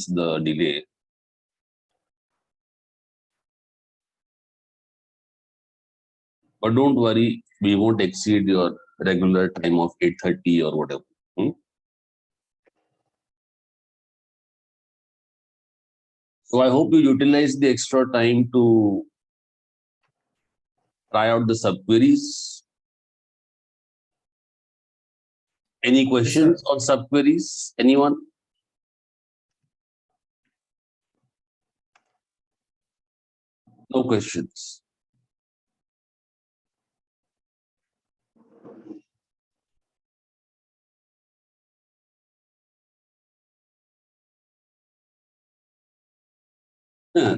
the delay. But don't worry, we won't exceed your regular time of 8:30 or whatever. So I hope you utilize the extra time to try out the subqueries. Any questions on subqueries? Anyone? No questions.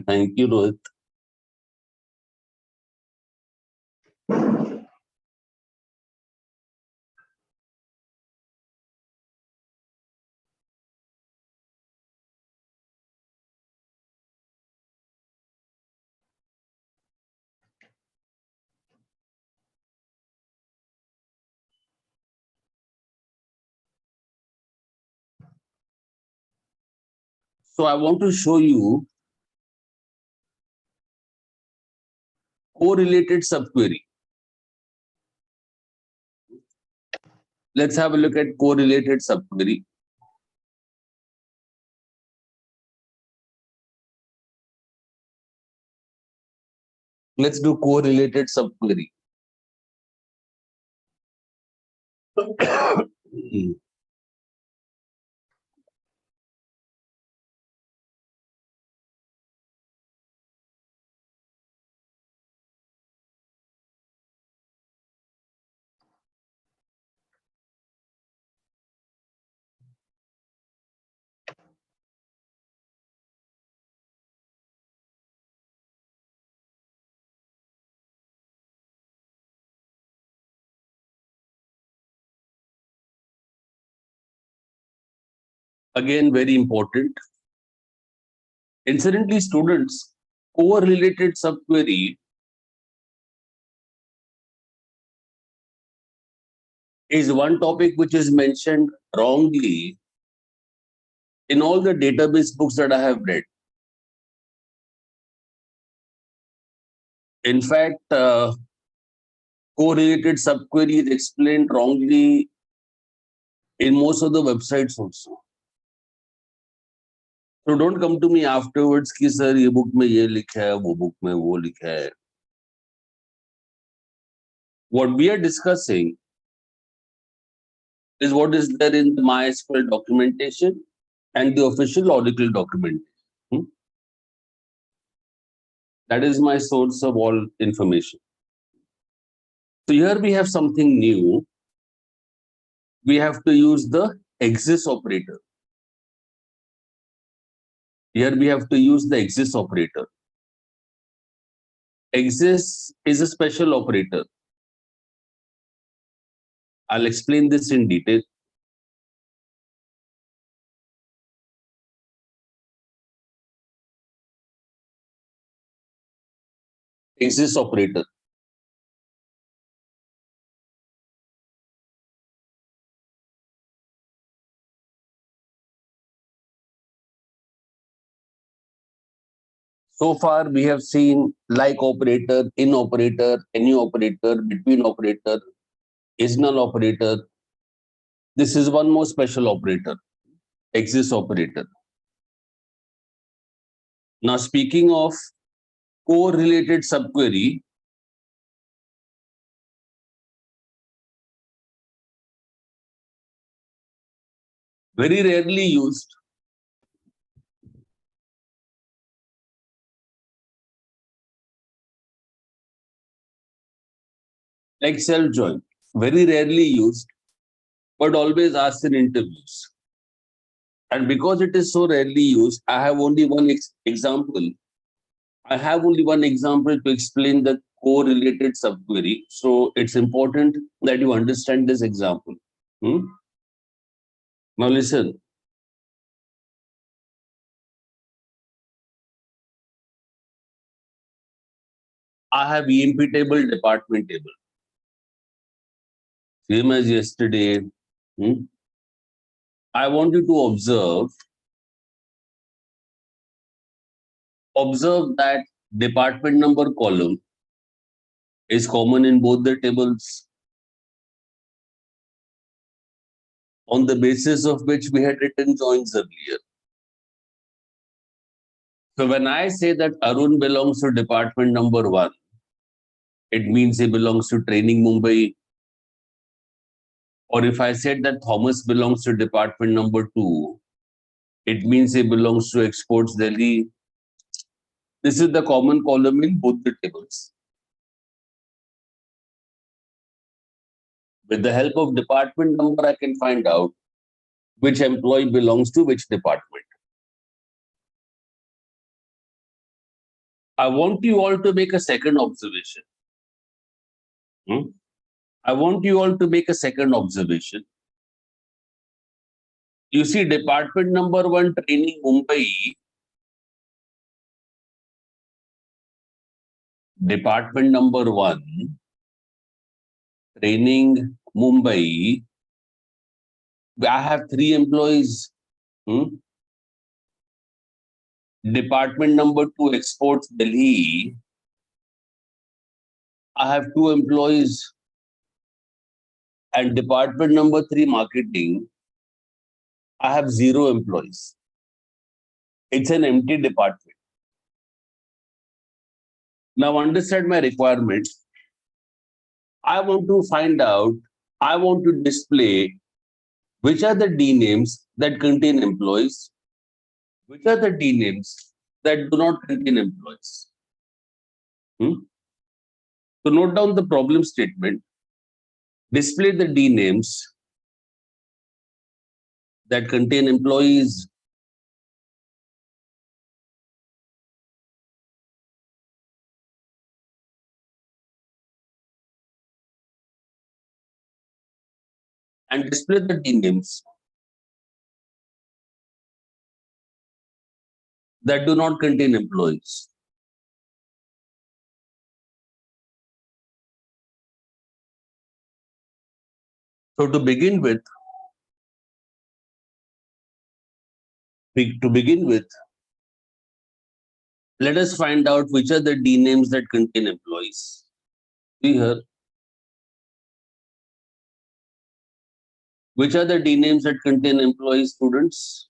Thank you, Rohit. So I want to show you correlated subquery. Let's have a look at correlated subquery. Let's do correlated subquery. Again, very important. Incidentally, students, correlated subquery is one topic which is mentioned wrongly in all the database books that I have read. In fact, correlated subquery is explained wrongly in most of the websites also. So don't come to me afterwards कि sir ये book में ये लिखा है, वो book में वो लिखा है. What we are discussing is what is there in the MySQL documentation and the official Oracle document. That is my source of all information. So here we have something new. We have to use the exists operator. Here we have to use the exists operator. Exists is a special operator. I'll explain this in detail. Exists operator. So far, we have seen like operator, in operator, any operator, between operator, is null operator. This is one more special operator, exists operator. Now, speaking of correlated subquery, very rarely used. Like self-join, very rarely used, but always asked in interviews. And because it is so rarely used, I have only one example. I have only one example to explain the correlated subquery. So it's important that you understand this example. Now listen. I have EMP table, department table. Same as yesterday. I want you to observe Observe that department number column is common in both the tables, on the basis of which we had written joins earlier. So when I say that Arun belongs to department number 1, it means he belongs to Training Mumbai. Or if I said that Thomas belongs to department number 2, it means he belongs to Exports Delhi. This is the common column in both the tables. With the help of department number, I can find out which employee belongs to which department. I want you all to make a second observation. I want you all to make a second observation. You see, department number 1, Training Mumbai, department number 1, Training Mumbai, I have 3 employees. Department number 2, Exports Delhi, I have 2 employees. And department number 3, Marketing, I have 0 employees. It's an empty department. Now understand my requirement. I want to find out, I want to display which are the D names that contain employees, which are the D names that do not contain employees. So note down the problem statement. Display the D names that contain employees, and display the D names that do not contain employees. So to begin with, let us find out which are the D names that contain employees. See here. Which are the D names that contain employees, students?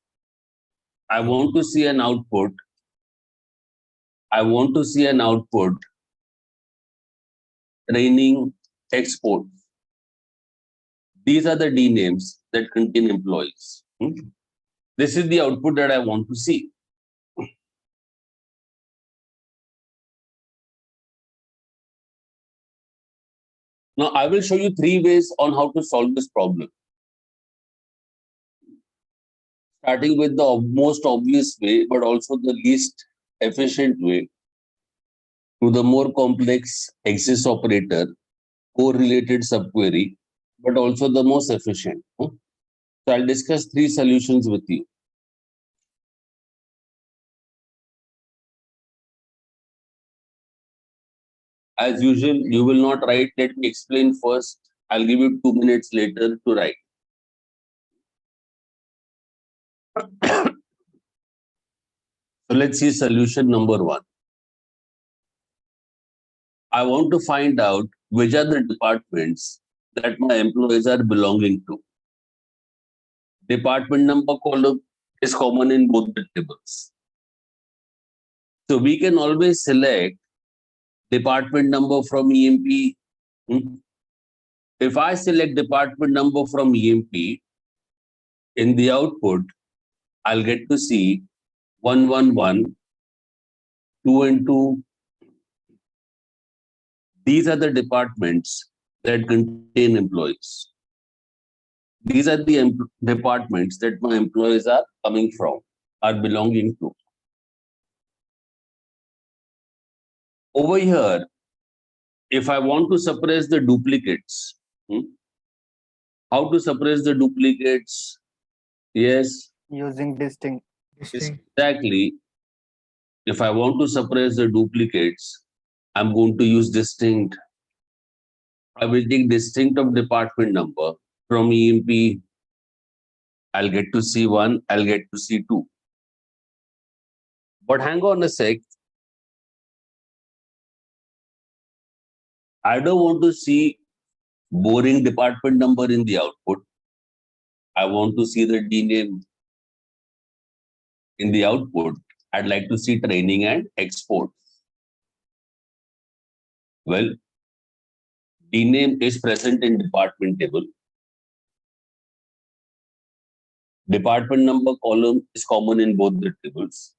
I want to see an output. I want to see an output. Training, export. These are the D names that contain employees. This is the output that I want to see. Now, I will show you 3 ways on how to solve this problem. Starting with the most obvious way, but also the least efficient way, to the more complex axis operator, correlated subquery, but also the most efficient. So I'll discuss 3 solutions with you. As usual, you will not write. Let me explain first. I'll give you 2 minutes later to write. So let's see solution number 1. I want to find out which are the departments that my employees are belonging to. Department number column is common in both the tables. So we can always select department number from EMP. If I select department number from EMP, in the output, I'll get to see 111, 2 and 2. These are the departments that contain employees. These are the departments that my employees are coming from, are belonging to. Over here, if I want to suppress the duplicates, how to suppress the duplicates? Yes. Using distinct. Exactly. If I want to suppress the duplicates, I'm going to use distinct. I will take distinct of department number from EMP. I'll get to C1, I'll get to C2. But hang on a sec. I don't want to see boring department number in the output. I want to see the D name in the output. I'd like to see training and export. Well, D name is present in department table. Department number column is common in both the tables.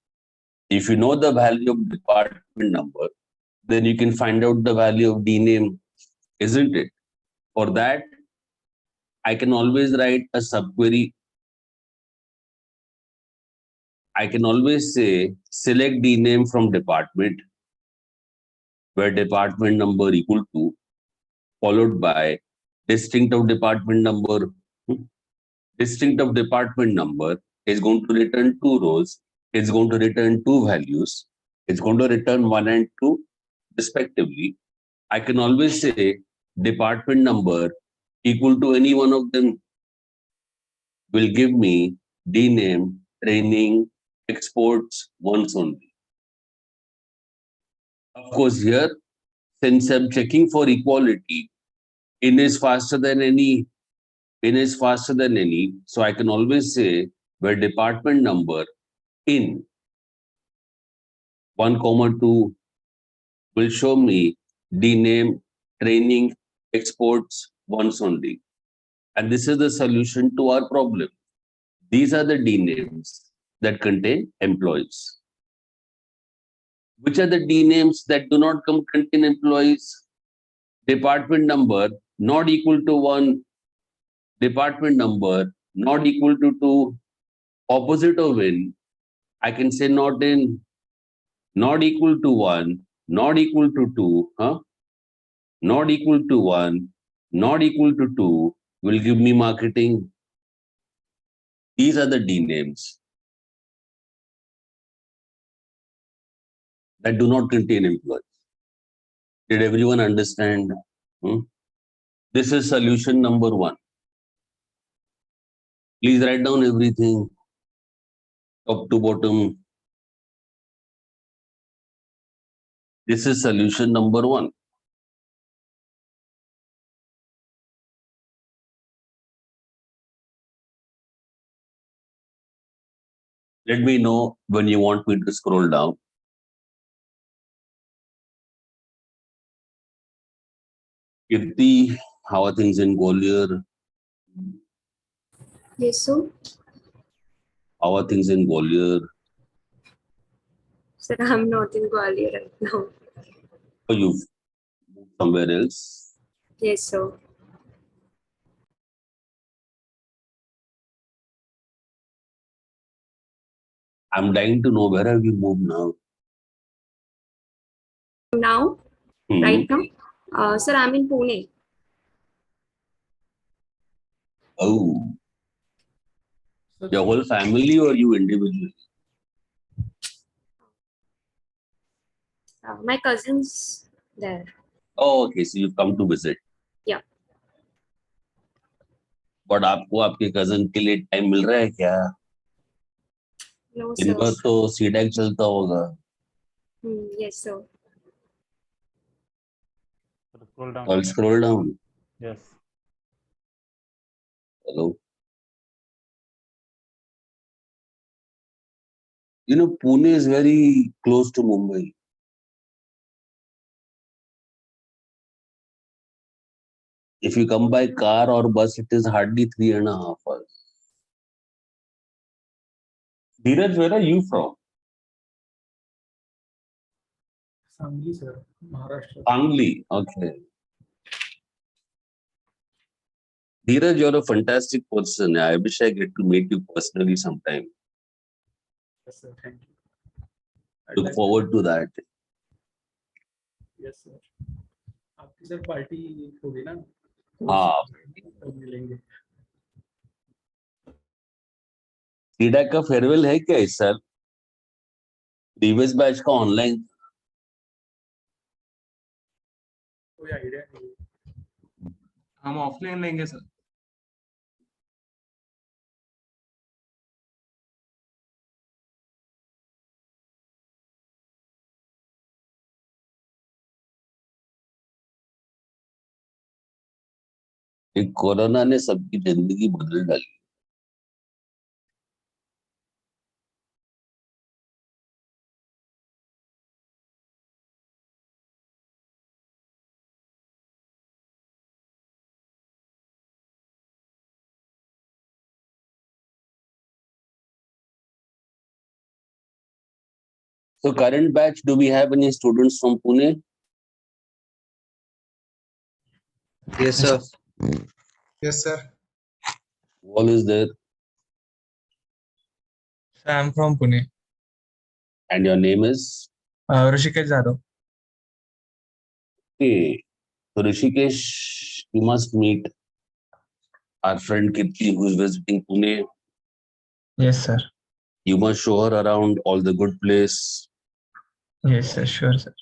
If you know the value of department number, then you can find out the value of D name, isn't it? For that, I can always write a subquery. I can always say select D name from department where department number equal to followed by distinct of department number. Distinct of department number is going to return two rows. It's going to return two values. It's going to return 1 and 2 respectively. I can always say department number equal to any one of them will give me D name, training, exports once only. Of course, here, since I'm checking for equality, in is faster than any, in is faster than any. So I can always say where department number in 1, 2 will show me D name, training, exports once only. And this is the solution to our problem. These are the D names that contain employees. Which are the D names that do not contain employees? Department number not equal to 1, department number not equal to 2, opposite of in, I can say not in, not equal to 1, not equal to 2, not equal to 1, not equal to 2 will give me marketing. These are the D names that do not contain employees. Did everyone understand? This is solution number 1. Please write down everything top to bottom. This is solution number 1. Let me know when you want me to scroll down. Kirti, how are things in Gwalior? Yes, sir. How are things in Gwalior? Sir, I'm not in Gwalior right now. Or you've moved somewhere else? Yes, sir. I'm dying to know where have you moved now? Now, right now, sir, I'm in Pune. Oh, your whole family or you individually? My cousin's there. Oh, okay, so you've come to visit. Yeah. But आपको आपके cousin के लिए time मिल रहा है क्या? No, दिन sir. भर तो सीडैक चलता होगा. Yes, sir. Scroll down. I'll scroll down. Yes. Hello. You know, Pune is very close to Mumbai. If you come by car or bus, it is hardly 3.5 hours. Dheeraj, where are you from? Sangli, sir. Maharashtra. Sangli. Okay. Dheeraj, you're a fantastic person. I wish I get to meet you personally sometime. Yes, sir. Thank you. Look forward to that. Yes, sir. आपकी sir party होगी ना? हाँ. तब मिलेंगे. CDAC का farewell है क्या इस साल? प्रीवियस बैच का ऑनलाइन. कोई आइडिया नहीं. हम ऑफलाइन लेंगे सर. ये कोरोना ने सबकी जिंदगी बदल डाली. So current batch, do we have any students from Pune? Yes, sir. Yes, sir. All is there, I'm from Pune. and your name is? Rishikesh Jadhav. Okay. So Rishikesh, you must meet our friend Kirti, who is visiting Pune. Yes, sir. You must show her around all the good place. Yes, sir. Sure, sir.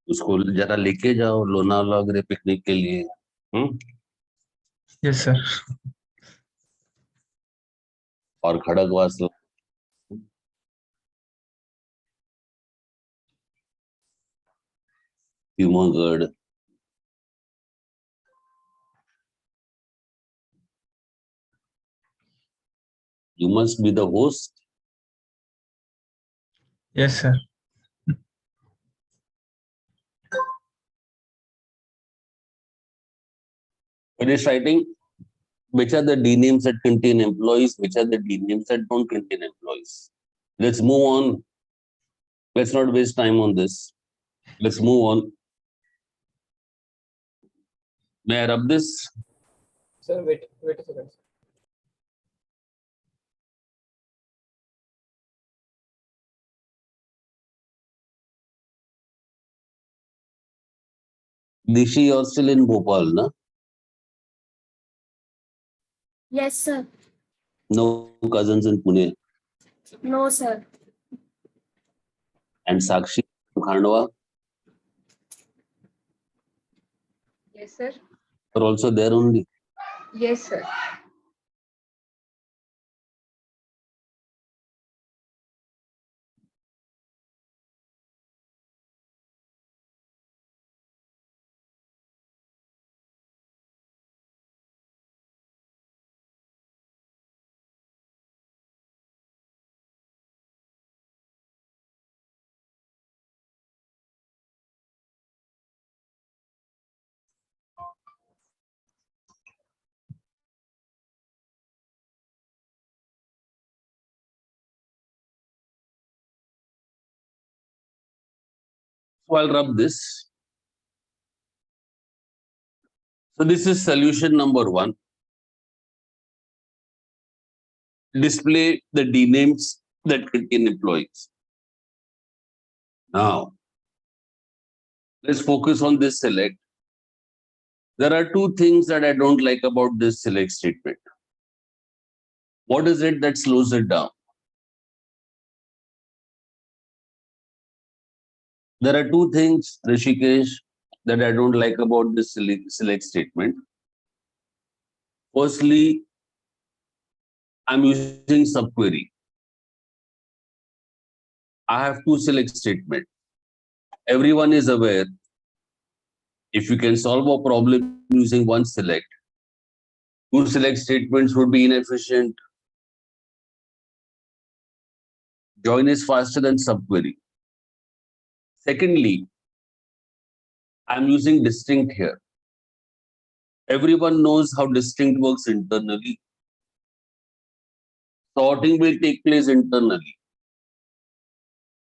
उसको जरा लेके जाओ लोनावाला वगैरह picnic के लिए. Yes, sir. और खड़गवास Pumagad. You must be the host. Yes, sir. Finish writing. Which are the D names that contain employees? Which are the D names that don't contain employees? Let's move on. Let's not waste time on this. Let's move on. May I rub this? Sir, wait a second. Dishi, you're still in Bhopal, na? Yes, sir. No cousins in Pune. No, sir. And Sakshi from Khandwa Yes, sir. are also there only. Yes, sir. So I'll rub this. So this is solution number 1. Display the D names that contain employees. Now, let's focus on this select. There are 2 things that I don't like about this select statement. What is it that slows it down? There are 2 things, Rishikesh, that I don't like about this select statement. Firstly, I'm using subquery. I have 2 select statements. Everyone is aware if you can solve a problem using one select, 2 select statements would be inefficient. Join is faster than subquery. Secondly, I'm using distinct here. Everyone knows how distinct works internally. Sorting will take place internally.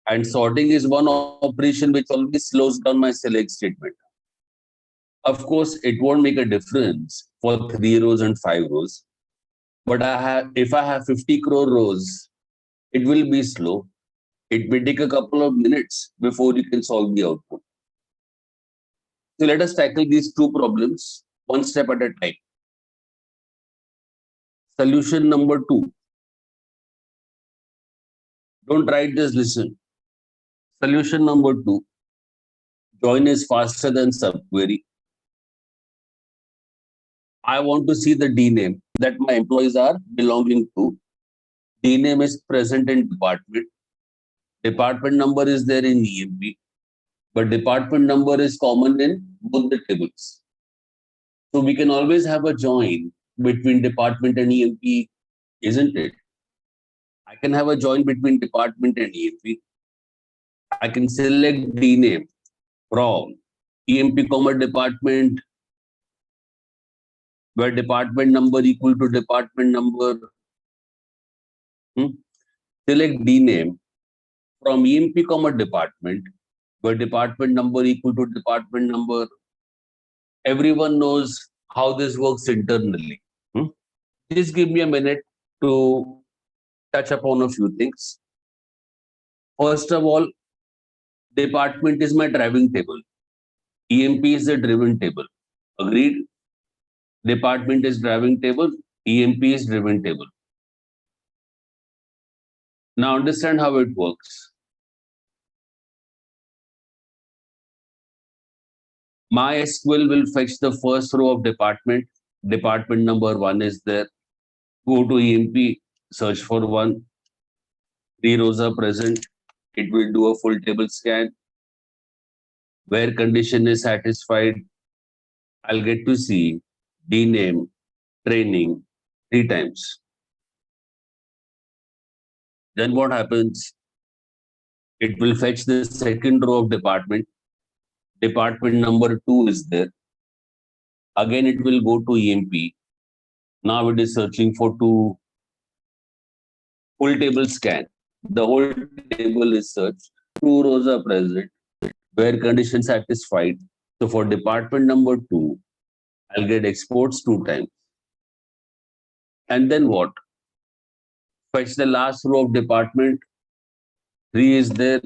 And sorting is one operation which always slows down my select statement. Of course, it won't make a difference for 3 rows and 5 rows. But if I have 50 crore rows, it will be slow. It may take a couple of minutes before you can solve the output. So let us tackle these 2 problems one step at a time. Solution number 2. Don't write this, listen. Solution number 2. Join is faster than subquery. I want to see the D name that my employees are belonging to. D name is present in department. Department number is there in EMP, but department number is common in both the tables. So we can always have a join between department and EMP, isn't it? I can have a join between department and EMP. I can select DNAME from EMP comma department, where department number equal to department number. Select DNAME from EMP comma department, where department number equal to department number. Everyone knows how this works internally. Just give me a minute to touch upon a few things. First of all, department is my driving table. EMP is the driven table. Agreed? Department is driving table. EMP is driven table. Now understand how it works. MySQL will fetch the first row of department. Department number 1 is there. Go to EMP, search for 1. 3 rows are present. It will do a full table scan. Where condition is satisfied, I'll get to see DNAME, training 3 times. Then what happens? It will fetch the second row of department. Department number 2 is there. Again, it will go to EMP. Now it is searching for 2 full table scan. The whole table is searched. 2 rows are present where condition satisfied. So for department number 2, I'll get exports 2 times. And then what? Fetch the last row of department. 3 is there.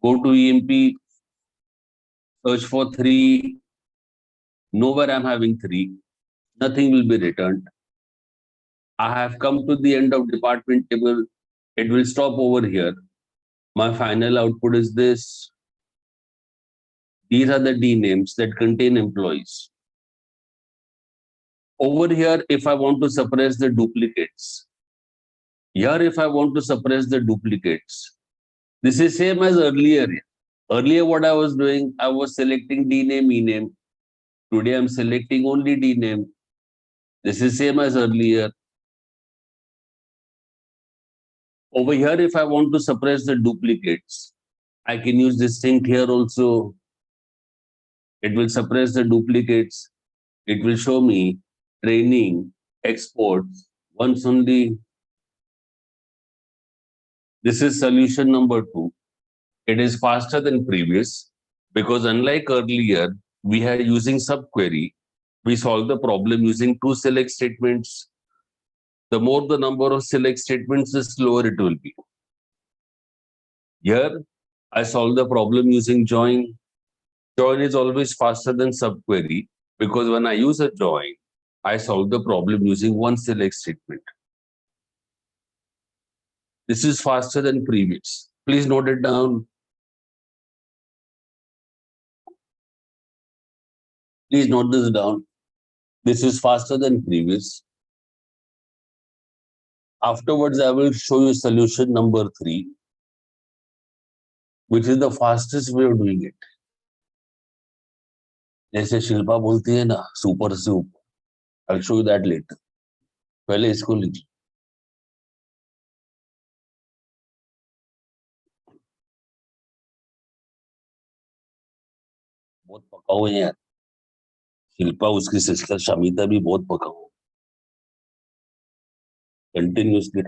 Go to EMP. Search for 3. Nowhere I'm having 3. Nothing will be returned. I have come to the end of department table. It will stop over here. My final output is this. These are the DNAMEs that contain employees. Over here, if I want to suppress the duplicates. Here, if I want to suppress the duplicates. This is same as earlier. Earlier, what I was doing, I was selecting DNAME, ename. Today, I'm selecting only DNAME. This is same as earlier. Over here, if I want to suppress the duplicates, I can use this thing here also. It will suppress the duplicates. It will show me training, exports, once only. This is solution number 2. It is faster than previous because unlike earlier, we had using subquery, we solved the problem using 2 select statements. The more the number of select statements, the slower it will be. Here, I solve the problem using join. Join is always faster than subquery because when I use a join, I solve the problem using 1 select statement. This is faster than previous. Please note it down. Please note this down. This is faster than previous. Afterwards, I will show you solution number 3, which is the fastest way of doing it. जैसे शिल्पा बोलती है ना, super से ऊपर. I'll show you that later. पहले इसको लिखिए. बहुत पकाऊ है यार. शिल्पा उसकी सिस्टर शमिता भी बहुत पकाऊ. Continuously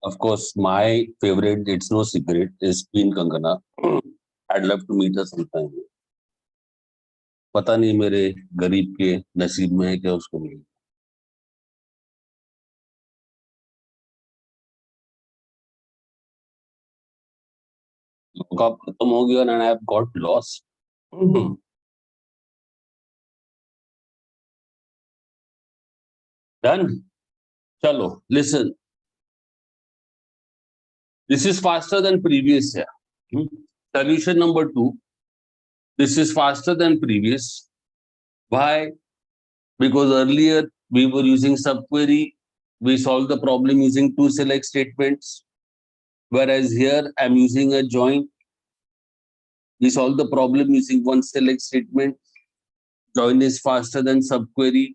Of course, my favorite, it's no secret, is Queen Kangana. I'd love to meet her sometime. पता नहीं मेरे गरीब के नसीब में है क्या उसको मिले. लॉकअप खत्म हो गया and I have got lost. Done? Chalo, listen. This is faster than previous year. Solution number 2. This is faster than previous. Why? Because earlier we were using subquery. We solved the problem using 2 select statements. Whereas here I'm using a join. We solve the problem using 1 select statement. Join is faster than subquery.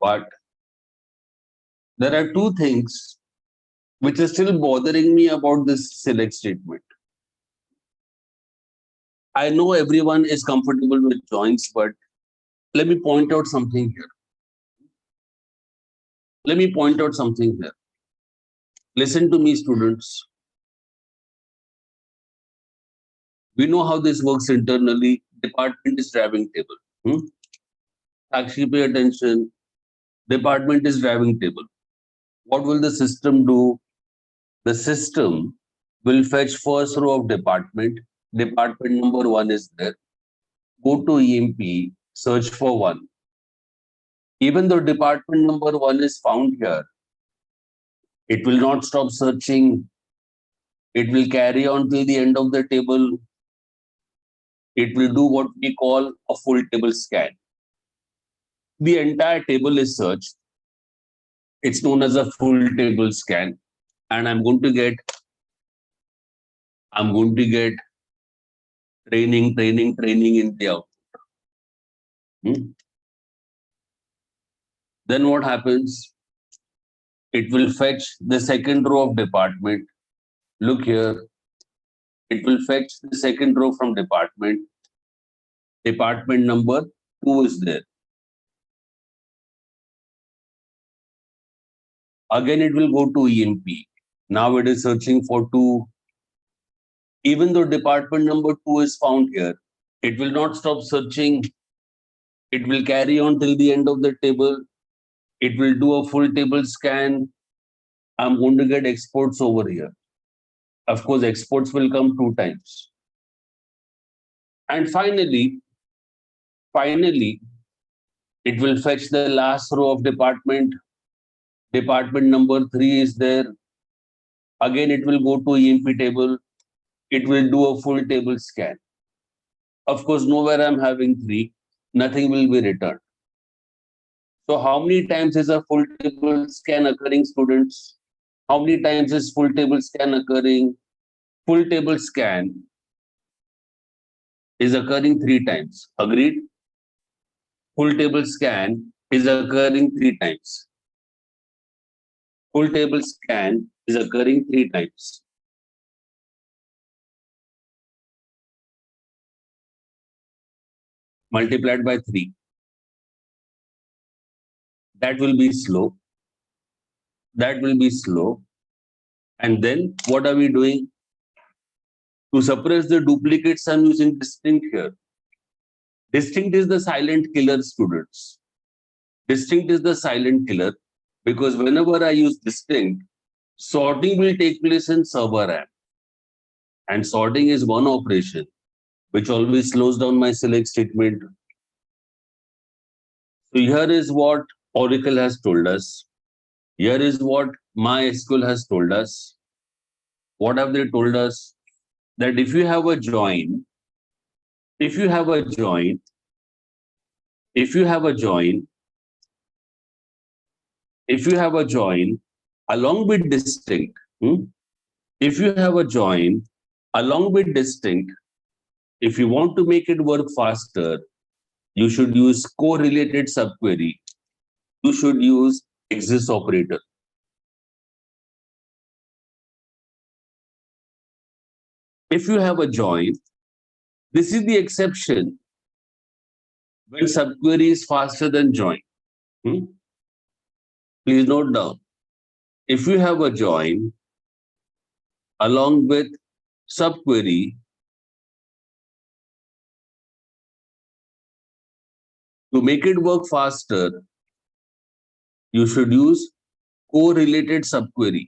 But there are 2 things which is still bothering me about this select statement. I know everyone is comfortable with joins, but let me point out something here. Listen to me, students. We know how this works internally. Department is driving table. Actually, pay attention. Department is driving table. What will the system do? The system will fetch first row of department. Department number 1 is there. Go to EMP, search for 1. Even though department number 1 is found here, it will not stop searching. It will carry on till the end of the table. It will do what we call a full table scan. The entire table is searched. It's known as a full table scan. And I'm going to get training in the output. Then what happens? It will fetch the second row of department. Look here. It will fetch the second row from department. Department number 2 is there. Again, it will go to EMP. Now it is searching for 2. Even though department number 2 is found here, it will not stop searching. It will carry on till the end of the table. It will do a full table scan. I'm going to get exports over here. Of course, exports will come 2 times. And finally, it will fetch the last row of department. Department number 3 is there. Again, it will go to EMP table. It will do a full table scan. Of course, nowhere I'm having 3. Nothing will be returned. So how many times is a full table scan occurring, students? How many times is full table scan occurring? Full table scan is occurring 3 times. Agreed? Full table scan is occurring 3 times. Full table scan is occurring 3 times. Multiplied by 3. That will be slow. And then what are we doing? To suppress the duplicates, I'm using distinct here. Distinct is the silent killer, students. Distinct is the silent killer because whenever I use distinct, sorting will take place in server RAM. And sorting is one operation which always slows down my select statement. So here is what Oracle has told us. Here is what MySQL has told us. What have they told us? That if you have a join, along with distinct, if you want to make it work faster, you should use correlated subquery. You should use exists operator. If you have a join, this is the exception when subquery is faster than join. Please note down. if you have a join along with subquery, to make it work faster, you should use correlated subquery.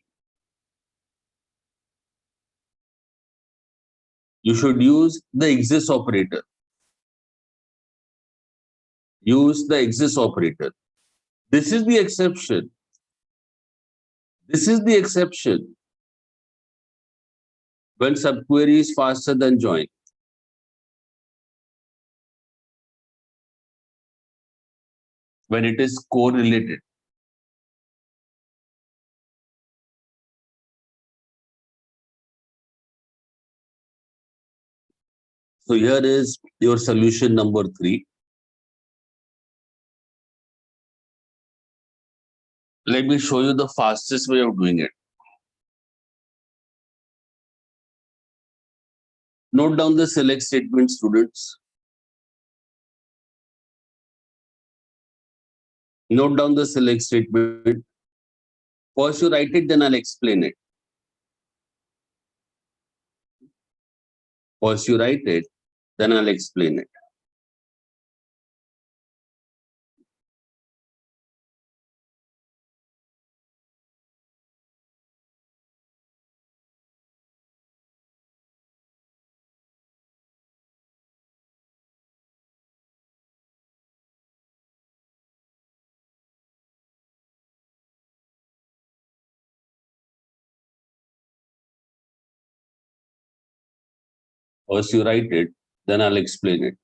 You should use the exists operator. Use the exists operator. This is the exception. This is the exception when subquery is faster than join. When it is correlated. So here is your solution number 3. Let me show you the fastest way of doing it. Note down the select statement, students. Note down the select statement. First you write it, then I'll explain it. First you write it, then I'll explain it. First you write it, then I'll explain it.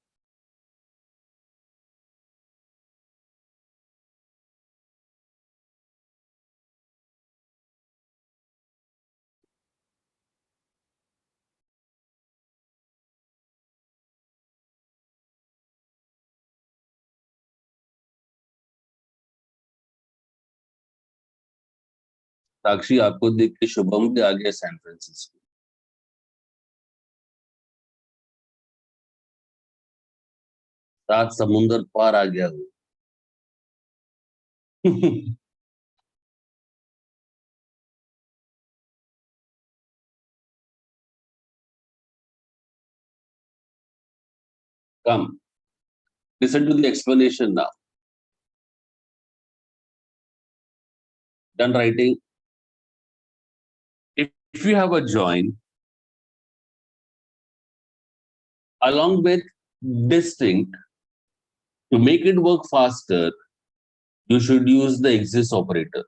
साक्षी आपको देख के शुभम भी आ गया San Francisco. सात समुंदर पार आ गया वो. Come, listen to the explanation now. Done writing. If you have a join along with distinct, to make it work faster, you should use the exists operator.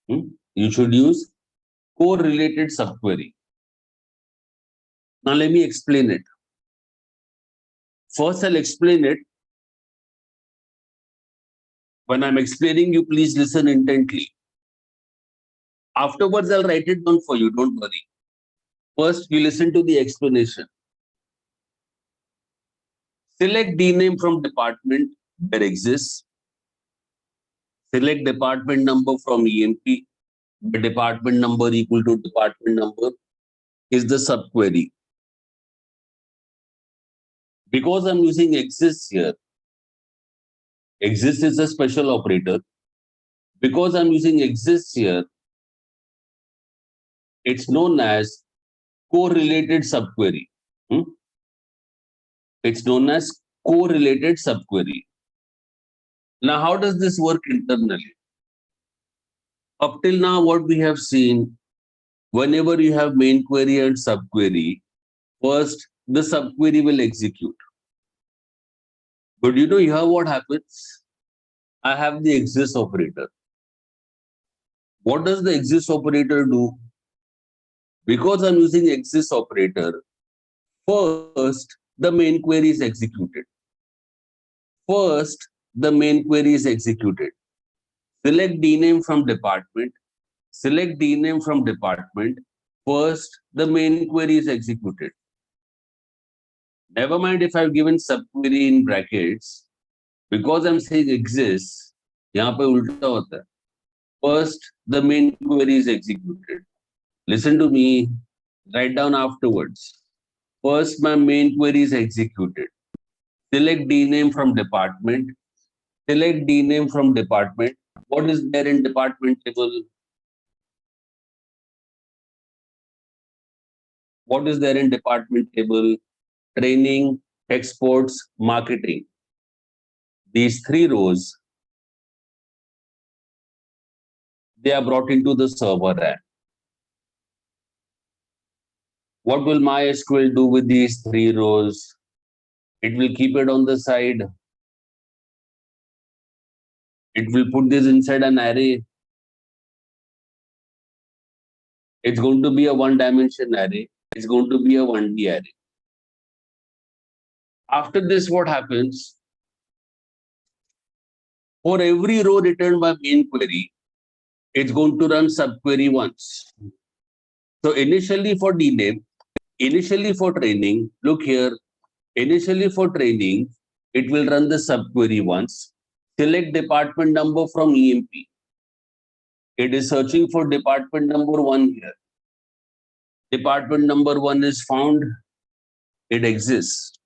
You should use correlated subquery. Now let me explain it. First I'll explain it. When I'm explaining you, please listen intently. Afterwards, I'll write it down for you, don't worry. First, you listen to the explanation. Select dname from department where exists. Select department number from EMP. The department number equal to department number is the subquery. Because I'm using exists here, exists is a special operator. Because I'm using exists here, it's known as correlated subquery. It's known as correlated subquery. Now, how does this work internally? Up till now, what we have seen, whenever you have main query and subquery, first the subquery will execute. But you know here what happens? I have the exists operator. What does the exists operator do? Because I'm using exists operator, first the main query is executed. First, the main query is executed. Select dname from department. Select dname from department. First, the main query is executed. Never mind if I've given subquery in brackets. Because I'm saying exists, यहाँ पे उल्टा होता है. First, the main query is executed. Listen to me. Write down afterwards. First, my main query is executed. Select dname from department. Select dname from department. What is there in department table? What is there in department table? Training, exports, marketing. These three rows, they are brought into the server RAM. What will MySQL do with these three rows? It will keep it on the side. It will put this inside an array. It's going to be a one-dimension array. It's going to be a 1D array. After this, what happens? For every row returned by main query, it's going to run subquery once. So initially for DNAME, initially for training, look here, initially for training, it will run the subquery once. Select department number from EMP. It is searching for department number 1 here. Department number 1 is found. It exists.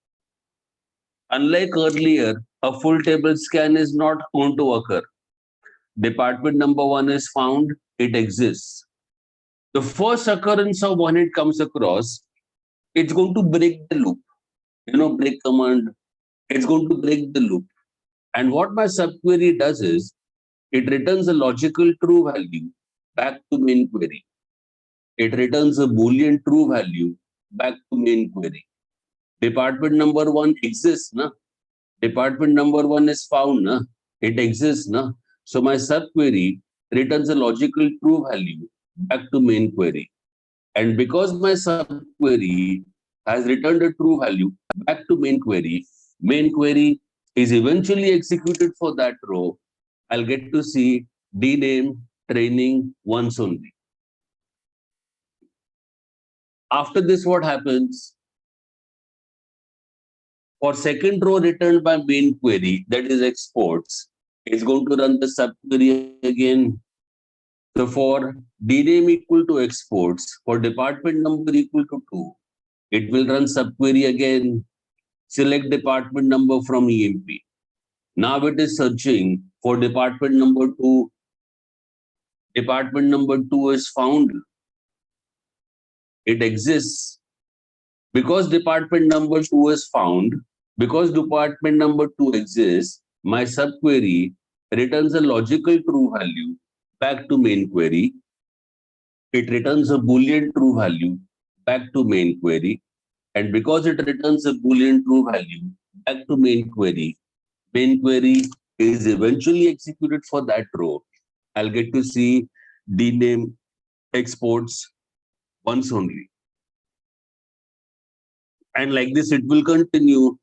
Unlike earlier, a full table scan is not going to occur. Department number 1 is found. It exists. The first occurrence of when it comes across, it's going to break the loop. Break command. It's going to break the loop. And what my subquery does is, it returns a logical true value back to main query. It returns a Boolean true value back to main query. Department number 1 exists, na? Department number 1 is found, na? It exists, na? So my subquery returns a logical true value back to main query. And because my subquery has returned a true value back to main query is eventually executed for that row. I'll get to see DNAME training once only. After this, what happens? For second row returned by main query, that is exports, it's going to run the subquery again. So for DNAME equal to exports, for department number equal to 2, it will run subquery again. Select department number from EMP. Now it is searching for department number 2. Department number 2 is found. It exists. Because department number 2 is found, because department number 2 exists, my subquery returns a logical true value back to main query. It returns a Boolean true value back to main query. And because it returns a Boolean true value back to main query is eventually executed for that row. I'll get to see DNAME exports once only. And like this, it will continue.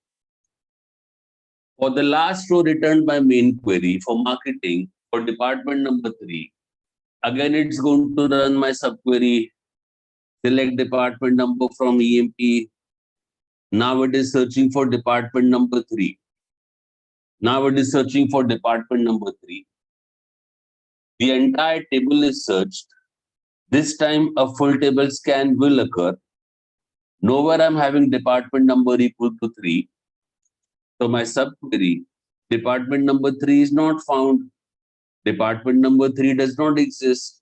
For the last row returned by main query for marketing for department number 3, again, it's going to run my subquery, select department number from EMP. Now it is searching for department number 3. Now it is searching for department number 3. The entire table is searched. This time a full table scan will occur. Nowhere I'm having department number equal to 3. So my subquery, department number 3 is not found. Department number 3 does not exist.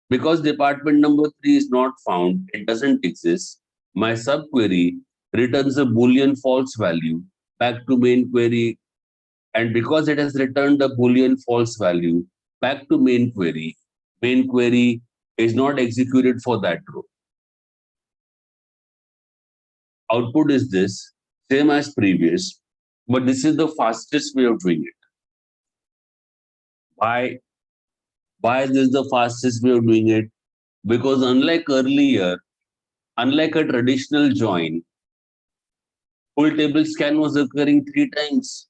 Because department number 3 is not found, it doesn't exist. My subquery returns a Boolean false value back to main query. And because it has returned a Boolean false value back to main query is not executed for that row. Output is this, same as previous, but this is the fastest way of doing it. Why is this the fastest way of doing it? Because unlike earlier, unlike a traditional join, full table scan was occurring 3 times.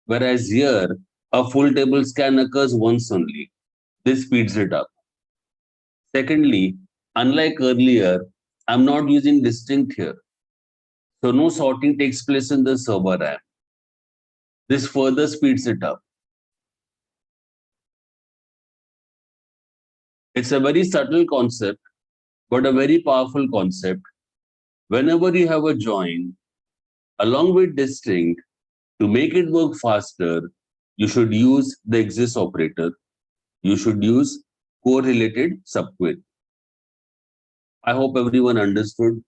Whereas here, a full table scan occurs once only. This speeds it up. Secondly, unlike earlier, I'm not using distinct here. So no sorting takes place in the server RAM. This further speeds it up. It's a very subtle concept, but a very powerful concept. Whenever you have a join, along with distinct, to make it work faster, you should use the exists operator. You should use correlated subquery. I hope everyone understood.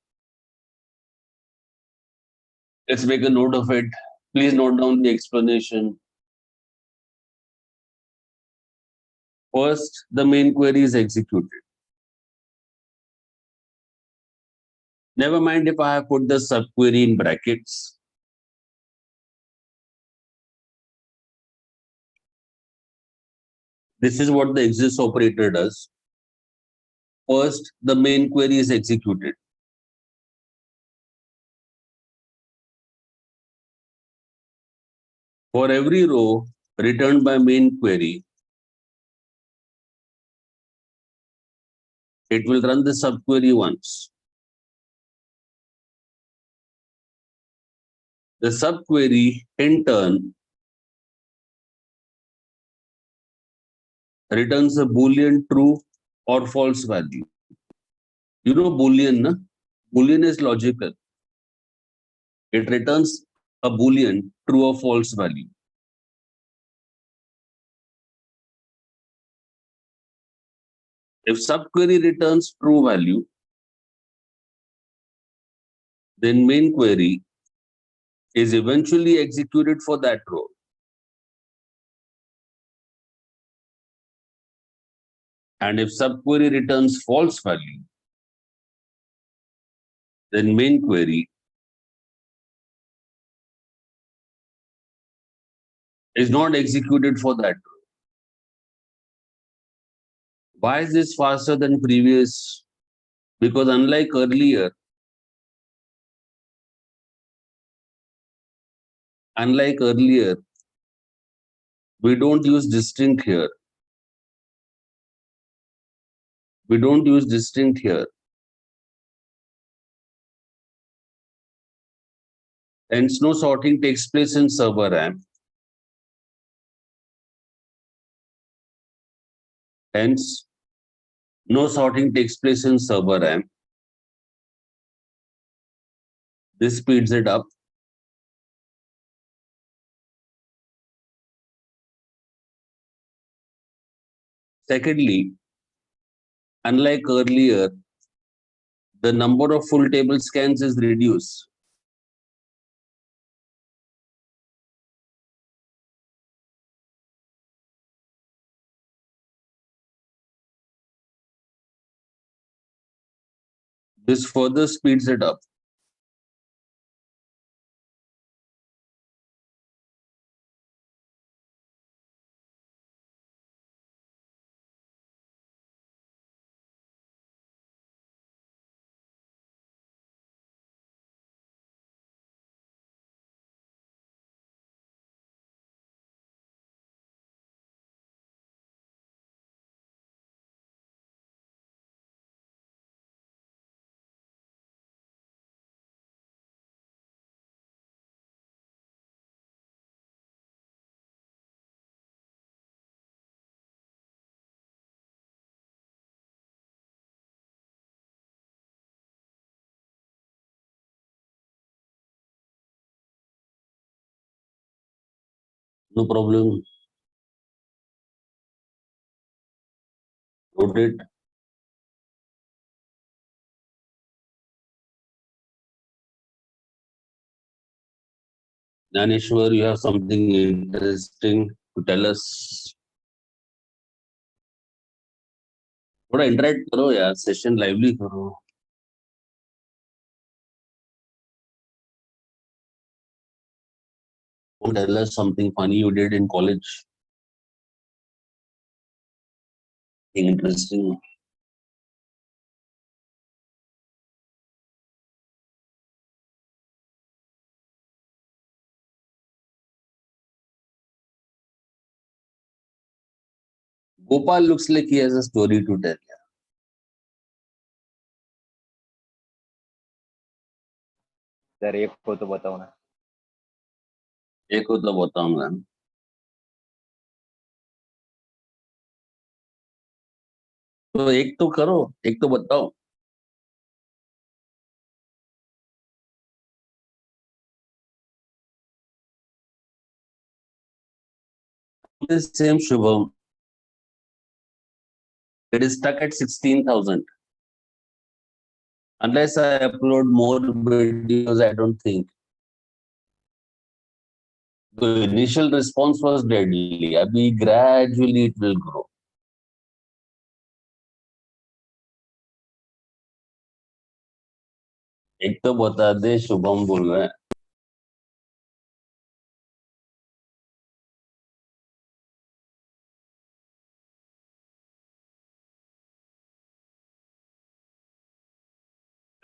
Let's make a note of it. Please note down the explanation. First, the main query is executed. Never mind if I have put the subquery in brackets. This is what the exists operator does. First, the main query is executed. For every row returned by main query, it will run the subquery once. The subquery, in turn, returns a Boolean true or false value. You know Boolean, na? Boolean is logical. It returns a Boolean true or false value. If subquery returns true value, then main query is eventually executed for that row. And if subquery returns false value, then main query is not executed for that row. Why is this faster than previous? Because unlike earlier, we don't use distinct here. Hence, no sorting takes place in server RAM. Hence, no sorting takes place in server RAM. This speeds it up. Secondly, unlike earlier, the number of full table scans is reduced. This further speeds it up. No problem. Note it. Naneshwar, you have something interesting to tell us. थोड़ा interact करो यार, session lively करो. Tell us something funny you did in college. Something interesting. Gopal looks like he has a story to tell. Sir एक को तो बताओ ना. एक को तो बताऊंगा. तो एक तो करो, एक तो बताओ. This same Shubham, it is stuck at 16,000. Unless I upload more videos, I don't think. The initial response was deadly. Abhi gradually it will grow. एक तो बता दे शुभम बोल रहे हैं.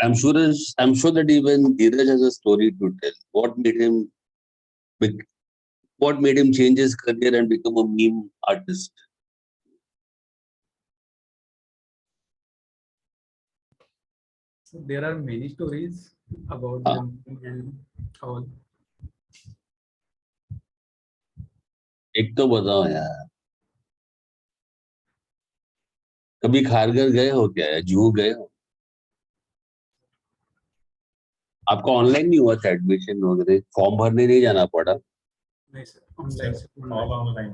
I'm sure that even Dheeraj has a story to tell. What made him change his career and become a meme artist? So there are many stories about Ah. them and all. एक तो बताओ यार. कभी खारघर गए हो क्या? जूहू गए हो? आपका ऑनलाइन नहीं हुआ था एडमिशन वगैरह? फॉर्म भरने नहीं जाना पड़ा? नहीं sir, online All online.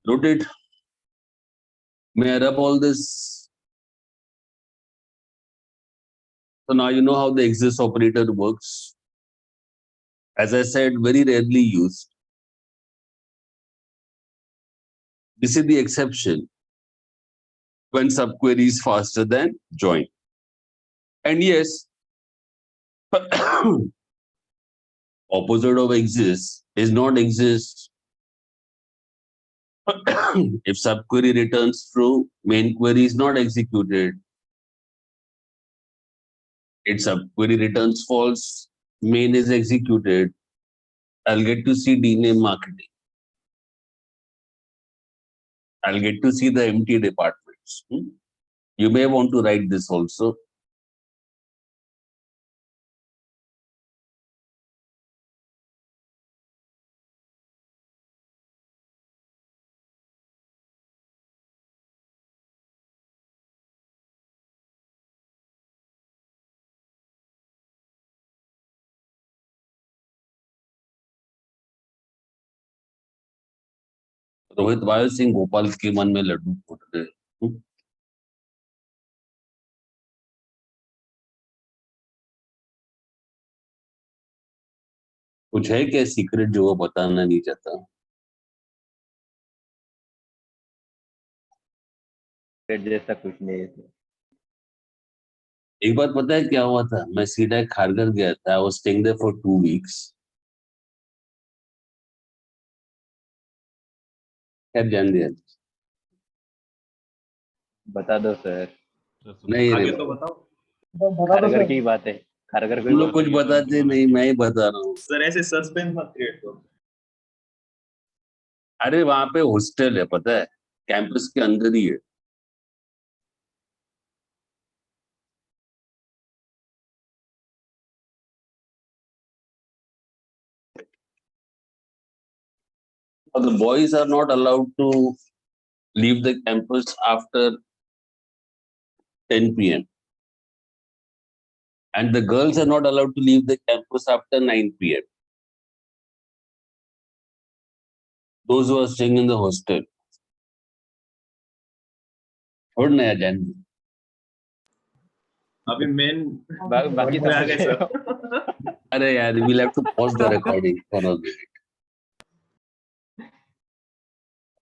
Noted. May I rub all this? So now you know how the exists operator works. As I said, very rarely used. This is the exception when subquery is faster than join. And yes, opposite of exists is not exists. If subquery returns true, main query is not executed. If subquery returns false, main is executed. I'll get to see DNAME marketing. I'll get to see the empty departments. You may want to write this also. Rohit वायु सिंह गोपाल के मन में लड्डू फूट रहे. कुछ है क्या secret जो वो बताना नहीं चाहता? फिर जैसा कुछ नहीं है sir. एक बार पता है क्या हुआ था? मैं सीधा खारघर गया था. I was staying there for 2 weeks. खैर जान दिया. बता दो सर. नहीं रे आगे भाई. तो बताओ खारघर की बात है. खारघर तुम लोग कुछ बताते नहीं, मैं ही बता रहा हूँ. सर, ऐसे सस्पेंस मत क्रिएट करो. अरे वहां पे हॉस्टल है, पता है, कैंपस के अंदर ही है. But the boys are not allowed to leave the campus after 10 p.m. And the girls are not allowed to leave the campus after 9 p.m. Those who are staying in the hostel. छोड़ नया जान. अभी main बाकी आ गए सब sir. अरे यार, we'll have to pause the recording for a minute.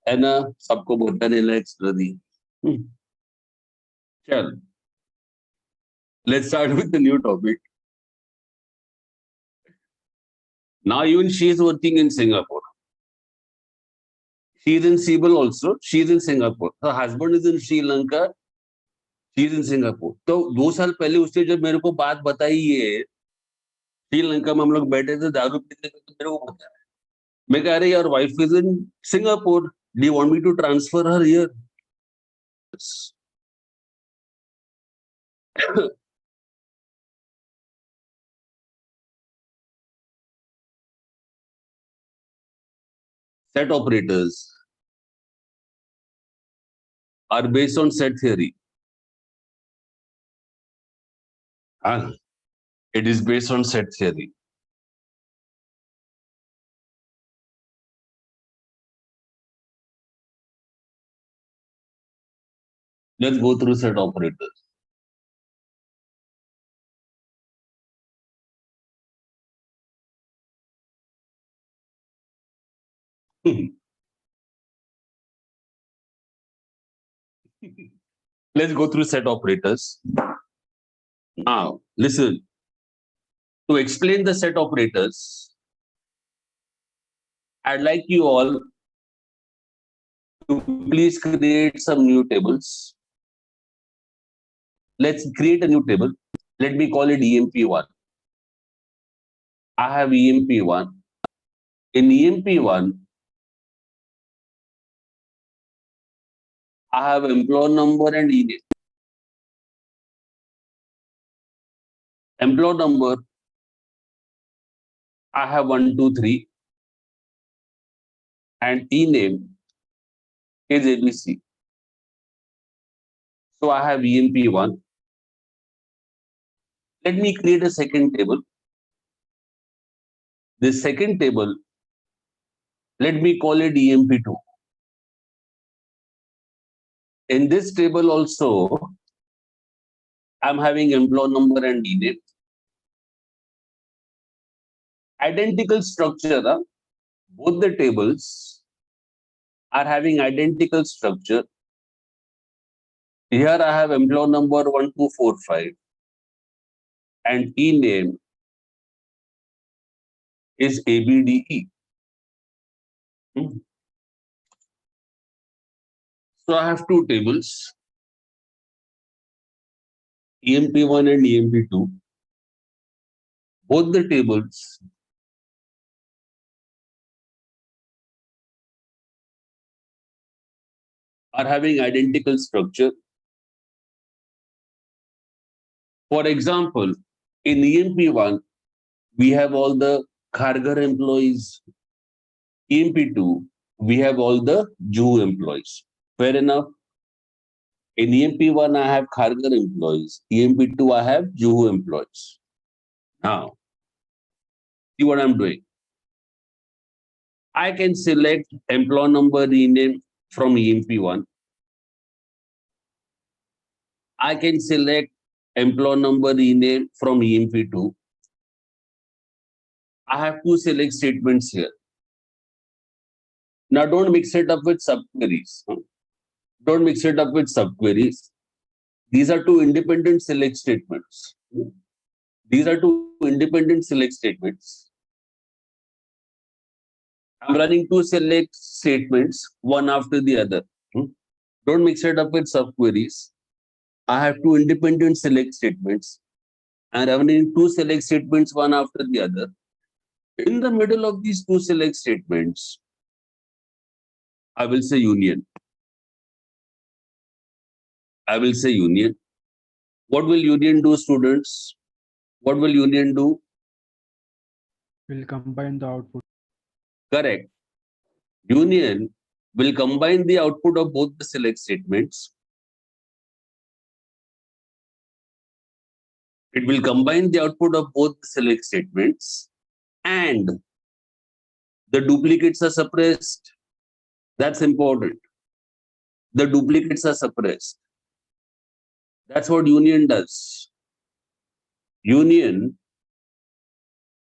है ना, सबको बताने लायक स्टोरी. चल, let's start with the new topic. Now even she is working in Singapore. She is in Cebu also. She is in Singapore. Her husband is in Sri Lanka. She is in Singapore. तो 2 साल पहले उसने जब मेरे को बात बताई, ये श्रीलंका में हम लोग बैठे थे दारू पीते थे, तो मेरे को बताया. मैं कह रहे यार, wife is in Singapore. Do you want me to transfer her here? Set operators are based on set theory. It is based on set theory. Let's go through set operators. Let's go through set operators. Now, listen. To explain the set operators, I'd like you all to please create some new tables. Let's create a new table. Let me call it EMP1. I have EMP1. In EMP1, I have employee number and ename. Employee number, I have 1, 2, 3. And ename is ABC. So I have EMP1. Let me create a second table. This second table, let me call it EMP2. In this table also, I'm having employee number and ename. Identical structure. Both the tables are having identical structure. Here I have employee number 1245 and ename is ABDE. So I have two tables, EMP1 and EMP2. Both the tables are having identical structure. For example, in EMP1, we have all the Kharghar employees. EMP2, we have all the Juhu employees. Fair enough. In EMP1, I have Kharghar employees. EMP2, I have Juhu employees. Now, see what I'm doing. I can select employee number rename from EMP1. I can select employee number rename from EMP2. I have two select statements here. Now, don't mix it up with subqueries. Don't mix it up with subqueries. These are two independent select statements. These are two independent select statements. I'm running two select statements, one after the other. Don't mix it up with subqueries. I have two independent select statements. I'm running two select statements, one after the other. In the middle of these two select statements, I will say union. I will say union. What will union do, students? What will union do? Will combine the output. Correct. Union will combine the output of both the select statements. It will combine the output of both the select statements and the duplicates are suppressed. That's important. The duplicates are suppressed. That's what union does. Union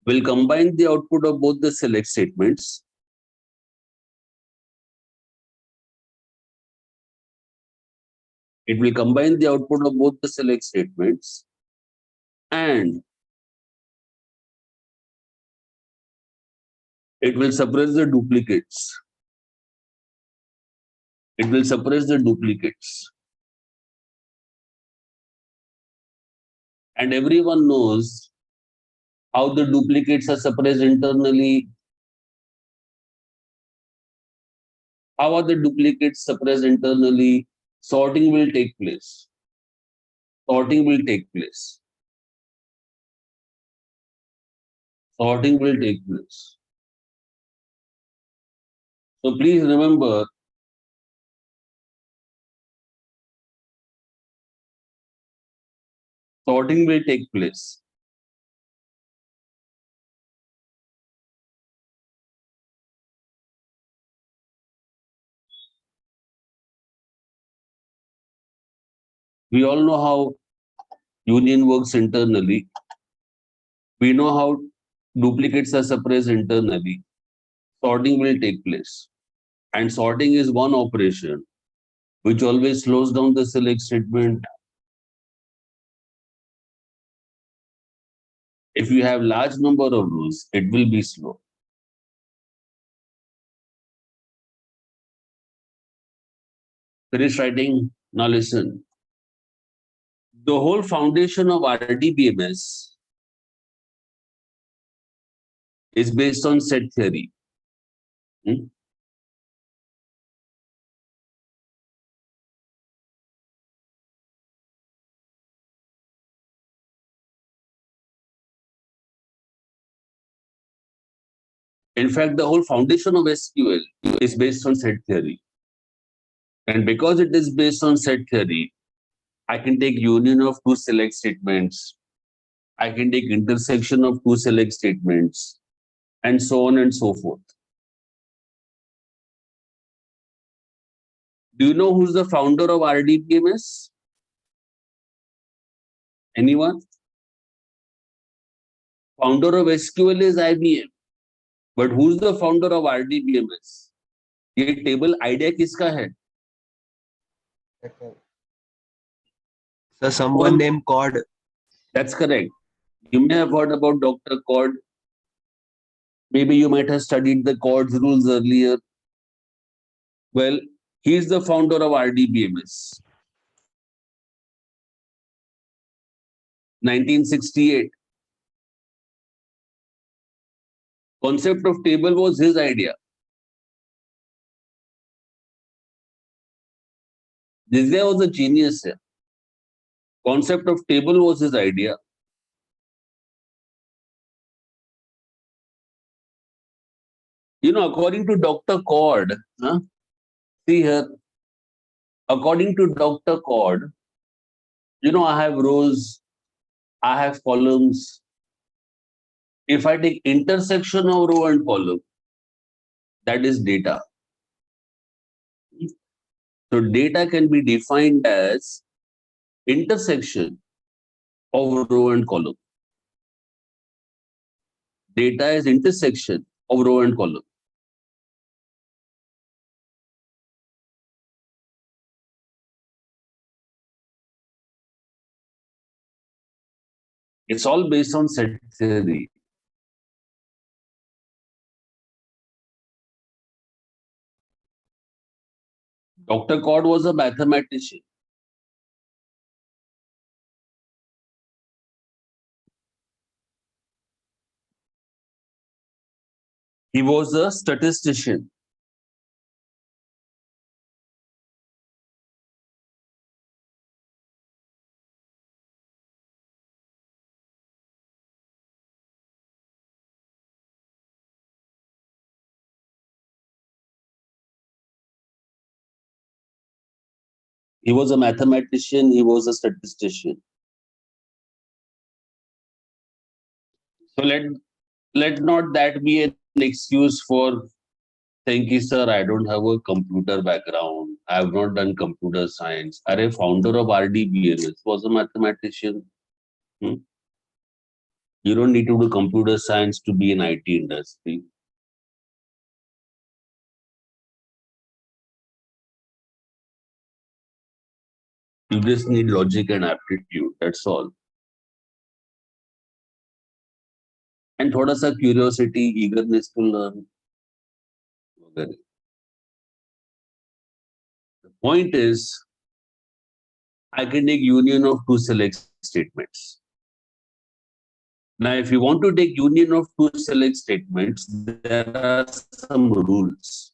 will combine the output of both the select statements. It will combine the output of both the select statements and it will suppress the duplicates. It will suppress the duplicates. And everyone knows how the duplicates are suppressed internally. How are the duplicates suppressed internally? Sorting will take place. Sorting will take place. Sorting will take place. So please remember, sorting will take place. We all know how union works internally. We know how duplicates are suppressed internally. Sorting will take place. And sorting is one operation which always slows down the select statement. If you have large number of rows, it will be slow. Finish writing. Now listen. The whole foundation of RDBMS is based on set theory. In fact, the whole foundation of SQL is based on set theory. And because it is based on set theory, I can take union of two select statements. I can take intersection of two select statements, and so on and so forth. Do you know who's the founder of RDBMS? Anyone? Founder of SQL is IBM. But who's the founder of RDBMS? ये table idea किसका है? Sir, someone named Cord. That's correct. You may have heard about Dr. Cord. Maybe you might have studied the Cord's rules earlier. Well, he is the founder of RDBMS. 1968. Concept of table was his idea. This guy was a genius here. Concept of table was his idea. You know, according to Dr. Cord, see here, according to Dr. Cord, you know, I have rows, I have columns. If I take intersection of row and column, that is data. So data can be defined as intersection of row and column. Data is intersection of row and column. It's all based on set theory. Dr. Cord was a mathematician. He was a statistician. He was a mathematician, he was a statistician. So let not that be an excuse for saying, sir, I don't have a computer background. I have not done computer science. A founder of RDBMS was a mathematician. You don't need to do computer science to be in IT industry. You just need logic and aptitude. That's all. And thoda sa curiosity, eagerness to learn. The point is, I can take union of two select statements. Now, if you want to take union of two select statements, there are some rules.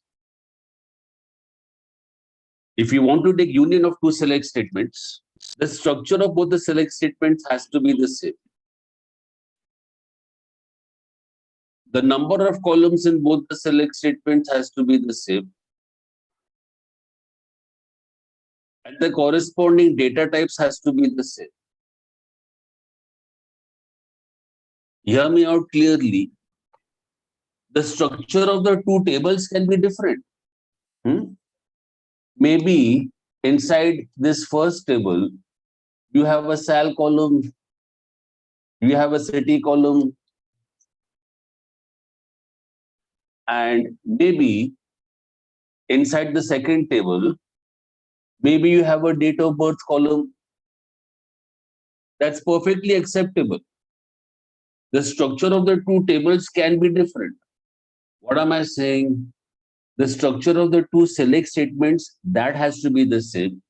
If you want to take union of two select statements, the structure of both the select statements has to be the same. The number of columns in both the select statements has to be the same. And the corresponding data types has to be the same. Hear me out clearly. The structure of the two tables can be different. Maybe inside this first table, You have a sal column, you have a city column, and maybe inside the second table, maybe you have a date of birth column. That's perfectly acceptable. The structure of the two tables can be different. What am I saying? The structure of the two select statements, that has to be the same.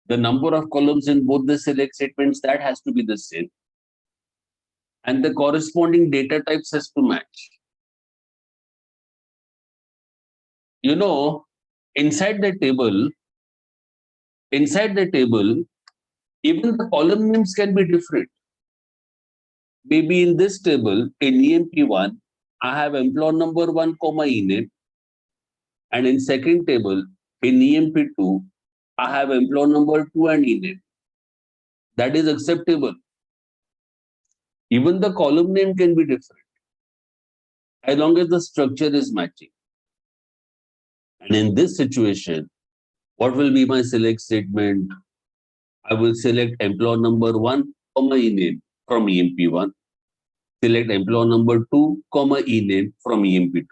The number of columns in both the select statements, that has to be the same. And the corresponding data types has to match. You know, inside the table, even the column names can be different. Maybe in this table, in EMP1, I have employee number 1, comma ename. And in second table, in EMP2, I have employee number 2 and ename. That is acceptable. Even the column name can be different, as long as the structure is matching. And in this situation, what will be my select statement? I will select employee number 1, comma ename from EMP1. Select employee number 2, comma ename from EMP2.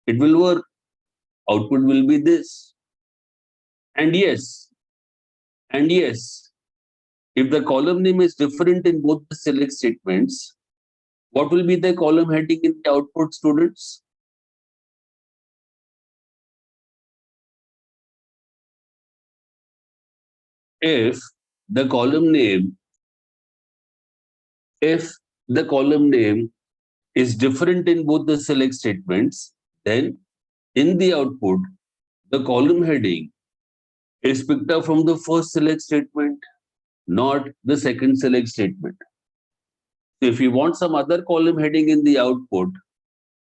It will work. Output will be this. And yes, if the column name is different in both the select statements, what will be the column heading in the output, students? If the column name is different in both the select statements, then in the output, the column heading is picked up from the first select statement, not the second select statement. So if you want some other column heading in the output,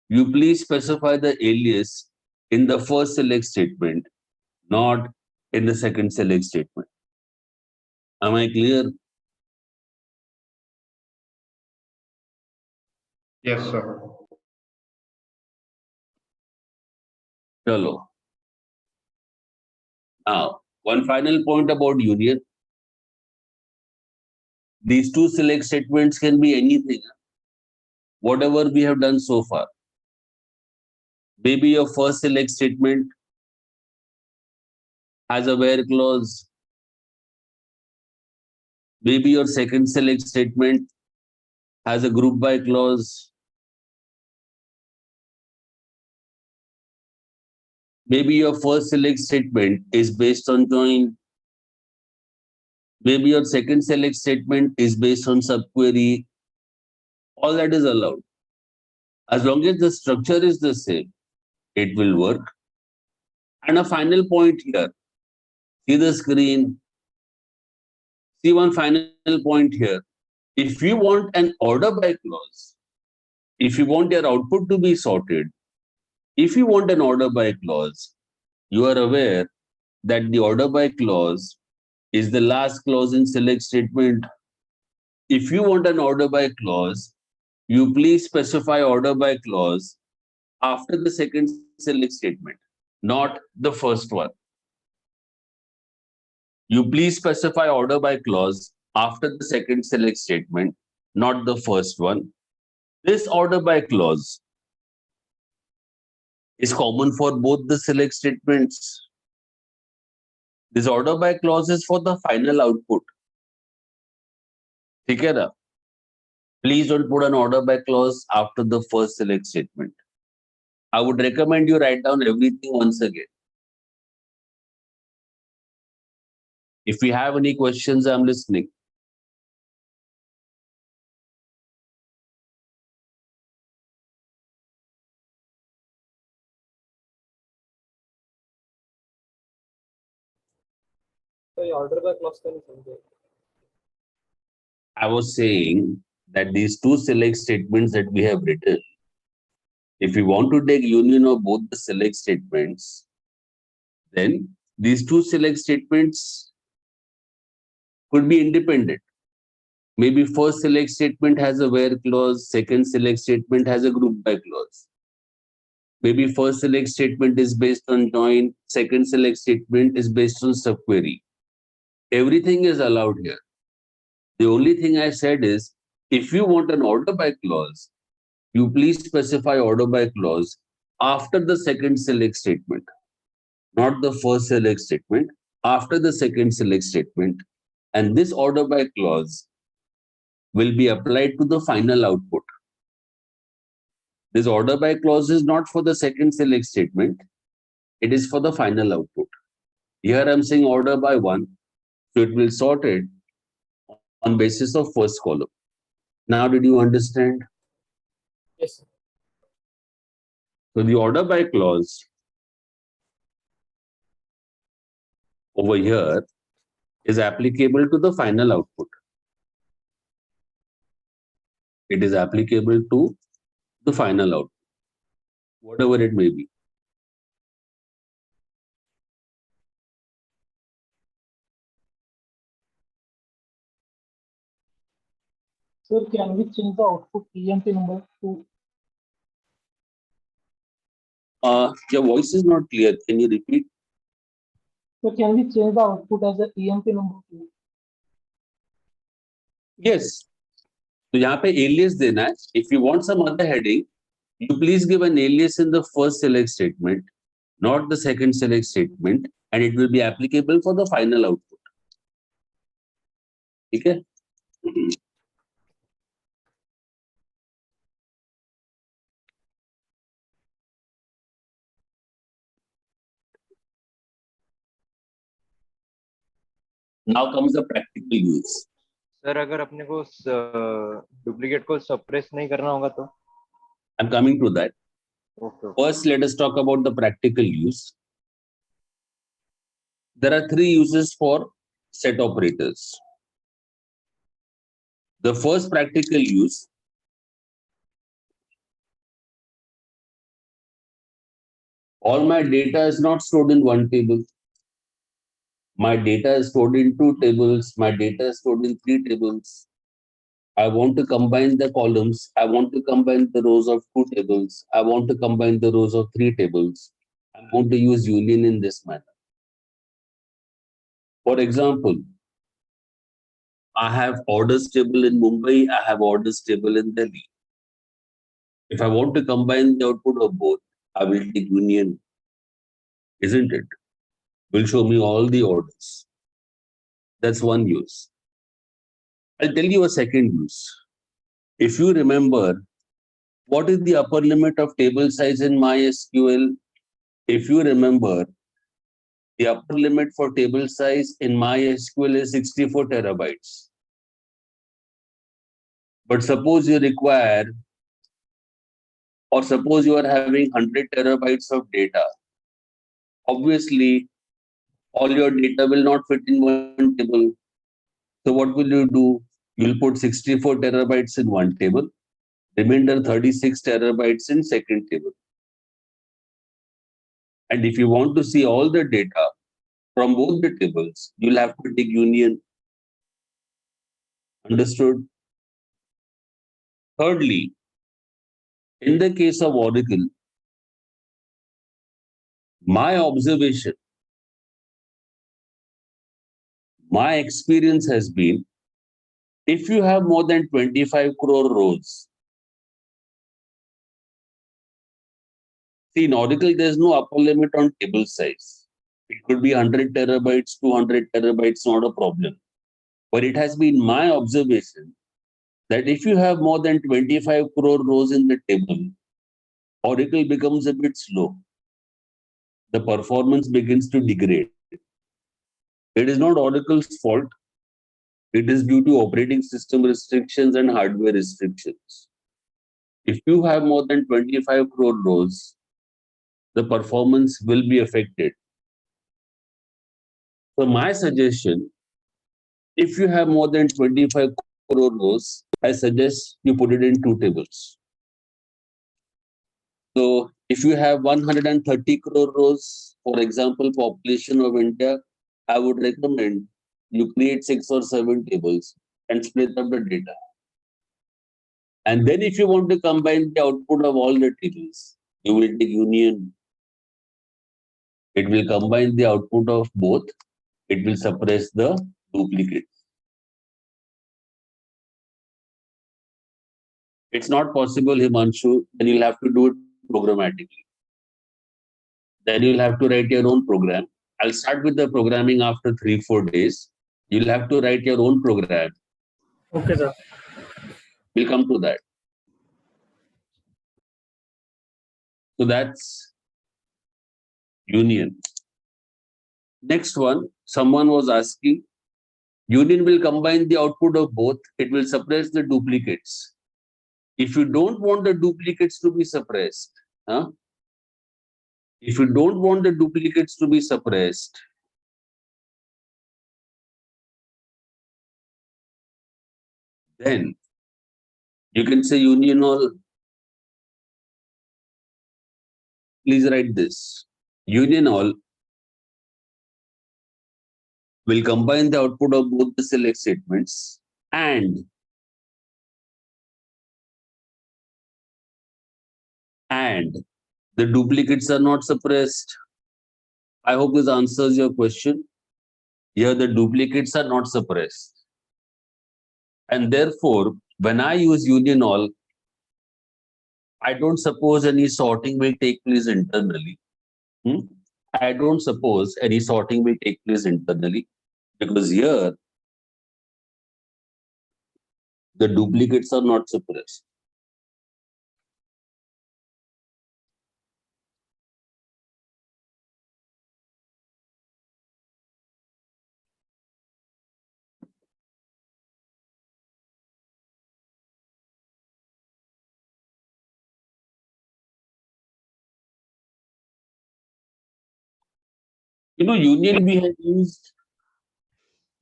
you please specify the alias in the first select statement, not in the second select statement. Am I clear? Yes, sir. Chalo. Now, one final point about union. These two select statements can be anything, whatever we have done so far. Maybe your first select statement has a where clause. Maybe your second select statement has a group by clause. Maybe your first select statement is based on join. Maybe your second select statement is based on subquery. All that is allowed. As long as the structure is the same, it will work. And a final point here. See the screen. See one final point here. If you want an order by clause, if you want your output to be sorted, if you want an order by clause, you are aware that the order by clause is the last clause in select statement. If you want an order by clause, you please specify order by clause after the second select statement, not the first one. You please specify order by clause after the second select statement, not the first one. This order by clause is common for both the select statements. This order by clause is for the final output. ठीक है ना? Please don't put an order by clause after the first select statement. I would recommend you write down everything once again. If you have any questions, I'm listening. So ये order by clause का नहीं समझे. I was saying that these two select statements that we have written, if we want to take union of both the select statements, then these two select statements could be independent. Maybe first select statement has a where clause, second select statement has a group by clause. Maybe first select statement is based on join, second select statement is based on subquery. Everything is allowed here. The only thing I said is, if you want an order by clause, you please specify order by clause after the second select statement, not the first select statement, after the second select statement. And this order by clause will be applied to the final output. This order by clause is not for the second select statement. It is for the final output. Here I'm saying order by one. So it will sort it on basis of first column. Now, did you understand? Yes, sir. So the order by clause over here is applicable to the final output. It is applicable to the final output, whatever it may be. Sir, can we change the output EMP number to? Your voice is not clear. Can you repeat? So can we change the output as a EMP number to? Yes. So यहाँ पे alias देना है. If you want some other heading, you please give an alias in the first select statement, not the second select statement, and it will be applicable for the final output. ठीक है? Now comes the practical use. Sir अगर अपने को duplicate को suppress नहीं करना होगा तो? I'm coming to that. Okay. First, let us talk about the practical use. There are three uses for set operators. The first practical use, all my data is not stored in one table. My data is stored in two tables. My data is stored in three tables. I want to combine the columns. I want to combine the rows of two tables. I want to combine the rows of three tables. I'm going to use union in this manner. For example, I have orders table in Mumbai. I have orders table in Delhi. If I want to combine the output of both, I will take union, isn't it? Will show me all the orders. That's one use. I'll tell you a second use. If you remember, what is the upper limit of table size in MySQL? If you remember, the upper limit for table size in MySQL is 64 terabytes. But suppose you require, or suppose you are having 100 terabytes of data. Obviously, all your data will not fit in one table. So what will you do? You'll put 64 terabytes in one table, remainder 36 terabytes in second table. And if you want to see all the data from both the tables, you'll have to take union. Understood? Thirdly, in the case of Oracle, my observation, my experience has been, if you have more than 25 crore rows, see, in Oracle, there's no upper limit on table size. It could be 100 terabytes, 200 terabytes, not a problem. But it has been my observation that if you have more than 25 crore rows in the table, Oracle becomes a bit slow. The performance begins to degrade. It is not Oracle's fault. It is due to operating system restrictions and hardware restrictions. If you have more than 25 crore rows, the performance will be affected. So my suggestion, if you have more than 25 crore rows, I suggest you put it in two tables. So if you have 130 crore rows, for example, population of India, I would recommend you create 6 or 7 tables and split up the data. And then if you want to combine the output of all the tables, You will take union. It will combine the output of both. It will suppress the duplicate. It's not possible, Himanshu. Then you'll have to do it programmatically. Then you'll have to write your own program. I'll start with the programming after 3-4 days. You'll have to write your own program. Okay, sir. We'll come to that. So that's union. Next one, someone was asking, union will combine the output of both. It will suppress the duplicates. If you don't want the duplicates to be suppressed, if you don't want the duplicates to be suppressed, then you can say union all. Please write this. Union all will combine the output of both the select statements and the duplicates are not suppressed. I hope this answers your question. Here the duplicates are not suppressed. And therefore, when I use union all, I don't suppose any sorting will take place internally. I don't suppose any sorting will take place internally because here the duplicates are not suppressed. Union we had used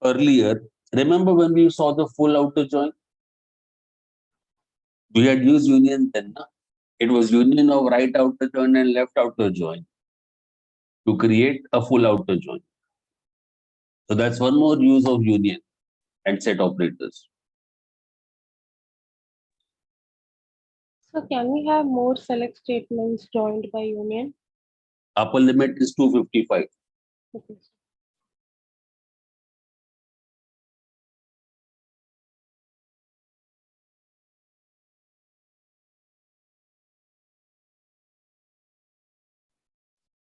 earlier. Remember when we saw the full outer join? We had used union then. It was union of right outer join and left outer join to create a full outer join. So that's one more use of union and set operators. So can we have more select statements joined by union? Upper limit is 255. Okay.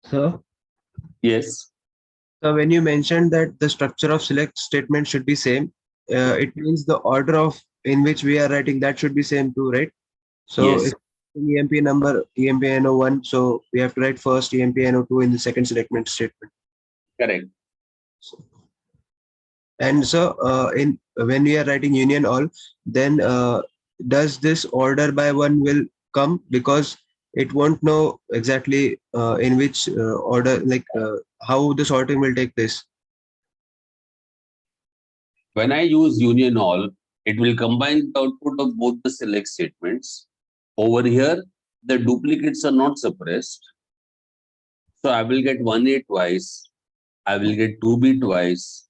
So, Yes. so when you mentioned that the structure of select statement should be same, it means the order of in which we are writing that should be same too, right? So Yes. if EMP number EMPNO1, so we have to write first EMPNO2 in the second segment statement. Correct. And so in when we are writing union all, then does this order by one will come because it won't know exactly in which order, like how the sorting will take place. When I use union all, it will combine the output of both the select statements. Over here, the duplicates are not suppressed. So I will get 1A twice. I will get 2B twice,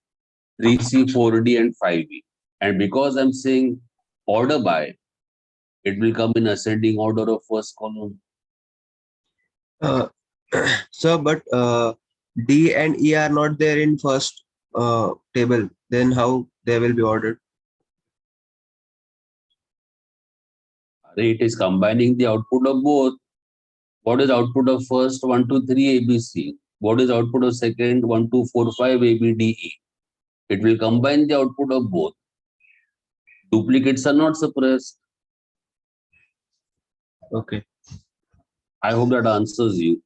3C, 4D, and 5E. And because I'm saying order by, it will come in ascending order of first column. Uh, so, but D and E are not there in first table. Then how they will be ordered? It is combining the output of both. What is output of first 1, 2, 3 ABC? What is output of second 1, 2, 4, 5 ABDE? It will combine the output of both. Duplicates are not suppressed. Okay. I hope that answers you.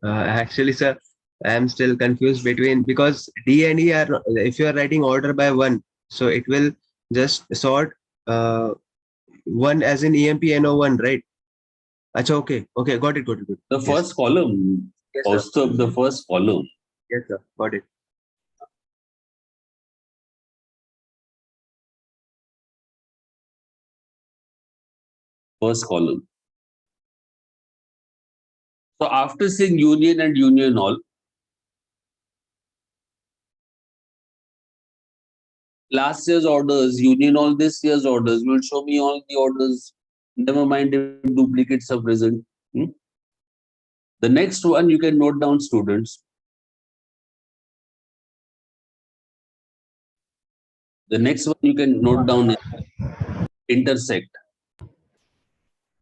Actually, sir, I am still confused between because D and E are if you are writing order by one, so it will just sort one as in EMPNO1, right? Achha, okay, okay, got it, got it, got it. The Yes. first column, Yes, sir. also the first column. Yes, sir, got it. First column. So after saying union and union all, last year's orders, union all this year's orders will show me all the orders Never mind if duplicates are present. The next one you can note down, students. The next one you can note down is intersect.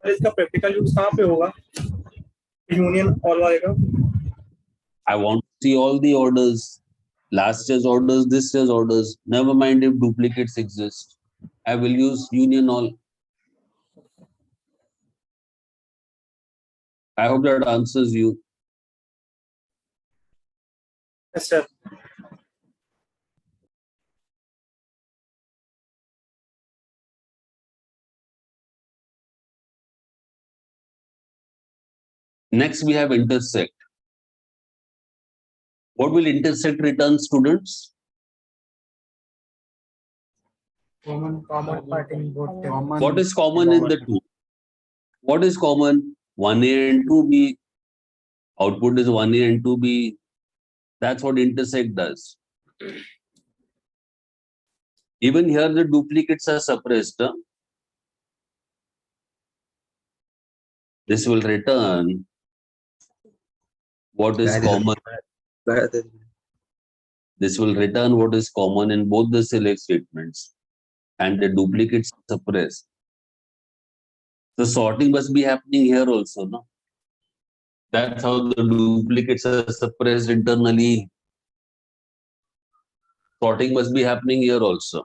इसका practical use कहाँ पे होगा union all वाले का I want to see all the orders, last year's orders, this year's orders. Never mind if duplicates exist. I will use union all. I hope that answers you. Yes, sir. Next, we have intersect. What will intersect return, students? Common part in both. What is common in the two? What is common? 1A and 2B. Output is 1A and 2B. That's what intersect does. Even here, the duplicates are suppressed. Huh? This will return what is common. This will return what is common in both the select statements, and the duplicates are suppressed. So sorting must be happening here also, no? That's how the duplicates are suppressed internally. Sorting must be happening here also.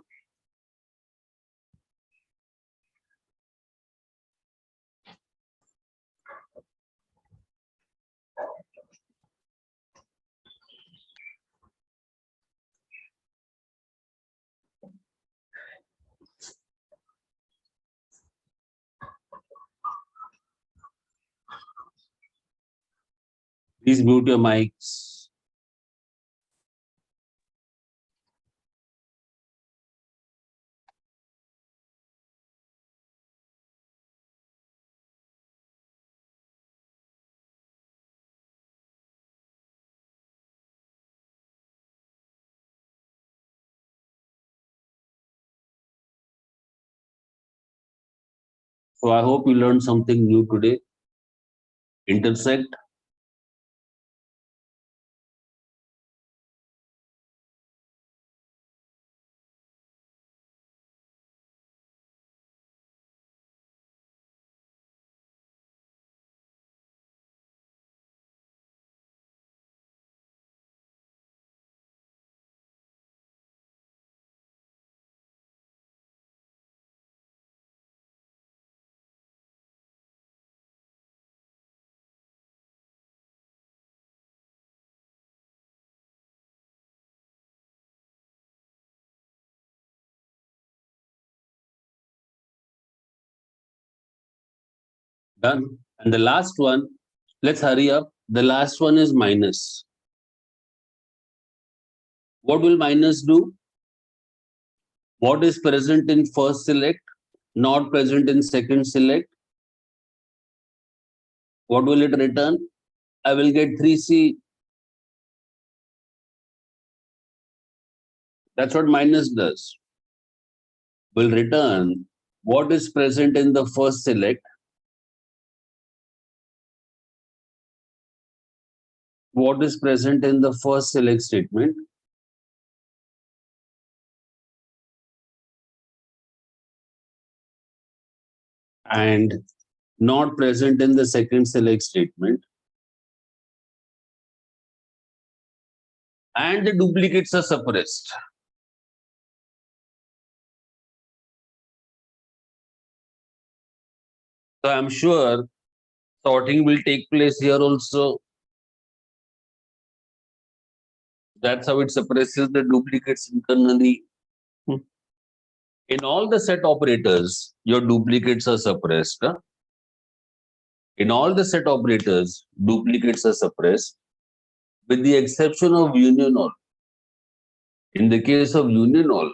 Please mute your mics. So I hope you learned something new today. Intersect. Done. And the last one, let's hurry up. The last one is minus. What will minus do? What is present in first select, not present in second select? What will it return? I will get 3C. That's what minus does. Will return what is present in the first select, what is present in the first select statement, and not present in the second select statement, and the duplicates are suppressed. So I'm sure sorting will take place here also. That's how it suppresses the duplicates internally. In all the set operators, your duplicates are suppressed. Huh? In all the set operators, duplicates are suppressed, with the exception of union all. In the case of union all,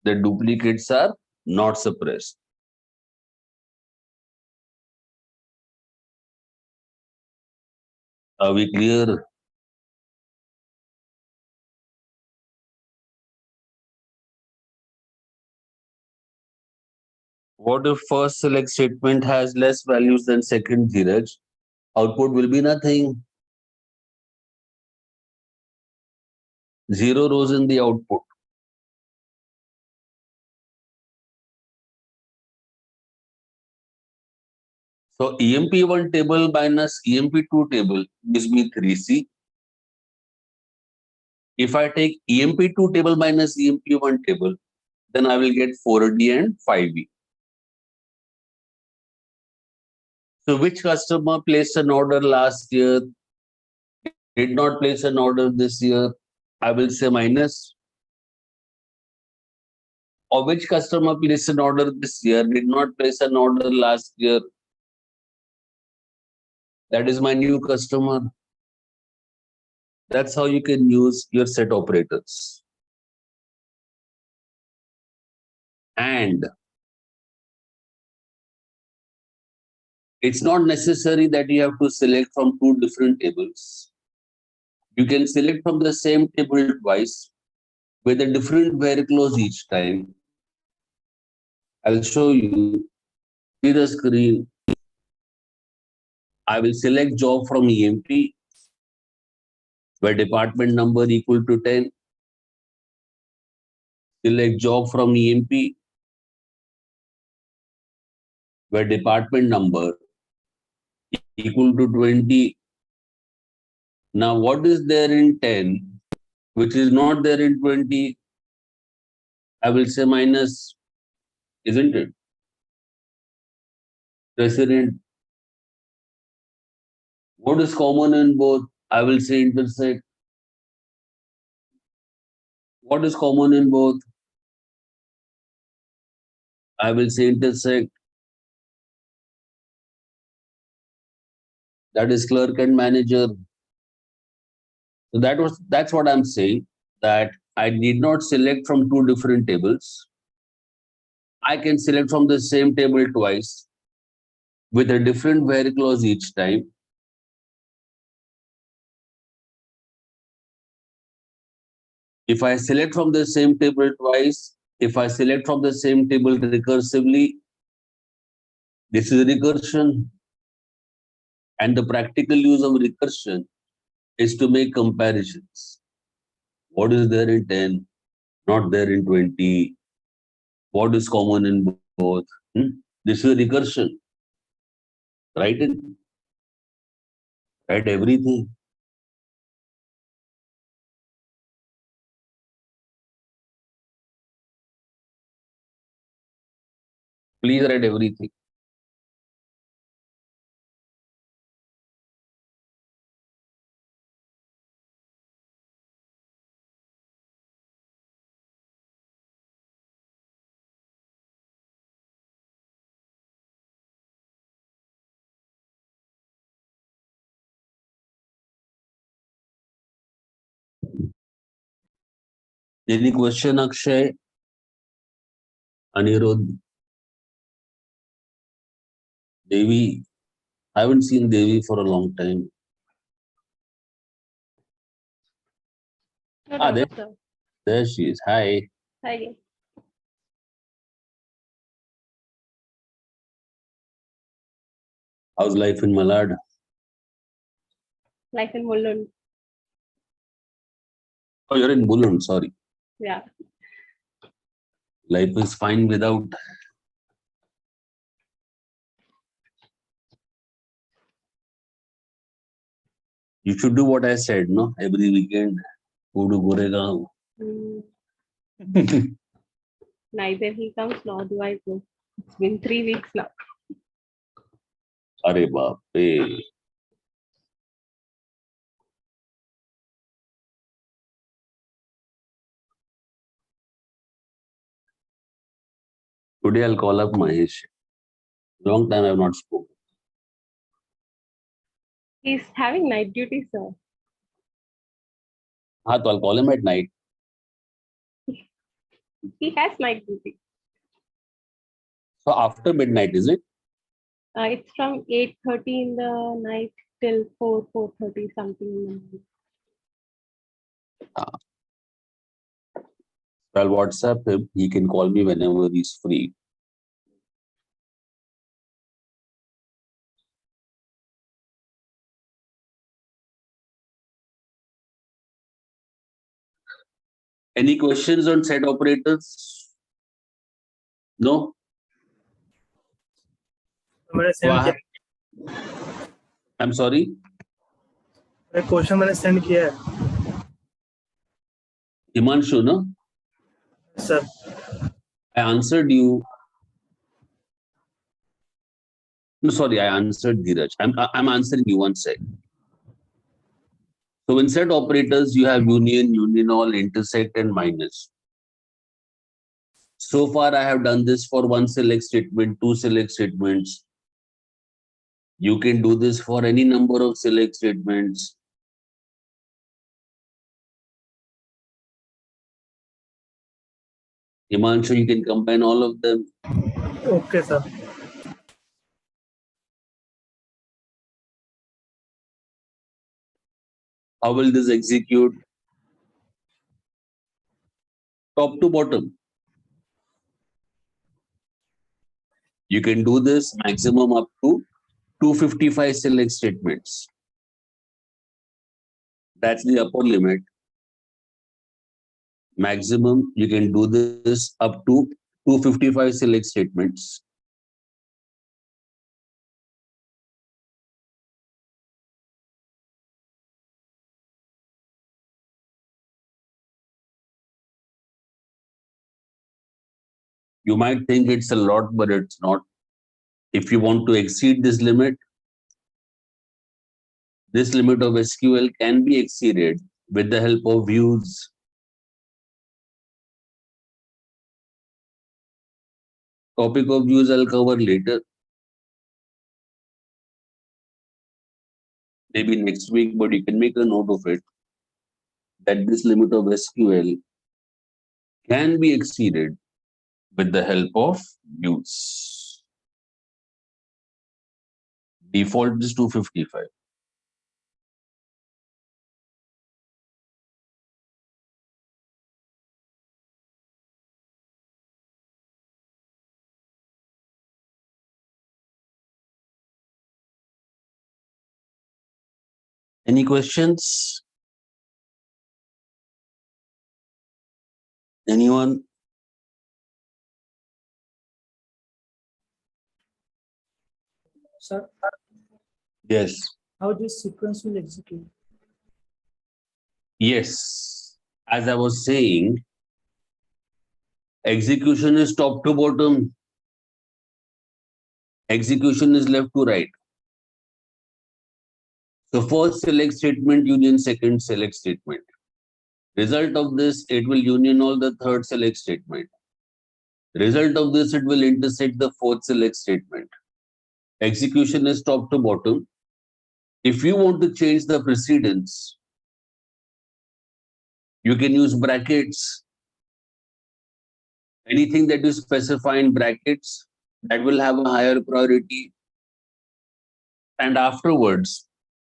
the duplicates are not suppressed. Are we clear? What if first select statement has less values than second, Dheeraj? Output will be nothing. 0 rows in the output. So EMP1 table minus EMP2 table gives me 3C. If I take EMP2 table minus EMP1 table, then I will get 4D and 5E. So which customer placed an order last year, did not place an order this year? I will say minus. Or which customer placed an order this year, did not place an order last year? That is my new customer. That's how you can use your set operators. And it's not necessary that you have to select from two different tables. You can select from the same table twice with a different where clause each time. I'll show you. See the screen. I will select job from EMP where department number equal to 10. Select job from EMP where department number equal to 20. Now what is there in 10 which is not there in 20? I will say minus, isn't it? Precedent. What is common in both? I will say intersect. What is common in both? I will say intersect. That is clerk and manager. So that's what I'm saying, that I need not select from two different tables. I can select from the same table twice with a different where clause each time. If I select from the same table twice, if I select from the same table recursively, this is recursion. And the practical use of recursion is to make comparisons. What is there in 10, not there in 20? What is common in both? This is recursion. Write it. Write everything. Please write everything. Any question, Akshay? Anirudh? Devi? I haven't seen Devi for a long time. No Ah, doubt, sir. there she is. Hi. Hi. How's life in Malad? Life in Mulund. Oh, you're in Bulund, sorry. Yeah. Life is fine without. You should do what I said, no? Every weekend, go to Goregaon. Neither he comes nor do I go. It's been 3 weeks now. Are baap re. Today I'll call up Mahesh. Long time I've not spoken. He's having night duty, sir. So I'll call him at night. He has night duty. So after midnight, is it? It's from 8:30 in the night till 4:30 something in the morning. I'll WhatsApp him. He can call me whenever he's free. Any questions on set operators? No? मैंने send किया I'm sorry. Question मैंने send किया है Himanshu, no? Sir I answered you. No, sorry, I answered Dheeraj. I'm answering you one sec. So in set operators, you have union, union all, intersect, and minus. So far, I have done this for one select statement, two select statements. You can do this for any number of select statements. Himanshu, you can combine all of them. Okay sir How will this execute? Top to bottom. You can do this maximum up to 255 select statements. That's the upper limit. Maximum, you can do this up to 255 select statements. You might think it's a lot, but it's not. If you want to exceed this limit of SQL can be exceeded with the help of views. Topic of views I'll cover later. Maybe next week, but you can make a note of it that this limit of SQL can be exceeded with the help of views. Default is 255. Any questions? Anyone? Sir, Yes. how this sequence will execute? Yes. As I was saying, execution is top to bottom. Execution is left to right. So first select statement union second select statement. Result of this, it will union all the third select statement. Result of this, it will intersect the fourth select statement. Execution is top to bottom. If you want to change the precedence, you can use brackets. Anything that you specify in brackets, that will have a higher priority. And afterwards,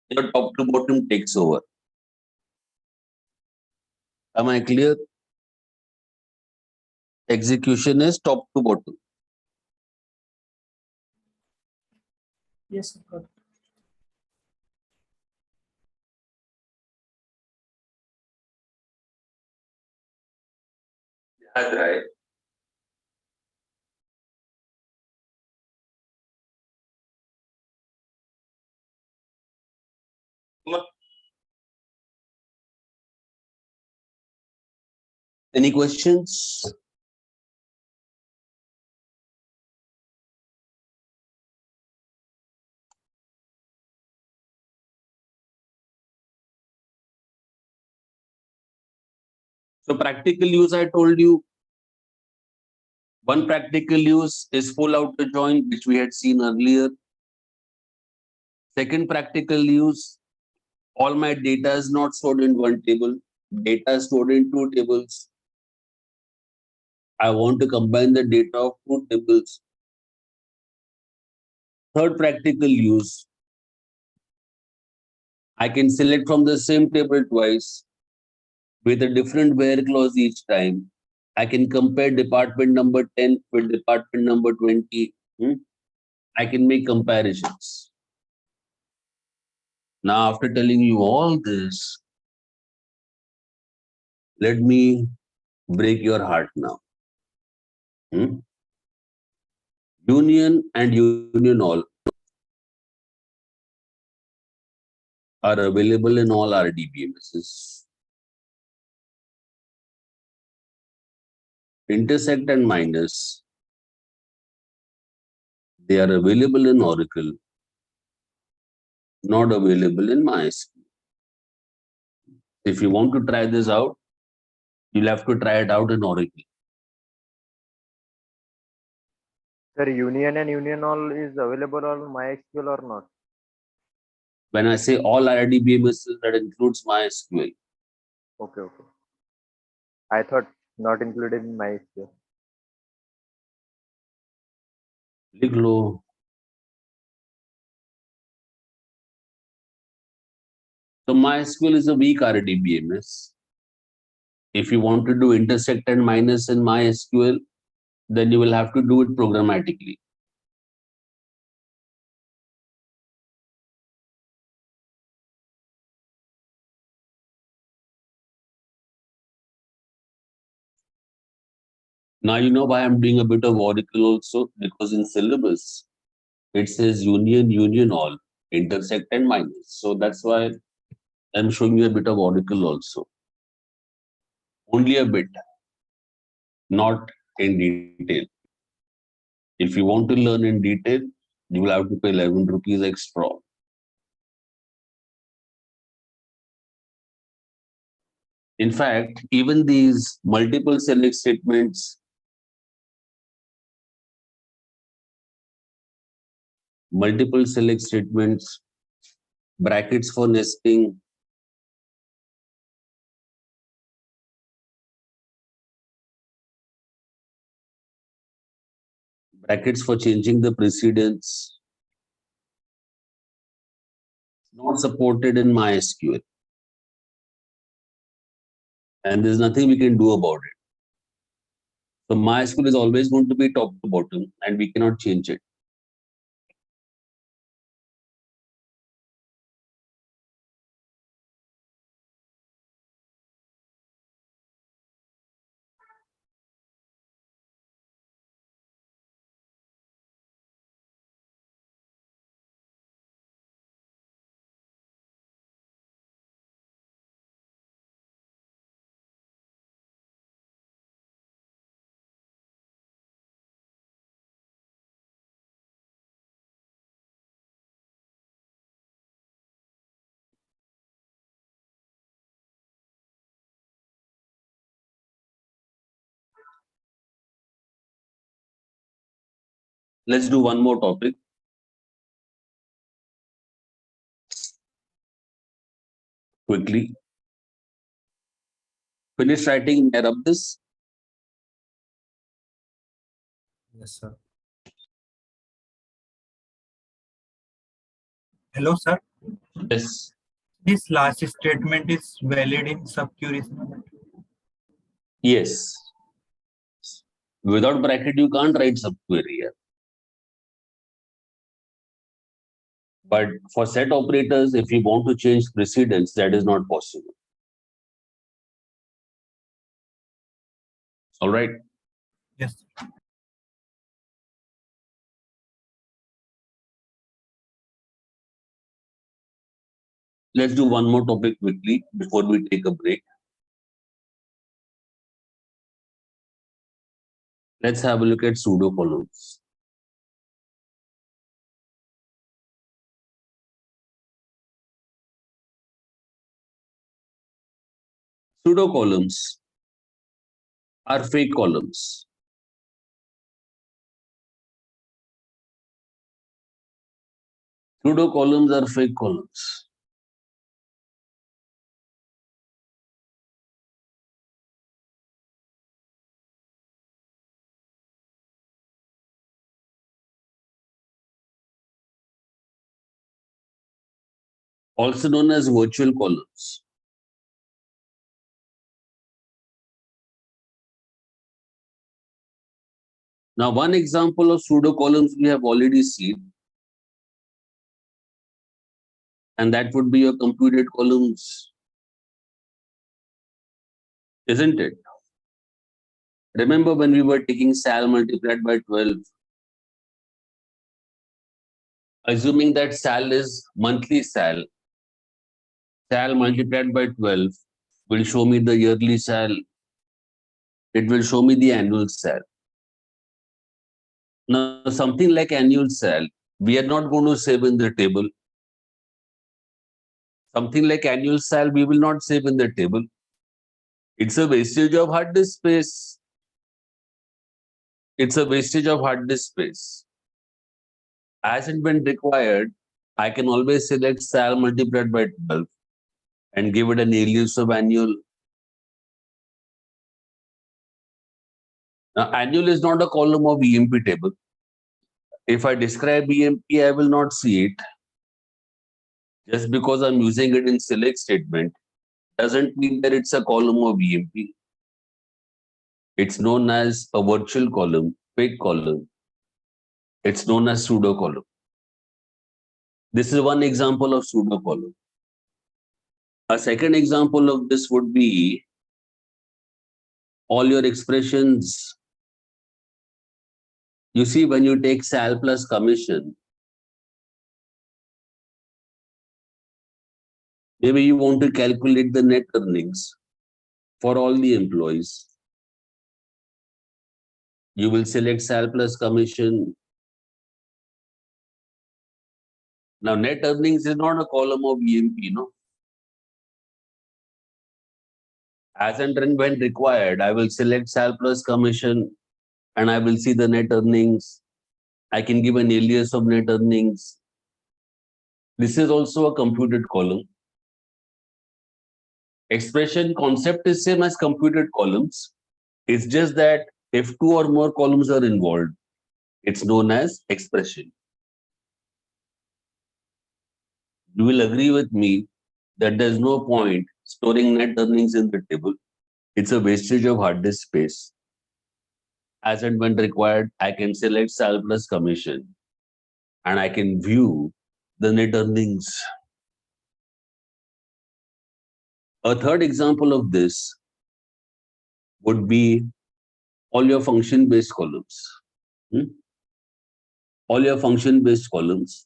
your top to bottom takes over. Am I clear? Execution is top to bottom. Yes, sir. Got it. That's right. Any questions? So practical use, I told you. One practical use is full outer join, which we had seen earlier. Second practical use, all my data is not stored in one table. Data is stored in two tables. I want to combine the data of two tables. Third practical use, I can select from the same table twice with a different where clause each time. I can compare department number 10 with department number 20. I can make comparisons. Now, after telling you all this, let me break your heart now. Union and Union All are available in all RDBMSs. Intersect and minus, they are available in Oracle, not available in MySQL. If you want to try this out, you'll have to try it out in Oracle. Sir, union and union all is available on MySQL or not? When I say all RDBMSs, that includes MySQL. Okay. I thought not included in MySQL. लिख लो. So MySQL is a weak RDBMS. If you want to do intersect and minus in MySQL, then you will have to do it programmatically. Now you know why I'm doing a bit of Oracle also, because in syllabus, it says union, union all, intersect and minus. So that's why I'm showing you a bit of Oracle also. Only a bit, not in detail. If you want to learn in detail, you will have to pay 11 rupees extra. In fact, even these multiple select statements, brackets for nesting, brackets for changing the precedence, not supported in MySQL. And there's nothing we can do about it. So MySQL is always going to be top to bottom, and we cannot change it. Let's do one more topic. Quickly. Finish writing near up this. Yes, sir. Hello, sir. Yes. This last statement is valid in sub-queries. Yes. Without bracket, you can't write subquery here. But for set operators, if you want to change precedence, that is not possible. All right. Yes. Let's do one more topic quickly before we take a break. Let's have a look at pseudo columns. Pseudo columns are fake columns. Pseudo columns are fake columns. Also known as virtual columns. Now, one example of pseudo columns we have already seen, and that would be your computed columns, isn't it? Remember when we were taking sal multiplied by 12, assuming that sal is monthly sal multiplied by 12 will show me the yearly sal. It will show me the annual sal. Now, something like annual sal, we are not going to save in the table. Something like annual sal, we will not save in the table. It's a wastage of hard disk space. It's a wastage of hard disk space. As and when required, I can always select sal multiplied by 12 and give it an alias of annual. Now, annual is not a column of EMP table. If I describe EMP, I will not see it. Just because I'm using it in select statement doesn't mean that it's a column of EMP. It's known as a virtual column, fake column. It's known as pseudo column. This is one example of pseudo column. A second example of this would be all your expressions. You see, when you take sal plus commission, maybe you want to calculate the net earnings for all the employees. You will select sal plus commission. Now, net earnings is not a column of EMP, no? As and when required, I will select sal plus commission and I will see the net earnings. I can give an alias of net earnings. This is also a computed column. Expression concept is same as computed columns. It's just that if two or more columns are involved, it's known as expression. You will agree with me that there's no point storing net earnings in the table. It's a wastage of hard disk space. As and when required, I can select sal plus commission and I can view the net earnings. A third example of this would be all your function-based columns. All your function-based columns.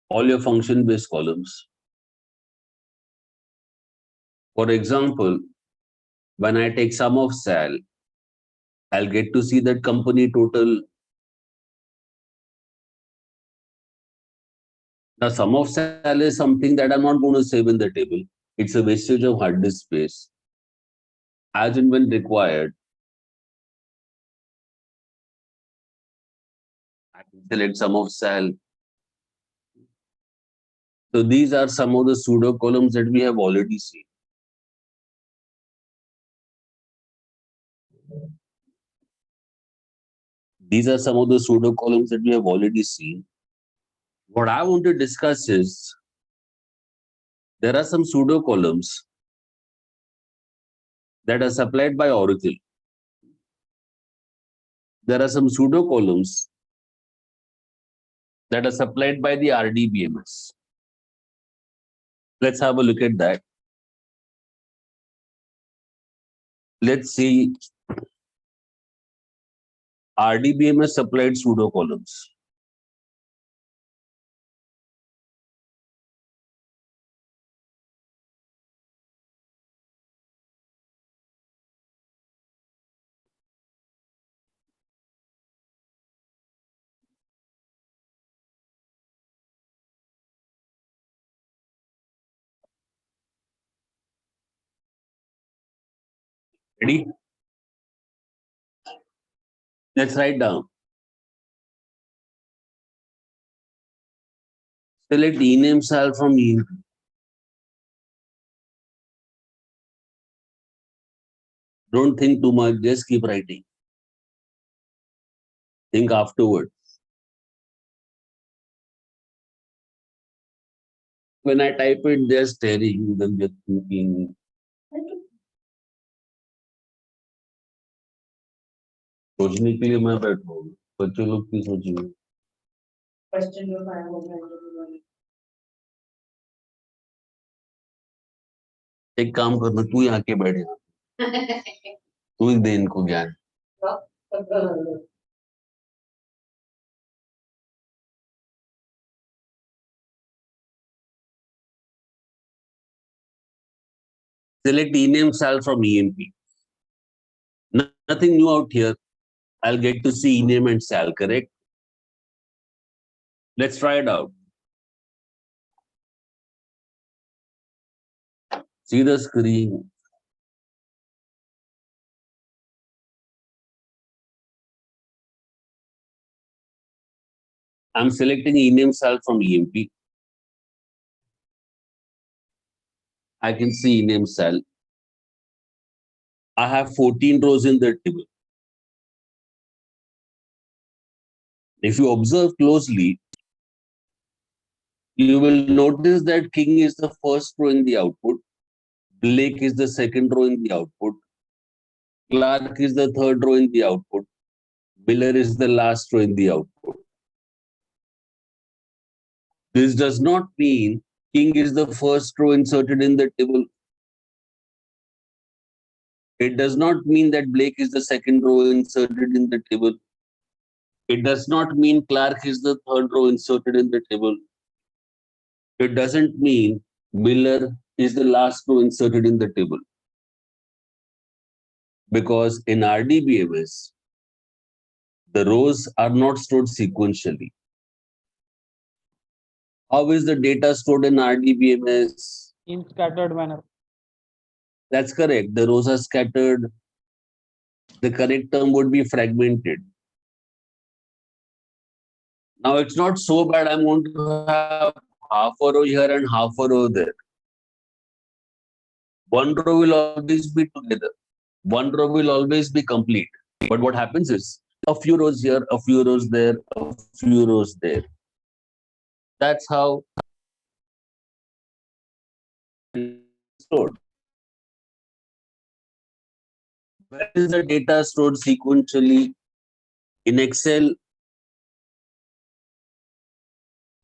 All your function-based columns. For example, when I take sum of sal, I'll get to see that company total. Now, sum of sal is something that I'm not going to save in the table. It's a wastage of hard disk space. As and when required, I can select sum of sal. So these are some of the pseudo columns that we have already seen. These are some of the pseudo columns that we have already seen. What I want to discuss is there are some pseudo columns that are supplied by Oracle. There are some pseudo columns that are supplied by the RDBMS. Let's have a look at that. Let's see RDBMS supplied pseudo columns. Ready? Let's write down. Select ename sal from EMP. Don't think too much, just keep writing. Think afterward. When I type it, they're staring, then they're thinking. सोचने के लिए मैं बैठा हूँ बच्चे लोग की सोचेंगे एक काम करना, तू ही आके बैठ यहाँ, तू ही दे इनको ज्ञान. Select ename cell from EMP. Nothing new out here. I'll get to see ename and cell, correct? Let's try it out. See the screen. I'm selecting ename cell from EMP. I can see ename cell. I have 14 rows in the table. If you observe closely, you will notice that King is the first row in the output, Blake is the second row in the output, Clark is the third row in the output, Miller is the last row in the output. This does not mean King is the first row inserted in the table. It does not mean that Blake is the second row inserted in the table. It does not mean Clark is the third row inserted in the table. It doesn't mean Miller is the last row inserted in the table. Because in RDBMS, the rows are not stored sequentially. How is the data stored in RDBMS? In scattered manner. That's correct. The rows are scattered. The correct term would be fragmented. Now it's not so bad. I'm going to have half a row here and half a row there. One row will always be together. One row will always be complete. But what happens is a few rows here, a few rows there, a few rows there. That's how it's stored. Where is the data stored sequentially? In Excel,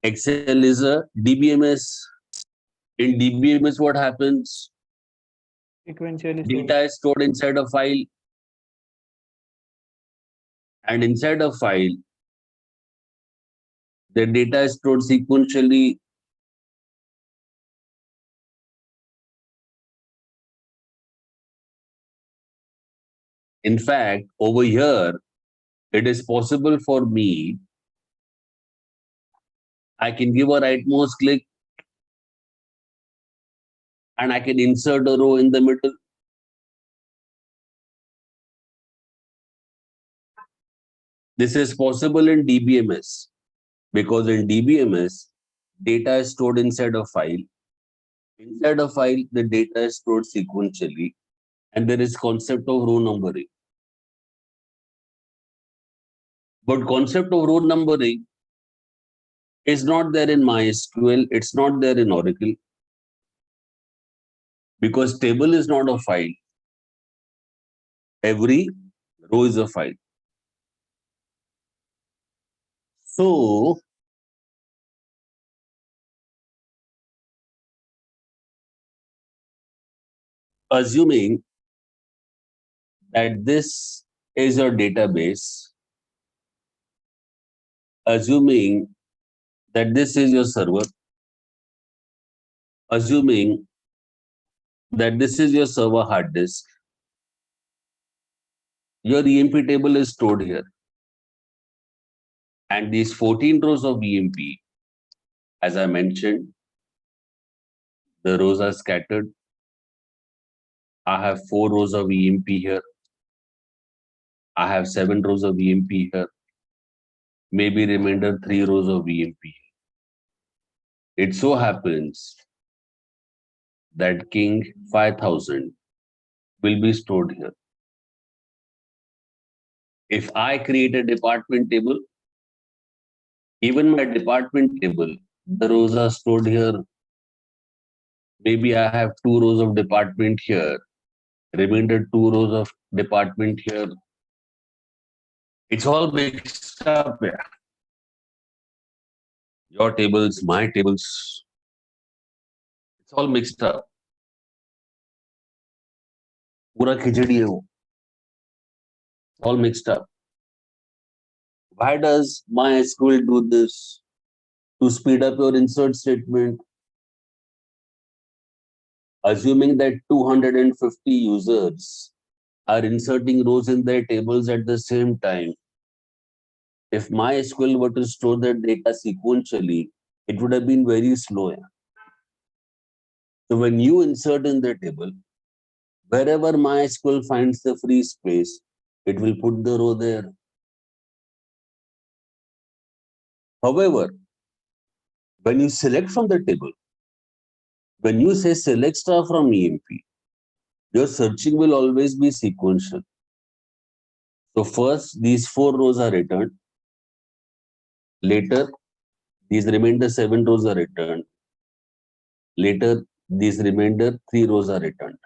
Excel is a DBMS. In DBMS, what happens? Sequentially. Data is stored inside a file. And inside a file, the data is stored sequentially. In fact, over here, it is possible for me, I can give a right mouse click and I can insert a row in the middle. This is possible in DBMS because in DBMS, data is stored inside a file. Inside a file, the data is stored sequentially and there is concept of row numbering. But concept of row numbering is not there in MySQL, it's not there in Oracle because table is not a file. Every row is a file. So, assuming that this is your database, assuming that this is your server, assuming that this is your server hard disk, your EMP table is stored here. And these 14 rows of EMP, as I mentioned, the rows are scattered. I have 4 rows of EMP here. I have 7 rows of EMP here. Maybe remainder 3 rows of EMP. It so happens that King 5000 will be stored here. If I create a department table, even my department table, the rows are stored here. Maybe I have 2 rows of department here, remainder 2 rows of department here. It's all mixed up. Yeah. Your tables, my tables, it's all mixed up. पूरा खिचड़ी है वो, all mixed up. Why does MySQL do this? To speed up your insert statement, assuming that 250 users are inserting rows in their tables at the same time. If MySQL were to store their data sequentially, it would have been very slow. So when you insert in the table, wherever MySQL finds the free space, it will put the row there. However, when you select from the table, when you say select star from EMP, your searching will always be sequential. So first, these 4 rows are returned. Later, these remainder 7 rows are returned. Later, these remainder 3 rows are returned.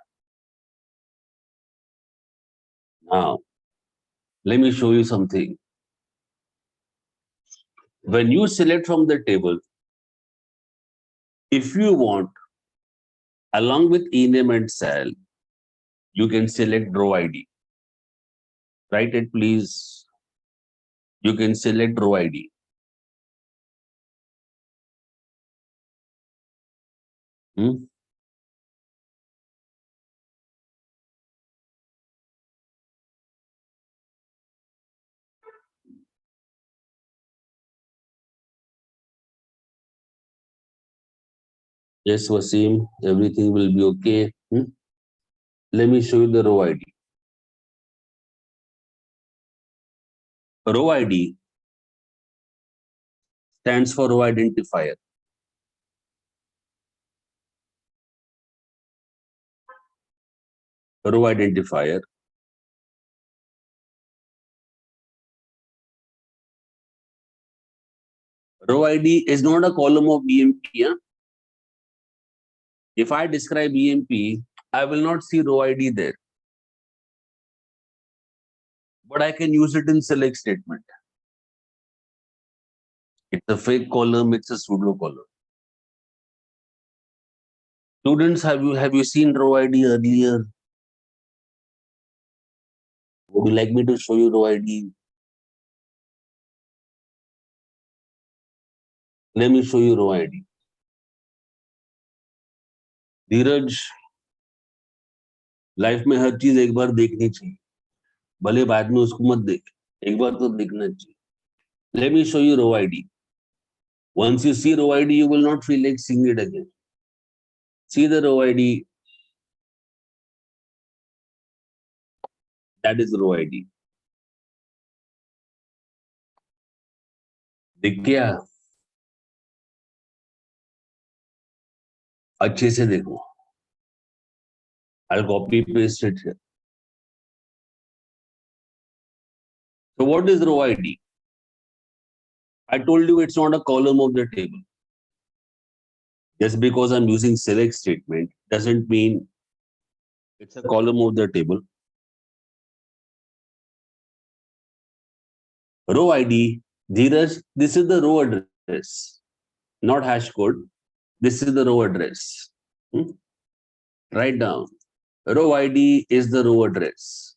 Now, let me show you something. When you select from the table, if you want, along with ename and cell, you can select row ID. Write it, please. You can select row ID. Yes, Wasim, everything will be okay. Let me show you the row ID. Row ID stands for row identifier. Row identifier. Row ID is not a column of EMP. If I describe EMP, I will not see row ID there. But I can use it in select statement. It's a fake column, it's a pseudo column. Students, have you seen row ID earlier? Would you like me to show you row ID? Let me show you row ID. Dheeraj, life में हर चीज एक बार देखनी चाहिए, भले बाद में उसको मत देख, एक बार तो देखना चाहिए. Let me show you row ID. Once you see row ID, you will not feel like seeing it again. See the row ID. That is row ID. दिख गया? अच्छे से देखो. I'll copy paste it here. So what is row ID? I told you it's not a column of the table. Just because I'm using select statement doesn't mean it's a column of the table. Row ID, Dheeraj, this is the row address, not hash code. This is the row address. Write down. Row ID is the row address.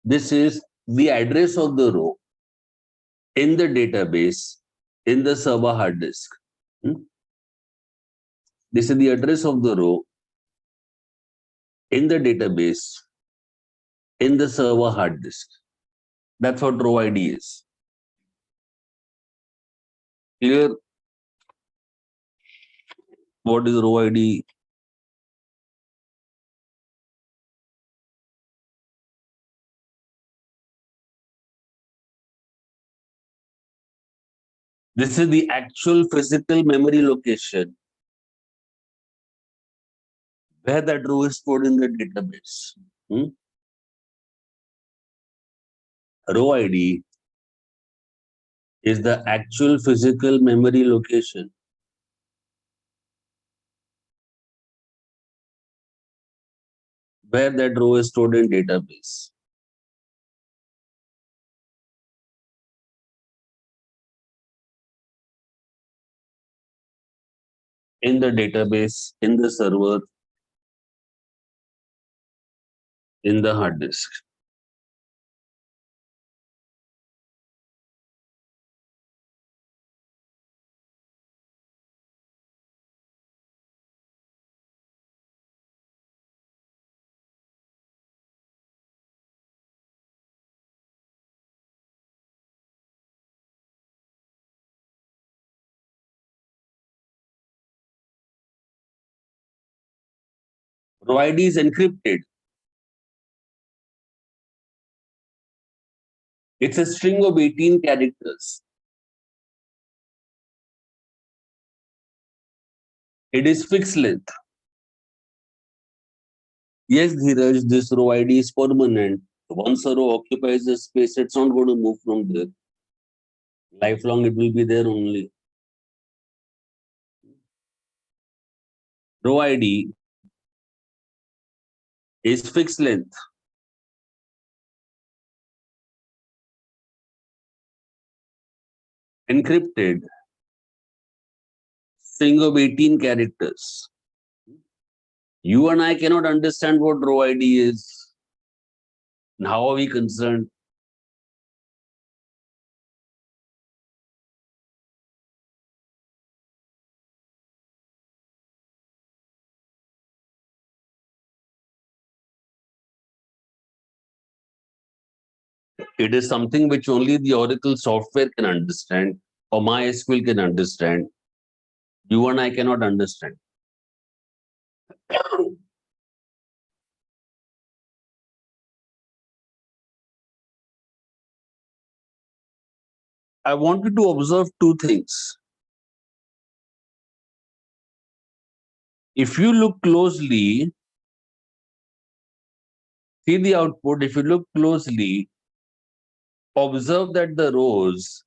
This is the address of the row in the database in the server hard disk. This is the address of the row in the database in the server hard disk. That's what row ID is. Clear? What is row ID? This is the actual physical memory location where that row is stored in the database. Row ID is the actual physical memory location where that row is stored in database. In the database, in the server, in the hard disk. Row ID is encrypted. It's a string of 18 characters. It is fixed length. Yes, Dheeraj, this row ID is permanent. Once a row occupies the space, it's not going to move from there. Lifelong, it will be there only. Row ID is fixed length. Encrypted. String of 18 characters. You and I cannot understand what row ID is. And how are we concerned? It is something which only the Oracle software can understand or MySQL can understand. You and I cannot understand. I want you to observe two things. If you look closely, see the output. If you look closely, observe that the rows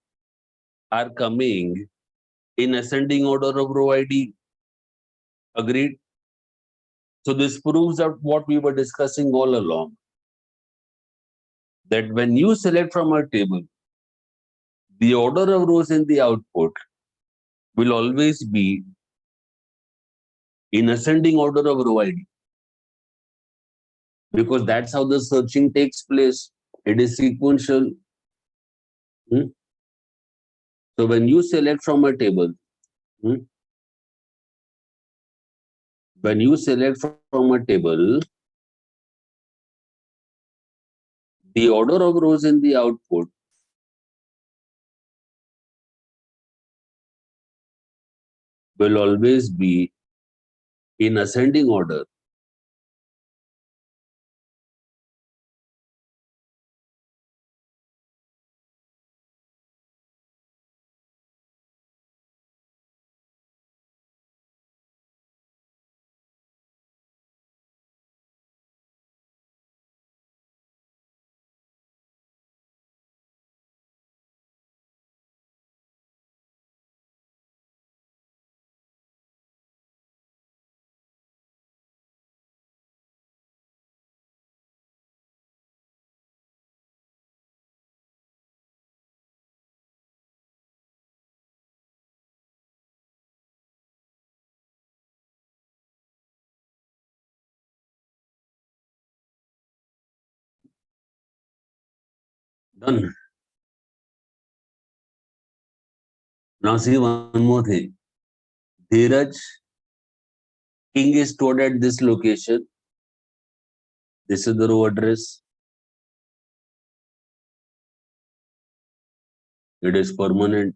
are coming in ascending order of row ID. Agreed? So this proves that what we were discussing all along, that when you select from a table, the order of rows in the output will always be in ascending order of row ID. Because that's how the searching takes place. It is sequential. So when you select from a table, when you select from a table, the order of rows in the output will always be in ascending order. Done. Now see one more thing. Dheeraj, King is stored at this location. This is the row address. It is permanent.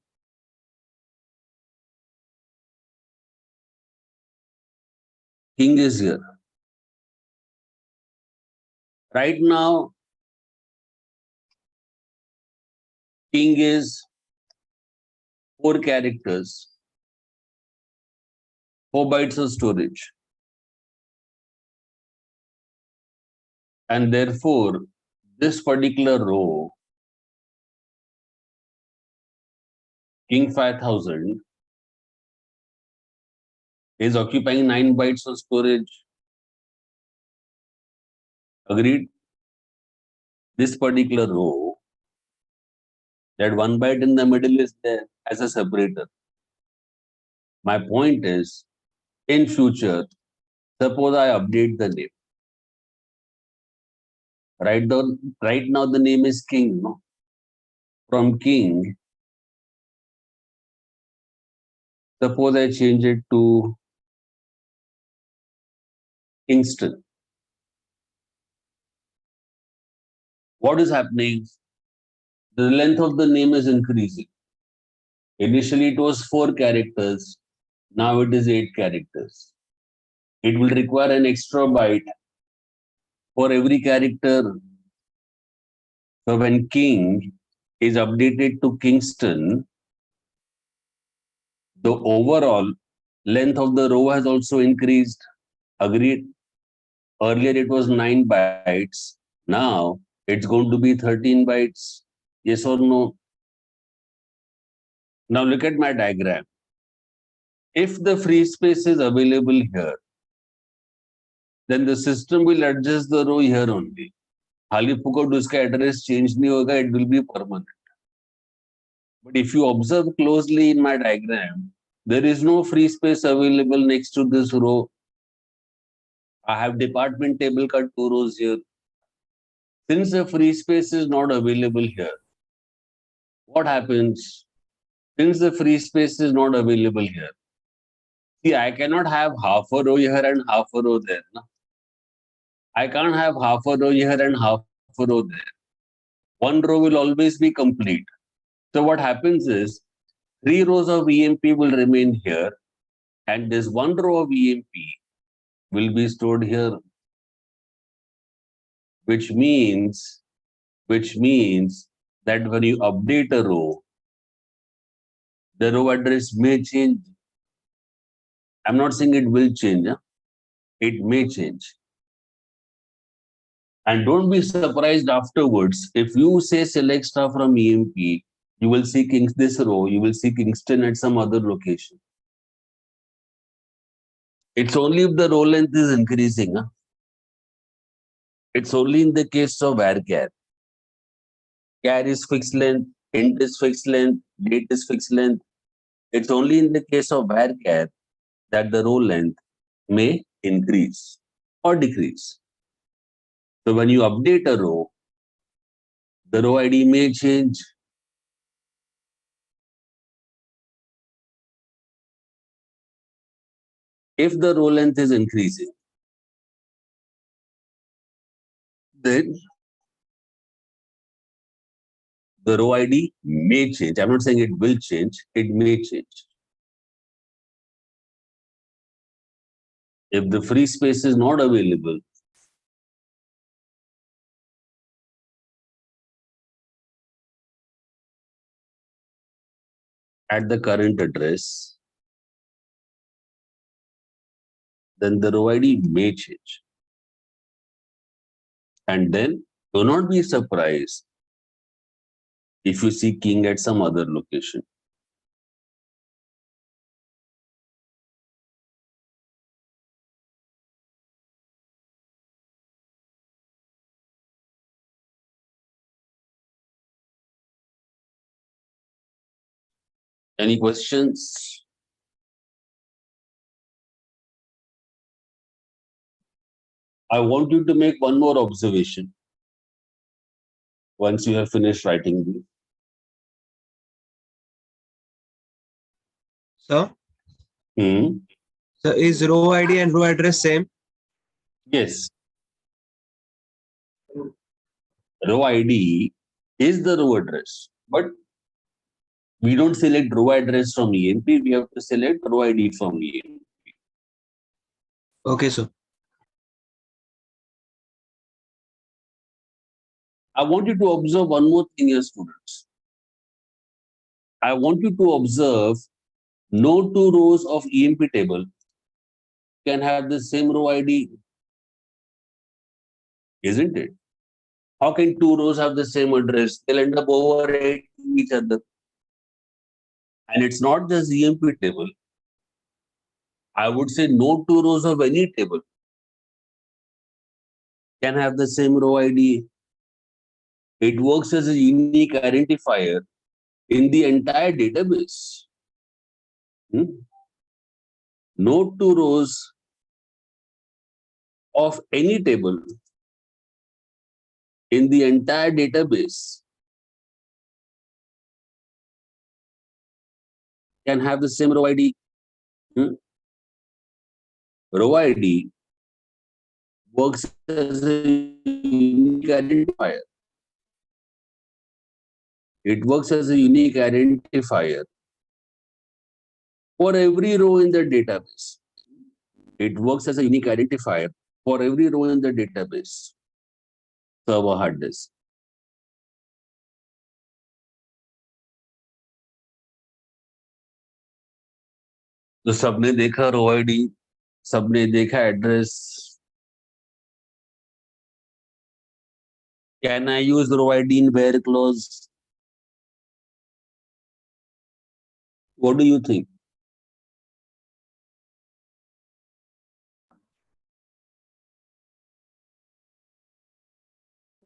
King is here. Right now, King is 4 characters, 4 bytes of storage. And therefore, this particular row, King 5000, is occupying 9 bytes of storage. Agreed? This particular row, that 1 byte in the middle is there as a separator. My point is, in future, suppose I update the name. Right now the name is King, no? From King, suppose I change it to Kingston. What is happening? The length of the name is increasing. Initially, it was 4 characters. Now it is 8 characters. It will require an extra byte for every character. So when King is updated to Kingston, the overall length of the row has also increased. Agreed. Earlier it was 9 bytes. Now it's going to be 13 bytes. Yes or no? Now look at my diagram. If the free space is available here, then the system will adjust the row here only. खाली फुकट उसका address change नहीं होगा, it will be permanent. But if you observe closely in my diagram, there is no free space available next to this row. I have department table cut 2 rows here. Since the free space is not available here, what happens? Since the free space is not available here, see, I cannot have half a row here and half a row there. No? I can't have half a row here and half a row there. One row will always be complete. So what happens is 3 rows of EMP will remain here and this 1 row of EMP will be stored here, which means that when you update a row, the row address may change. I'm not saying it will change. Huh? It may change. And don't be surprised afterwards. If you say select star from EMP, you will see this row, you will see Kingston at some other location. It's only if the row length is increasing. Huh? It's only in the case of varchar. Char is fixed length, int is fixed length, date is fixed length. It's only in the case of varchar that the row length may increase or decrease. So when you update a row, the row ID may change. If the row length is increasing, then the row ID may change. I'm not saying it will change, it may change. If the free space is not available, at the current address, then the row ID may change. And then do not be surprised if you see King at some other location. Any questions? I want you to make one more observation once you have finished writing this. So, Hmm. so is row ID and row address same? Yes. Row ID is the row address, but we don't select row address from EMP, we have to select row ID from EMP. Okay, so I want you to observe one more thing here, students. I want you to observe no 2 rows of EMP table can have the same row ID, isn't it? How can 2 rows have the same address? They'll end up overwriting each other. And it's not just EMP table. I would say no 2 rows of any table can have the same row ID. It works as a unique identifier in the entire database. No 2 rows of any table in the entire database can have the same row ID. Row ID works as a unique identifier. It works as a unique identifier for every row in the database. It works as a unique identifier for every row in the database. Server hard disk. तो सबने देखा रो ID, सबने देखा address. Can I use row ID in where clause? What do you think?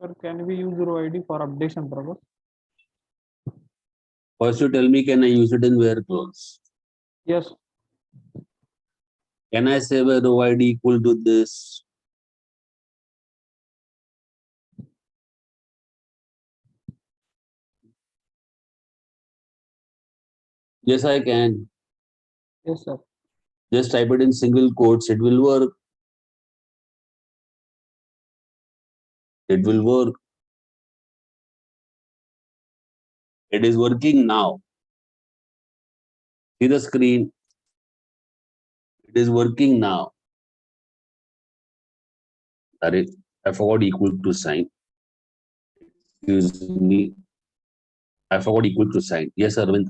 Sir, can we use row ID for updation purpose? First you tell me, can I use it in where clause? Yes. Can I say where row ID equal to this? Yes, I can. Yes, sir. Just type it in single quotes. It will work. It will work. It is working now. See the screen. It is working now. Sorry, I forgot equal to sign. Excuse me. I forgot equal to sign. Yes, Arvind.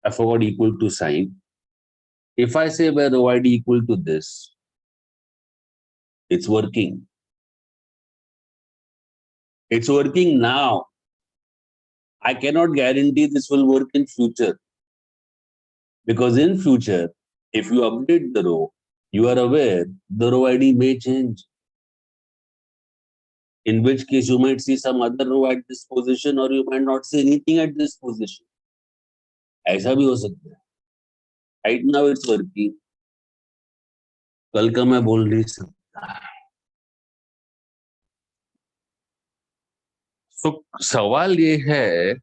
I forgot equal to sign. If I say where row ID equal to this, it's working. It's working now. I cannot guarantee this will work in future. Because in future, if you update the row, you are aware the row ID may change. In which case you might see some other row at this position or you might not see anything at this position. ऐसा भी हो सकता है. Right now it's working. कल का मैं बोल नहीं सकता. So सवाल ये है,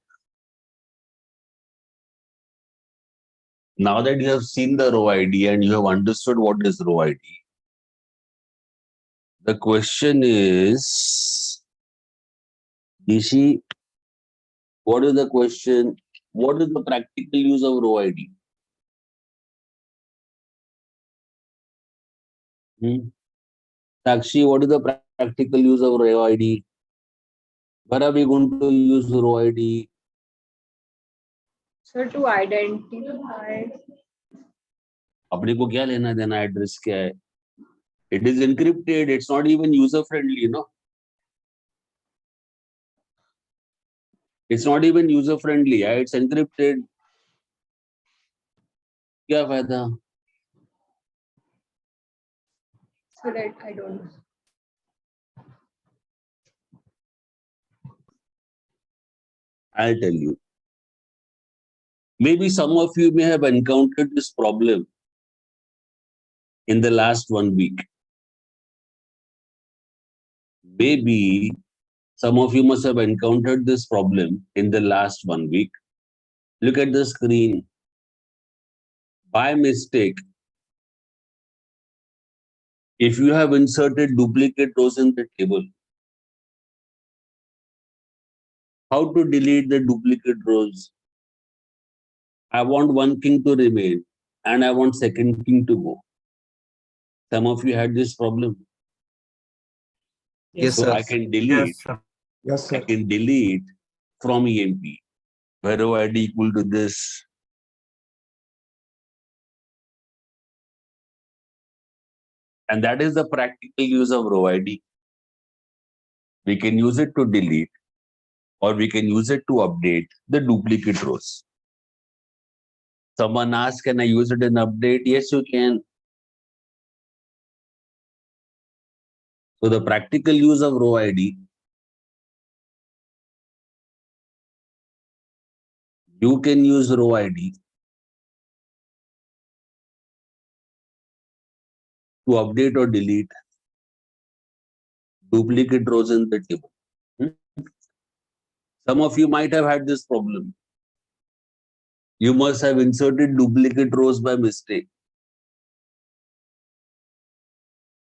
now that you have seen the row ID and you have understood what is row ID, the question is, Nishi, what is the question? What is the practical use of row ID? Sakshi, what is the practical use of row ID? Where are we going to use row ID? Sir, to identify. अपने को क्या लेना देना address क्या है? It is encrypted. It's not even user friendly, you know. It's not even user friendly. Yeah? It's encrypted. क्या फायदा? So that I don't know. I'll tell you. Maybe some of you may have encountered this problem in the last 1 week. Maybe some of you must have encountered this problem in the last 1 week. Look at the screen. By mistake, if you have inserted duplicate rows in the table, how to delete the duplicate rows? I want one king to remain and I want second king to go. Some of you had this problem. Yes, So sir. I can delete. Yes, sir. Yes, I sir. can delete from EMP. Where row ID equal to this. And that is the practical use of row ID. We can use it to delete or we can use it to update the duplicate rows. Someone asked, can I use it in update? Yes, you can. So the practical use of row ID, you can use row ID to update or delete duplicate rows in the table. Some of you might have had this problem. You must have inserted duplicate rows by mistake.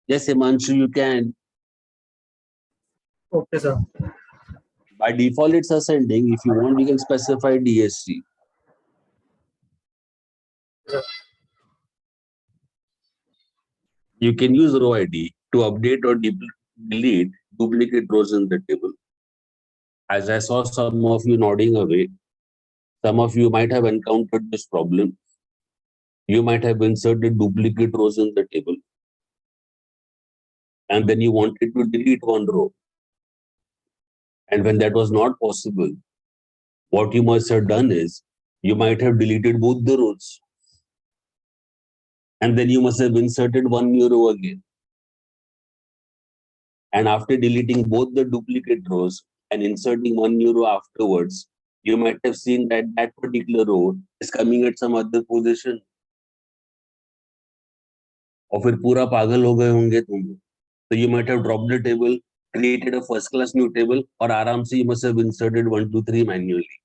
Yes, Himanshu, you can. Okay, sir. By default, it's ascending. If you want, you can specify DSC. You can use row ID to update or delete duplicate rows in the table. As I saw some of you nodding away, some of you might have encountered this problem. You might have inserted duplicate rows in the table, and then you wanted to delete one row. And when that was not possible, what you must have done is you might have deleted both the rows. And then you must have inserted one new row again. And after deleting both the duplicate rows and inserting one new row afterwards, you might have seen that that particular row is coming at some other position. और फिर पूरा पागल हो गए होंगे तुम. So you might have dropped the table, created a first class new table, और आराम से you must have inserted 1, 2, 3 manually.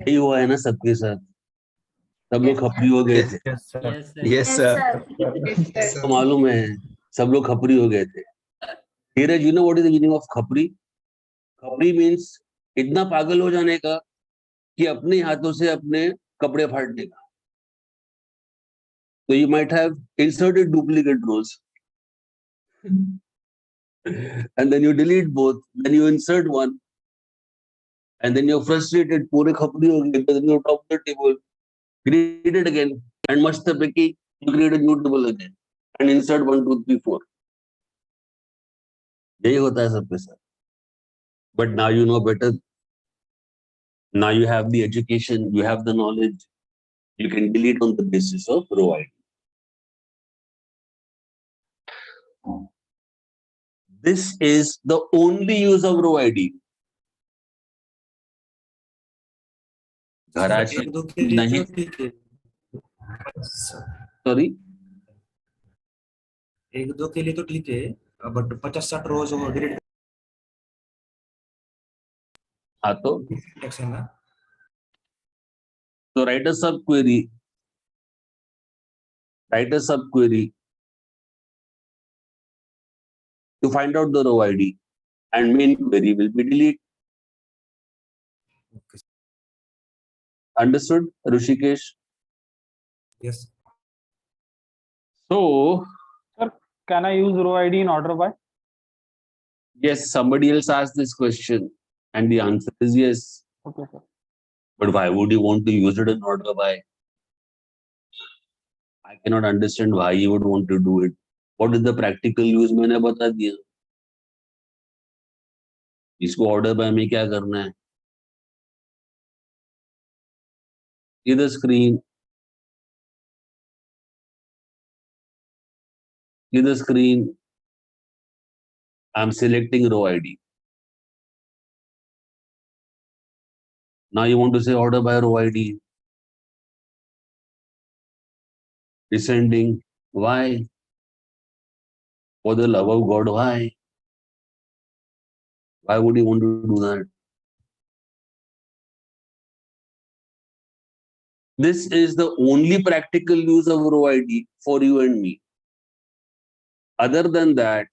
यही हुआ है ना सबके साथ. सब लोग खपरी हो गए थे. Yes, sir. Yes, sir. Yes, sir. तो मालूम है सब लोग खपरी हो गए थे. धीरज, you know what is the meaning of Khapri? Khapri means इतना पागल हो जाने का कि अपने हाथों से अपने कपड़े फाड़ने का. So you might have inserted duplicate rows. And then you delete both, then you insert one, and then you're frustrated, पूरे खपरी हो गए, then you top the table, create it again, and must the picky, you create a new table again, and insert 1, 2, 3, 4. यही होता है सबके साथ. But now you know better. Now you have the education, you have the knowledge, you can delete on the basis of row ID. This is the only use of row ID. घराचे नहीं. Sorry. एक दो के लिए तो ठीक है, but 50-60 रोज वगैरह हाँ तो है ना. So write a subquery. Write a subquery to find out the row ID, and main query will be delete. Understood, Rushikesh? Yes. So, Sir, can I use row ID in order by? yes, somebody else asked this question, and the answer is yes. Okay, sir. But why would you want to use it in order by? I cannot understand why you would want to do it. What is the practical use? मैंने बता दिया. इसको order by में क्या करना है? See the screen. See the screen. I'm selecting row ID. Now you want to say order by row ID. Descending. Why? For the love of God, why? Why would you want to do that? This is the only practical use of row ID for you and me. Other than that,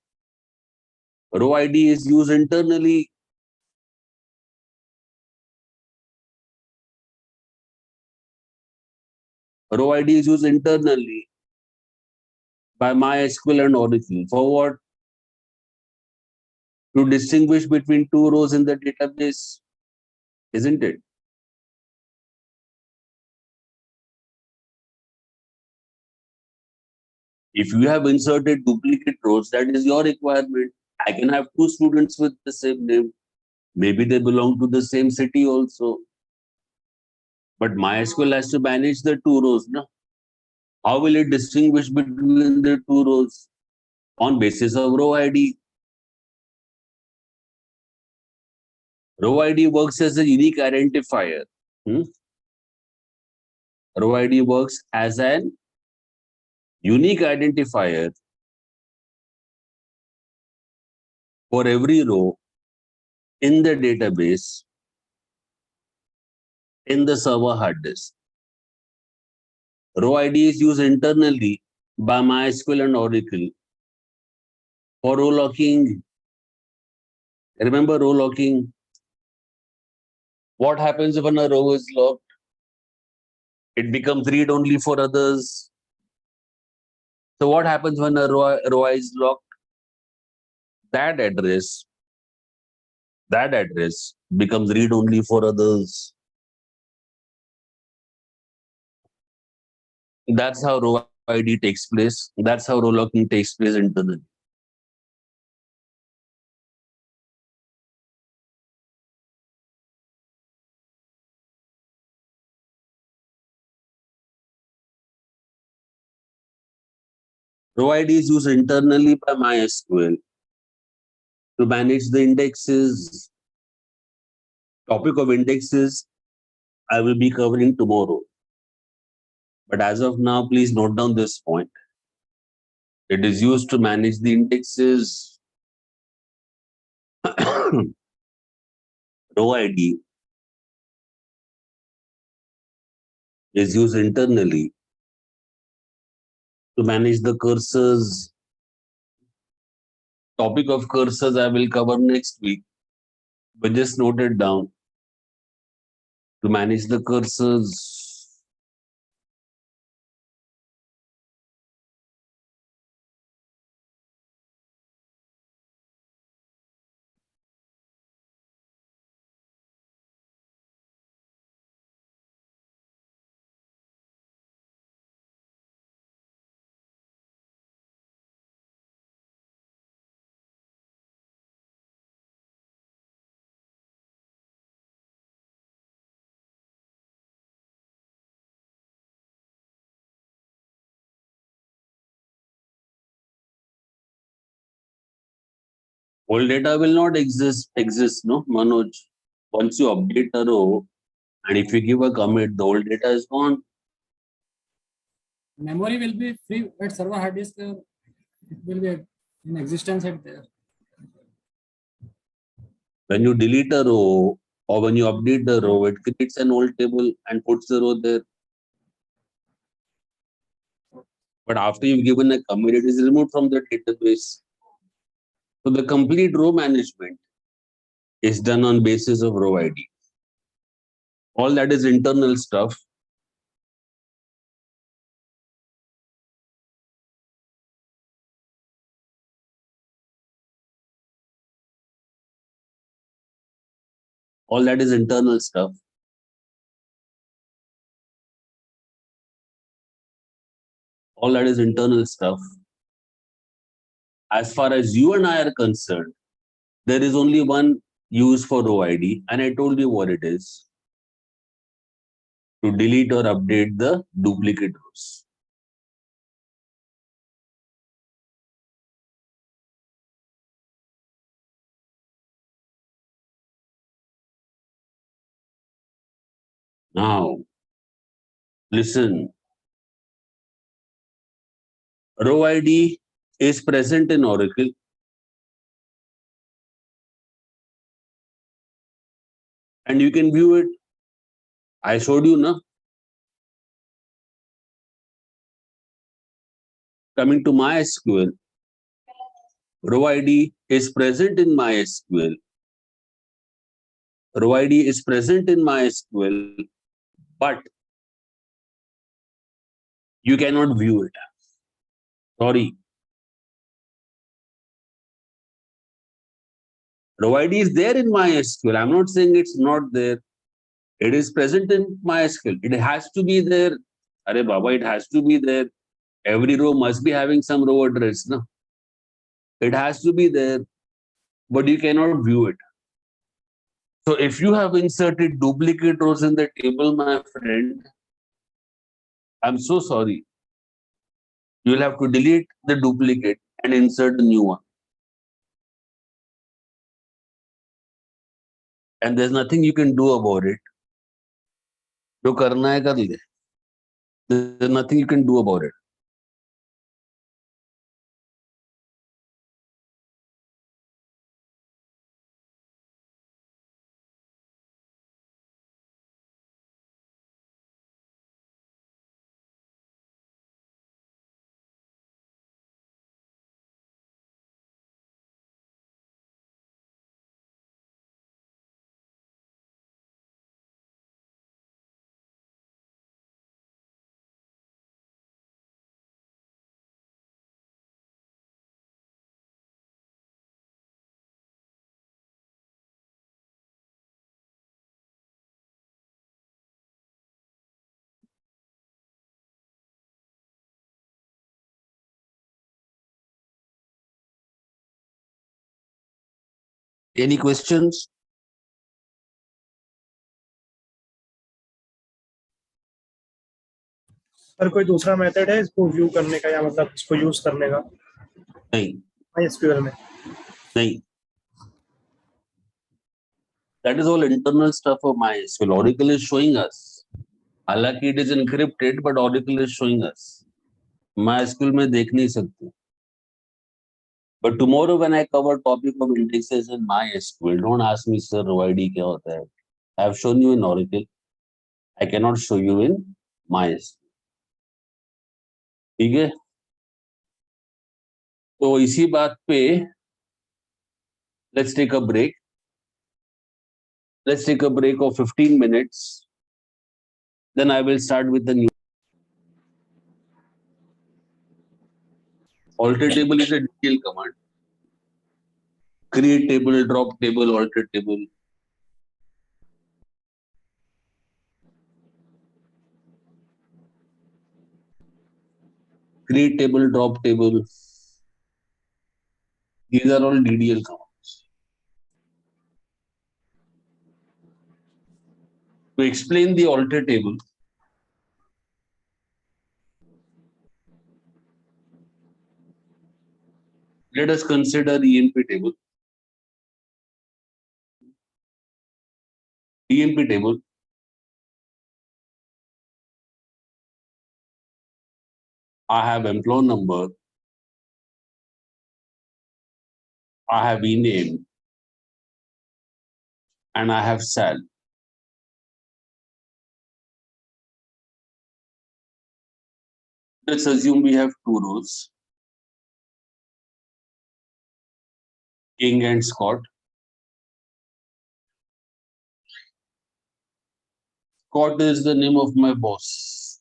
row ID is used internally. Row ID is used internally by MySQL and Oracle. For what? To distinguish between two rows in the database, isn't it? If you have inserted duplicate rows, that is your requirement. I can have two students with the same name. Maybe they belong to the same city also. But MySQL has to manage the two rows. No? How will it distinguish between the two rows? On basis of row ID. Row ID works as a unique identifier. Row ID works as an unique identifier for every row in the database in the server hard disk. Row ID is used internally by MySQL and Oracle for row locking. Remember row locking? What happens when a row is locked? It becomes read only for others. So what happens when a row is locked? That address becomes read only for others. That's how row ID takes place. That's how row locking takes place internally. Row ID is used internally by MySQL to manage the indexes. Topic of indexes I will be covering tomorrow. But as of now, please note down this point. It is used to manage the indexes. Row ID is used internally to manage the cursors. Topic of cursors I will cover next week, but just note it down. To manage the cursors. Old data will not exist, no, Manoj. Once you update a row, and if you give a commit, the old data is gone. Memory will be free at server hard disk. It will be in existence at there. When you delete a row or when you update the row, it creates an old table and puts the row there. But after you've given a commit, it is removed from the database. So the complete row management is done on basis of row ID. All that is internal stuff. All that is internal stuff. All that is internal stuff. As far as you and I are concerned, there is only one use for row ID, and I told you what it is. To delete or update the duplicate rows. Now, listen. Row ID is present in Oracle. And you can view it. I showed you, na? Coming to MySQL, row ID is present in MySQL. Row ID is present in MySQL, but you cannot view it. Sorry. Row ID is there in MySQL. I'm not saying it's not there. It is present in MySQL. It has to be there. Arey Baba, it has to be there. Every row must be having some row address. No? It has to be there, but you cannot view it. So if you have inserted duplicate rows in the table, my friend, I'm so sorry. You'll have to delete the duplicate and insert a new one. And there's nothing you can do about it. जो करना है कर ले. There's nothing you can do about it. Any questions? Sir कोई दूसरा method है इसको view करने का या मतलब इसको यूज करने का नहीं, MySQL में? नहीं. That is all internal stuff of MySQL. Oracle is showing us. हालांकि it is encrypted, but Oracle is showing us. MySQL में देख नहीं सकते. But tomorrow when I cover topic of indexes in MySQL, don't ask me, sir, OID क्या होता है? I have shown you in Oracle. I cannot show you in MySQL. ठीक है? तो इसी बात पे let's take a break. Let's take a break of 15 minutes. Then I will start with the new. Alter table is a detailed command. Create table, drop table, alter table. Create table, drop table. These are all DDL commands. To explain the alter table, let us consider the EMP table. EMP table. I have employee number. I have e-name. And I have sal. Let's assume we have two rows. King and Scott. Scott is the name of my boss.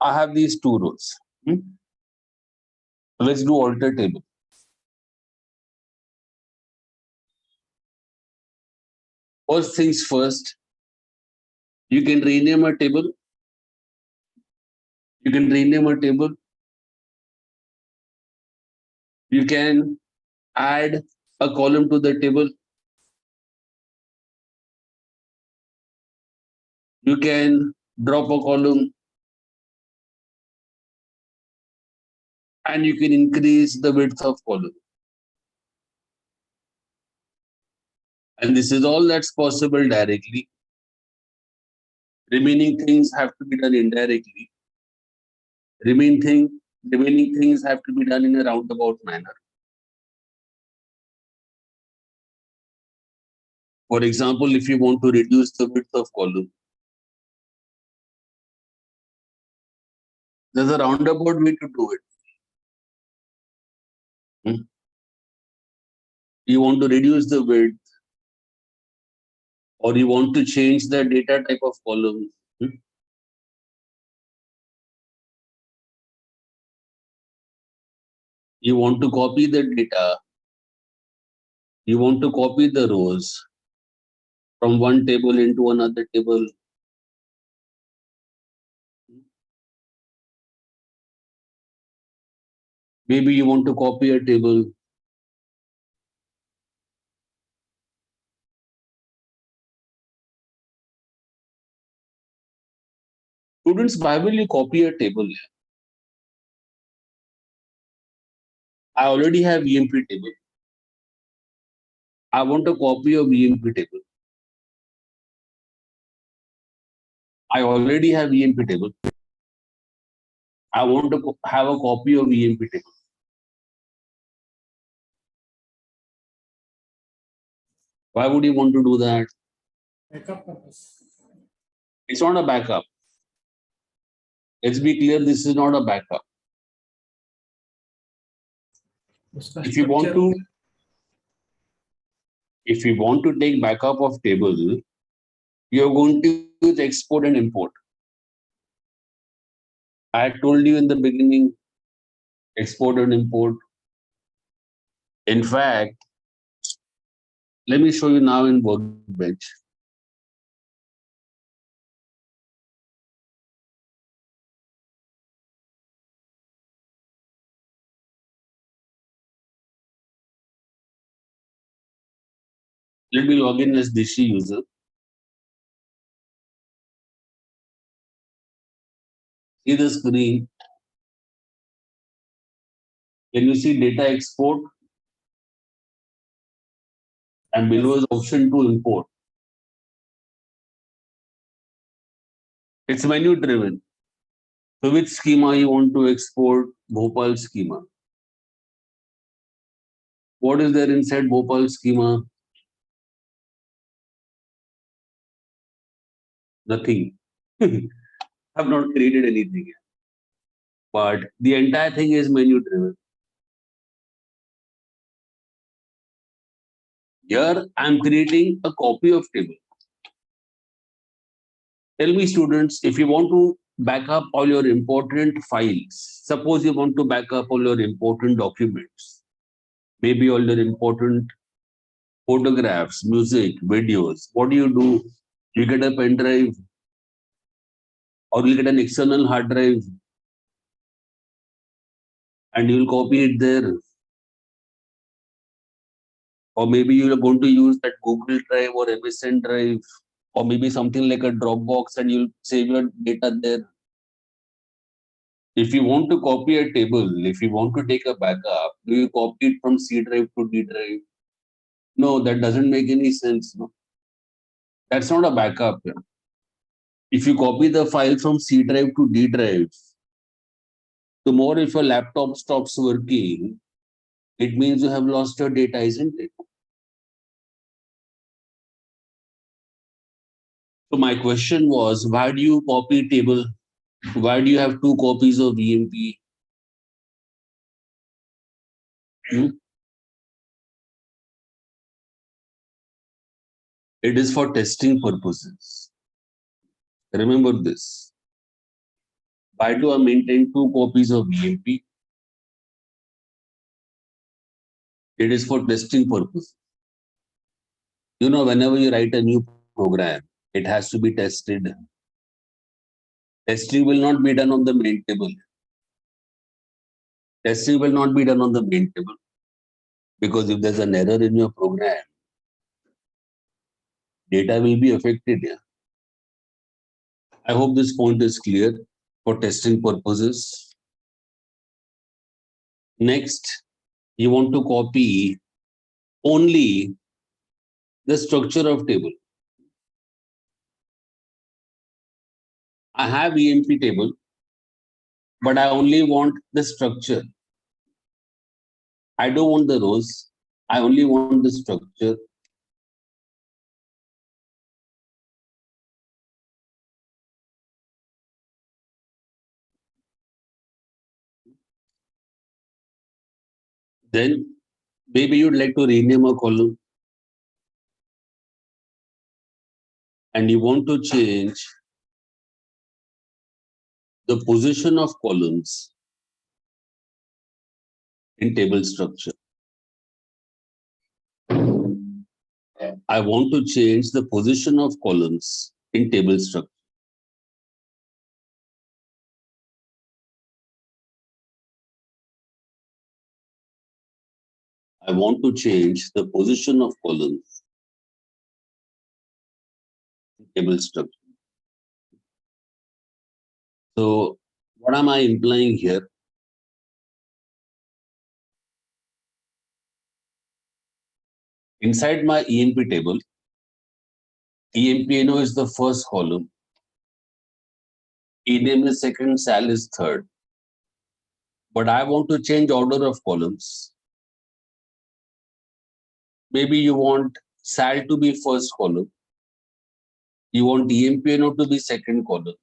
I have these two rows. Let's do alter table. First things first, you can rename a table. You can rename a table. You can add a column to the table. You can drop a column. And you can increase the width of column. And this is all that's possible directly. Remaining things have to be done indirectly. Remaining things have to be done in a roundabout manner. For example, if you want to reduce the width of column, there's a roundabout way to do it. You want to reduce the width, or you want to change the data type of column. You want to copy the data. You want to copy the rows from one table into another table. Maybe you want to copy a table. Students, why will you copy a table? I already have EMP table. I want a copy of EMP table. I already have EMP table. I want to have a copy of EMP table. Why would you want to do that? Backup purpose. It's not a backup. Let's be clear, this is not a backup. If you want to take backup of table, you're going to use export and import. I told you in the beginning, export and import. In fact, let me show you now in Workbench. Let me log in as Dishi user. See the screen. Can you see data export? And below is option to import. It's menu driven. So which schema you want to export? Bhopal schema. What is there inside Bhopal schema? Nothing. I've not created anything yet. But the entire thing is menu driven. Here I'm creating a copy of table. Tell me, students, if you want to back up all your important files, suppose you want to back up all your important documents, maybe all your important photographs, music, videos, what do? You get a pen drive or you get an external hard drive and you'll copy it there. Or maybe you're going to use that Google Drive or MSN Drive, or maybe something like a Dropbox and you'll save your data there. If you want to copy a table, if you want to take a backup, do you copy it from C drive to D drive? No, that doesn't make any sense. No. That's not a backup. Yeah. If you copy the file from C drive to D drive, tomorrow if your laptop stops working, it means you have lost your data, isn't it? So my question was, why do you copy table? Why do you have two copies of EMP? It is for testing purposes. Remember this. Why do I maintain two copies of EMP? It is for testing purposes. You know, whenever you write a new program, it has to be tested. Testing will not be done on the main table. Testing will not be done on the main table. Because if there's an error in your program, data will be affected. Yeah. I hope this point is clear for testing purposes. Next, you want to copy only the structure of table. I have EMP table, but I only want the structure. I don't want the rows. I only want the structure. Then maybe you'd like to rename a column and you want to change the position of columns in table structure. I want to change the position of columns in table structure. I want to change the position of columns in table structure. So what am I implying here? Inside my EMP table, EMPNO is the first column, ename is second, sal is third. But I want to change order of columns. Maybe you want sal to be first column, you want EMPNO to be second column,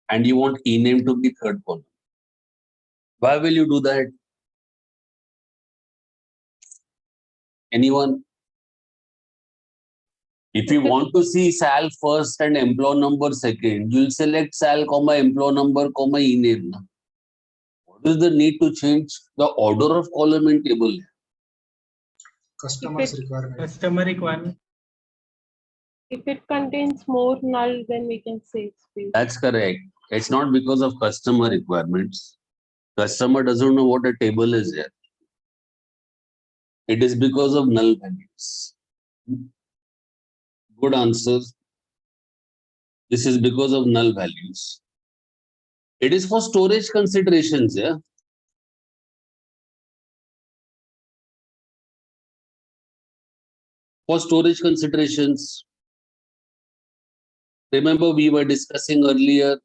and you want ename to be third column. Why will you do that? Anyone? If you want to see sal first and employee number second, you'll select sal, comma, employee number, comma, ename. What is the need to change the order of column in table? Customers requirement. Customer requirement. If it contains more null, then we can say it's failed. That's correct. It's not because of customer requirements. Customer doesn't know what a table is yet. It is because of null values. Good answer. This is because of null values. It is for storage considerations, yeah. For storage considerations, remember we were discussing earlier,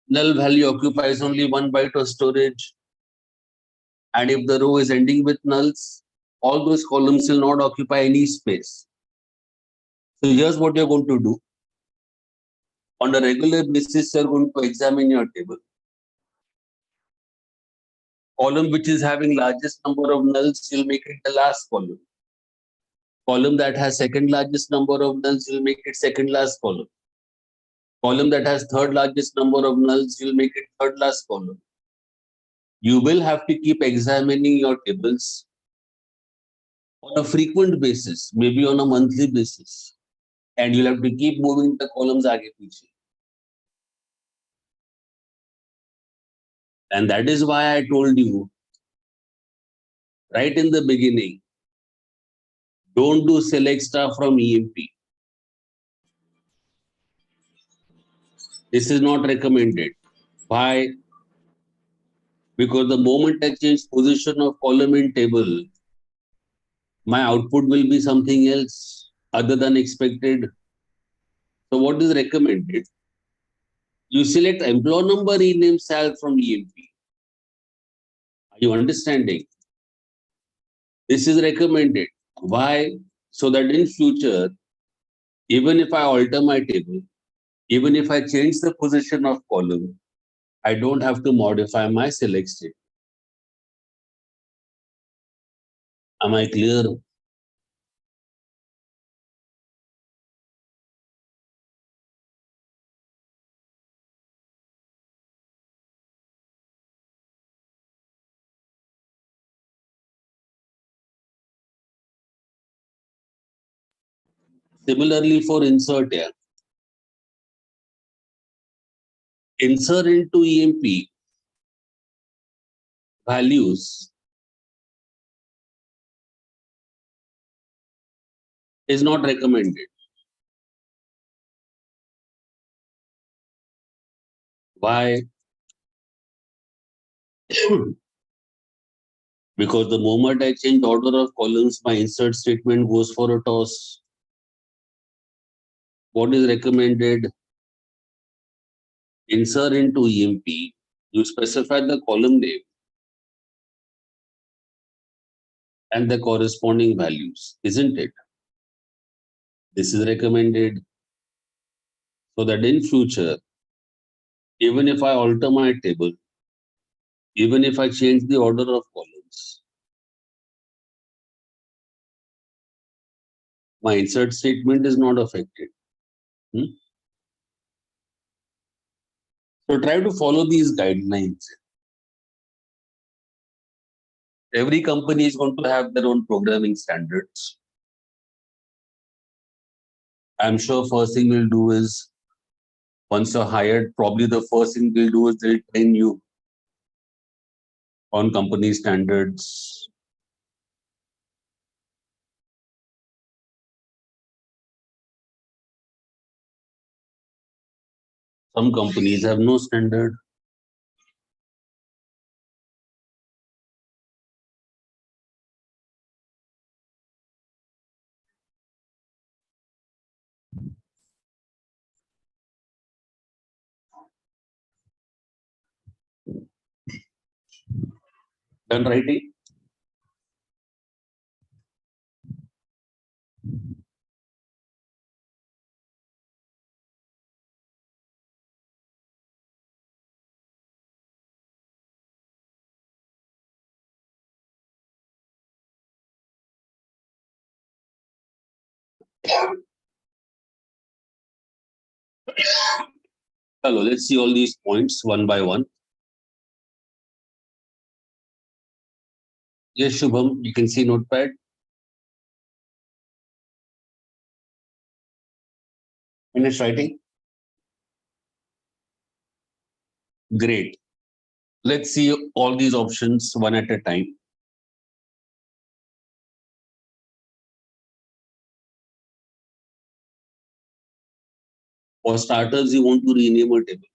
null value occupies only 1 byte of storage. And if the row is ending with nulls, all those columns will not occupy any space. So here's what you're going to do. On a regular basis, you're going to examine your table. Column which is having largest number of nulls, you'll make it the last column. Column that has second largest number of nulls, you'll make it second last column. Column that has third largest number of nulls, you'll make it third last column. You will have to keep examining your tables on a frequent basis, maybe on a monthly basis. And you'll have to keep moving the columns aage piche. And that is why I told you right in the beginning, don't do select star from EMP. This is not recommended. Why? Because the moment I change position of column in table, my output will be something else other than expected. So what is recommended? You select employee number, rename sal from EMP. Are you understanding? This is recommended. Why? So that in future, even if I alter my table, even if I change the position of column, I don't have to modify my select state. Am I clear? Similarly for insert here. Insert into EMP values is not recommended. Why? Because the moment I change order of columns, my insert statement goes for a toss. What is recommended? Insert into EMP, you specify the column name and the corresponding values, isn't it? This is recommended so that in future, even if I alter my table, even if I change the order of columns, my insert statement is not affected. So try to follow these guidelines. Every company is going to have their own programming standards. I'm sure first thing we'll do is, once you're hired, probably the first thing they'll do is they'll train you on company standards. Some companies have no standard. Done writing? Hello, let's see all these points one by one. Yes, Shubham, you can see notepad. Finish writing? Great. Let's see all these options one at a time. For starters, you want to rename a table.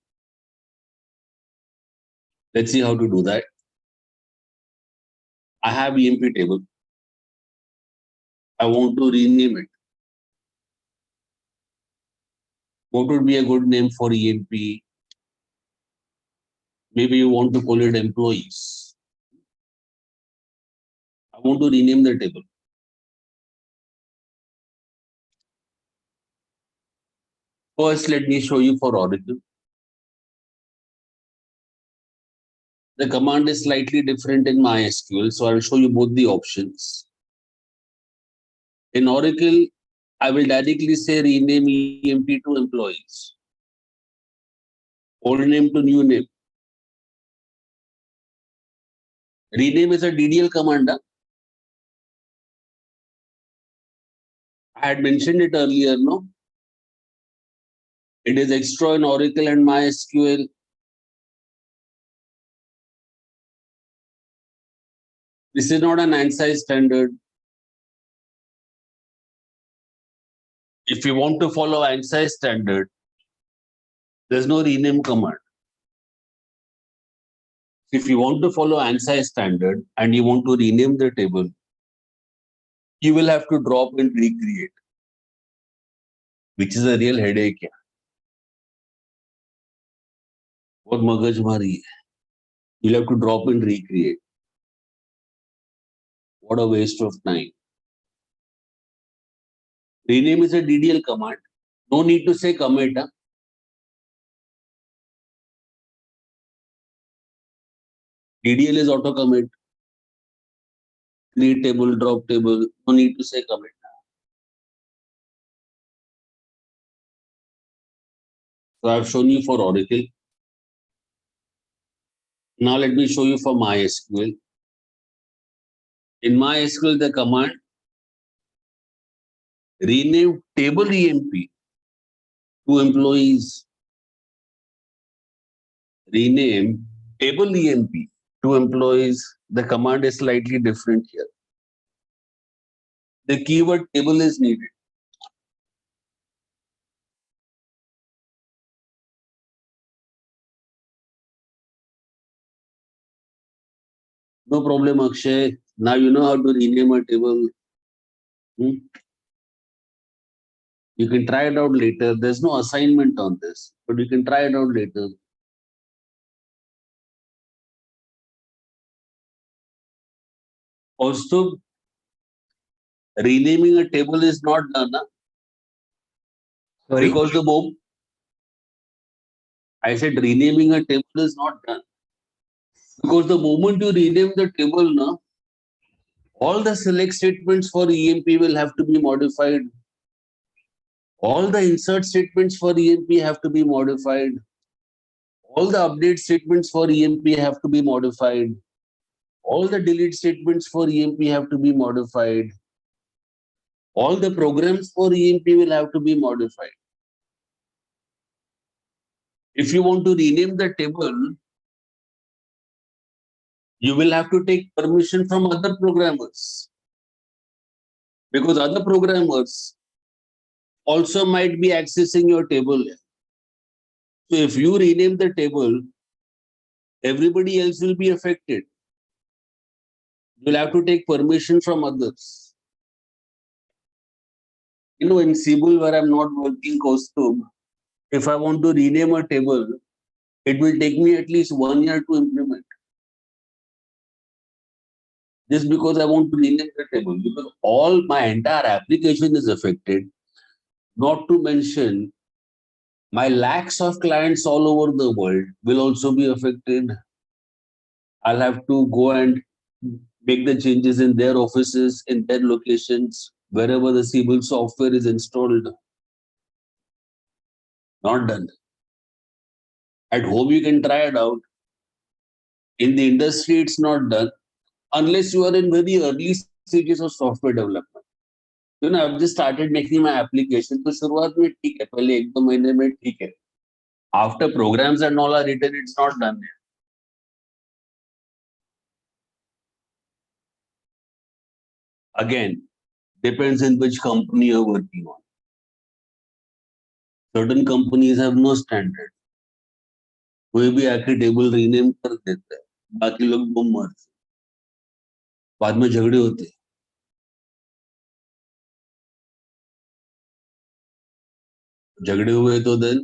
Let's see how to do that. I have EMP table. I want to rename it. What would be a good name for EMP? Maybe you want to call it employees. I want to rename the table. First, let me show you for Oracle. The command is slightly different in MySQL, so I'll show you both the options. In Oracle, I will directly say rename EMP to employees. Old name to new name. Rename is a DDL command. I had mentioned it earlier, no? It is extra in Oracle and MySQL. This is not an ANSI standard. If you want to follow ANSI standard, there's no rename command. If you want to follow ANSI standard and you want to rename the table, you will have to drop and recreate, which is a real headache. बहुत मगजमारी है. You'll have to drop and recreate. What a waste of time. Rename is a DDL command. No need to say commit. DDL is auto commit. Create table, drop table. No need to say commit. So I've shown you for Oracle. Now let me show you for MySQL. In MySQL, the command rename table EMP to employees. Rename table EMP to employees. The command is slightly different here. The keyword table is needed. No problem, Akshay. Now you know how to rename a table. You can try it out later. There's no assignment on this, but you can try it out later. Also, renaming a table is not done. Sorry? Because the moment I said renaming a table is not done. Because the moment you rename the table, now all the select statements for EMP will have to be modified. All the insert statements for EMP have to be modified. All the update statements for EMP have to be modified. All the delete statements for EMP have to be modified. All the programs for EMP will have to be modified. If you want to rename the table, you will have to take permission from other programmers. Because other programmers also might be accessing your table. So if you rename the table, everybody else will be affected. You'll have to take permission from others. You know, in Cebu, where I'm not working, Kaustubh, if I want to rename a table, it will take me at least 1 year to implement. Just because I want to rename the table, because all my entire application is affected, not to mention my lakhs of clients all over the world will also be affected. I'll have to go and make the changes in their offices, in their locations, wherever the Cebu software is installed. Not done. At home, you can try it out. In the industry, it's not done unless you are in very early stages of software development. You know, I've just started making my application. तो शुरुआत में ठीक है, पहले 1-2 महीने में ठीक है. After programs and all are written, it's not done. Again, depends on which company you're working on. Certain companies have no standard. कोई भी आके टेबल रीनेम कर देता है, बाकी लोग बम मारते हैं, बाद में झगड़े होते हैं. झगड़े हुए तो देन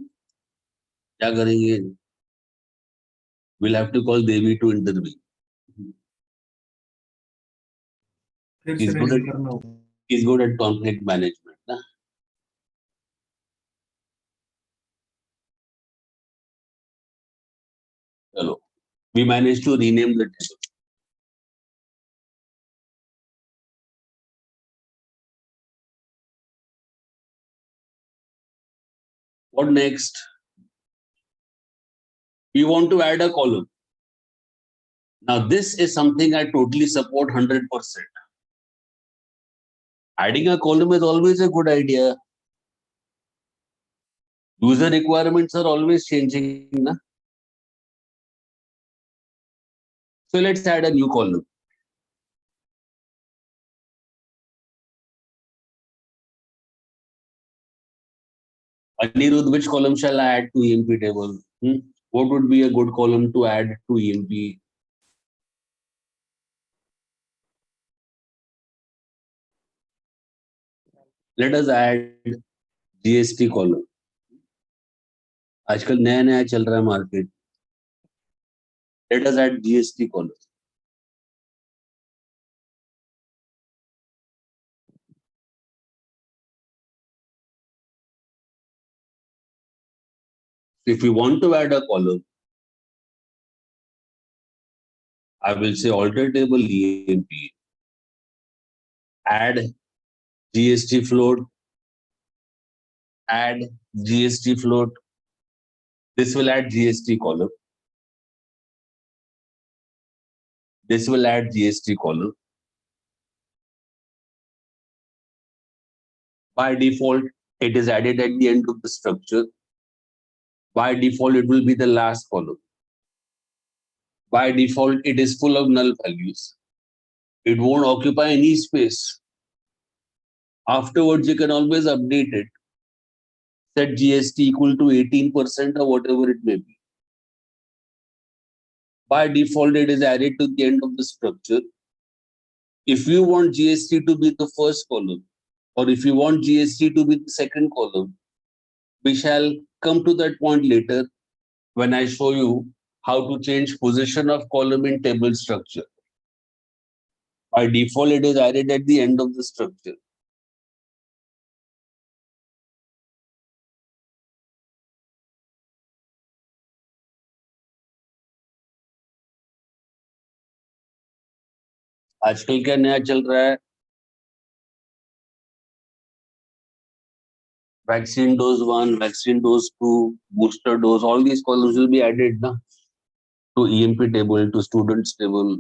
क्या करेंगे? We'll have to call Devi to intervene. फिर He's से good ready at करना होगा. he's good at conflict management. Na? Hello. We managed to rename the table. What next? We want to add a column. Now, this is something I totally support 100%. Adding a column is always a good idea. User requirements are always changing. Na? So let's add a new column. Anirudh, which column shall I add to EMP table? What would be a good column to add to EMP? Let us add GST column. आजकल नया नया चल रहा है market. Let us add GST column. If we want to add a column, I will say alter table EMP, add GST float, add GST float. This will add GST column. This will add GST column. By default, it is added at the end of the structure. By default, it will be the last column. By default, it is full of null values. It won't occupy any space. Afterwards, you can always update it. Set GST equal to 18% or whatever it may be. By default, it is added to the end of the structure. If you want GST to be the first column, or if you want GST to be the second column, we shall come to that point later when I show you how to change position of column in table structure. By default, it is added at the end of the structure. आजकल क्या नया चल रहा है? Vaccine dose 1, vaccine dose 2, booster dose, all these columns will be added na, to EMP table, to students table.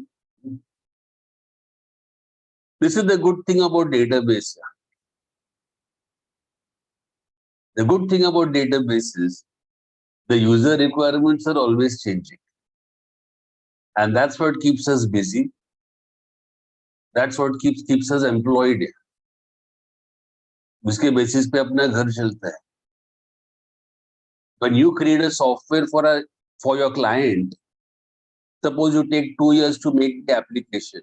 This is the good thing about database. The good thing about database is the user requirements are always changing. And that's what keeps us busy. That's what keeps us employed. उसके basis पे अपना घर चलता है. When you create a software for your client, suppose you take 2 years to make the application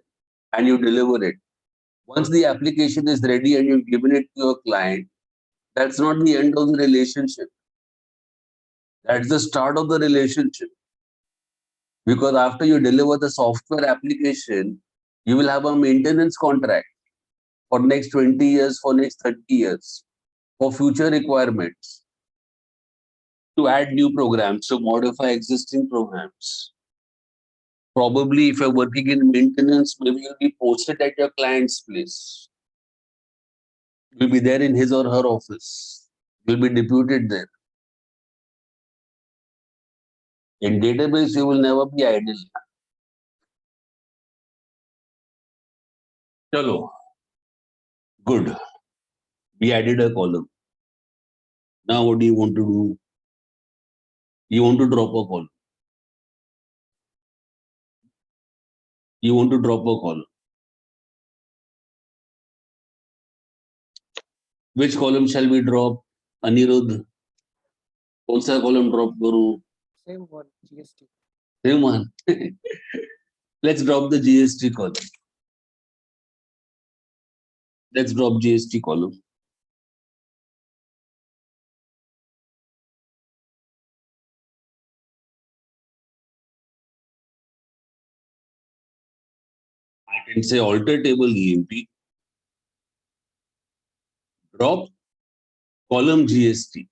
and you deliver it. Once the application is ready and you've given it to your client, that's not the end of the relationship. That's the start of the relationship. Because after you deliver the software application, you will have a maintenance contract for next 20 years, for next 30 years, for future requirements, to add new programs, to modify existing programs. Probably if you're working in maintenance, maybe you'll be posted at your client's place. You'll be there in his or her office. You'll be deputed there. In database, you will never be idle. Chalo. Good. We added a column. Now what do you want to do? You want to drop a column. You want to drop a column. Which column shall we drop? Anirudh. कौन सा column drop करूं? Same one, GST. Same one. Let's drop the GST column. Let's drop GST column. I can say alter table EMP, drop column GST.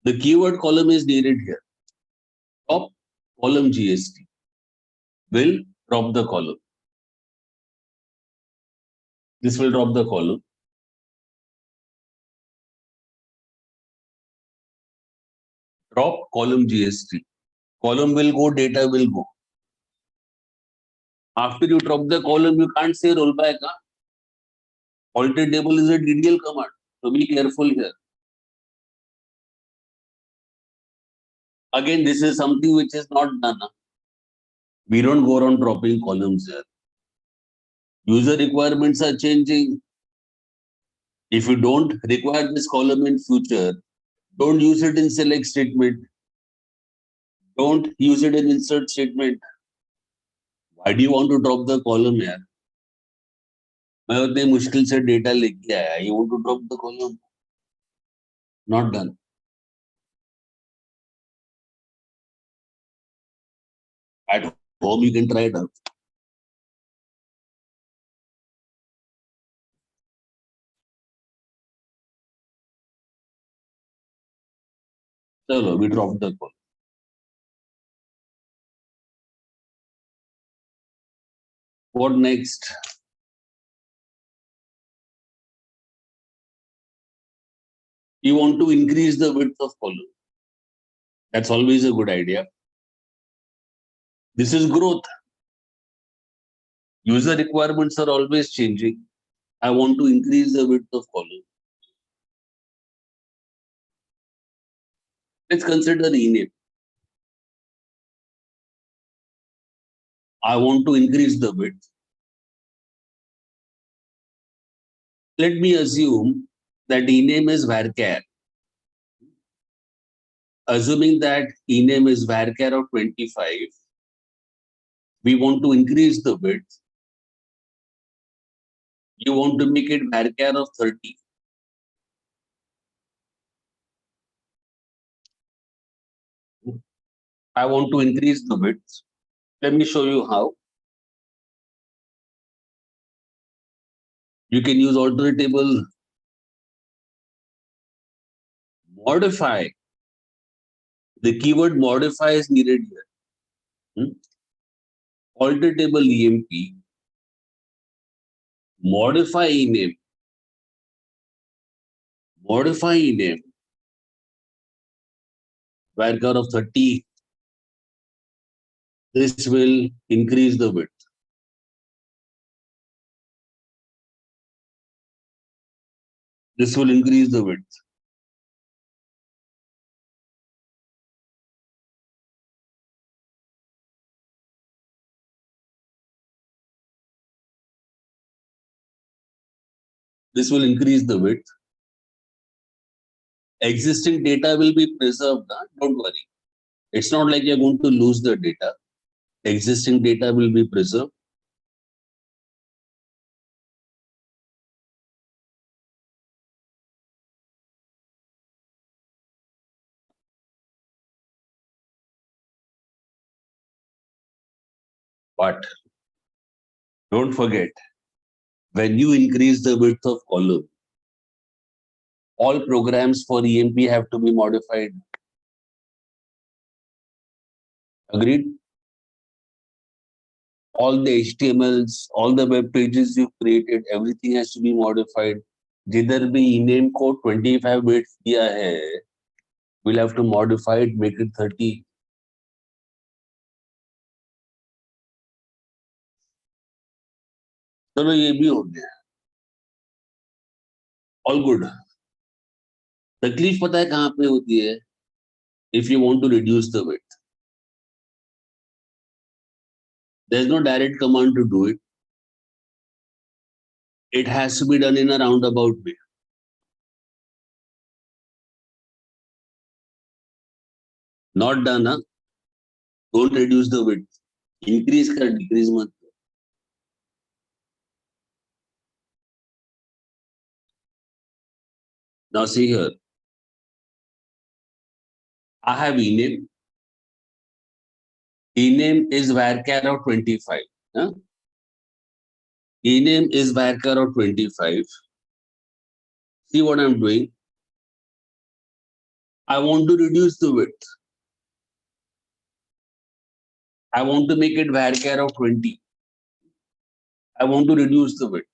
The keyword column is needed here. Drop column GST. Will drop the column. This will drop the column. Drop column GST. Column will go, data will go. After you drop the column, you can't say rollback. Huh? Alter table is a DDL command. So be careful here. Again, this is something which is not done. Huh? We don't go around dropping columns here. User requirements are changing. If you don't require this column in future, don't use it in select statement. Don't use it in insert statement. Why do you want to drop the column here? मैं उतने मुश्किल से data लेके आया. You want to drop the column? Not done. At home, you can try it out. So we drop the column. What next? You want to increase the width of column. That's always a good idea. This is growth. User requirements are always changing. I want to increase the width of column. Let's consider ename. I want to increase the width. Let me assume that ename is varchar. Assuming that ename is varchar of 25, we want to increase the width. You want to make it varchar of 30. I want to increase the width. Let me show you how. You can use alter table, modify. The keyword modify is needed here. Alter table EMP, modify ename. Modify ename. Varchar of 30. This will increase the width. This will increase the width. This will increase the width. Existing data will be preserved. Don't worry. It's not like you're going to lose the data. Existing data will be preserved. But don't forget, when you increase the width of column, all programs for EMP have to be modified. Agreed? All the HTMLs, all the web pages you've created, everything has to be modified. जिधर भी ename को 25 bits दिया है, we'll have to modify it, make it 30. चलो ये भी हो गया. All good. तकलीफ पता है कहाँ पे होती है? If you want to reduce the width, there's no direct command to do it. It has to be done in a roundabout way. Not done, huh? Don't reduce the width. Increase कर decrease मत. Now see here. I have ename. Ename is varchar of 25. Huh? Ename is varchar of 25. See what I'm doing. I want to reduce the width. I want to make it varchar of 20. I want to reduce the width.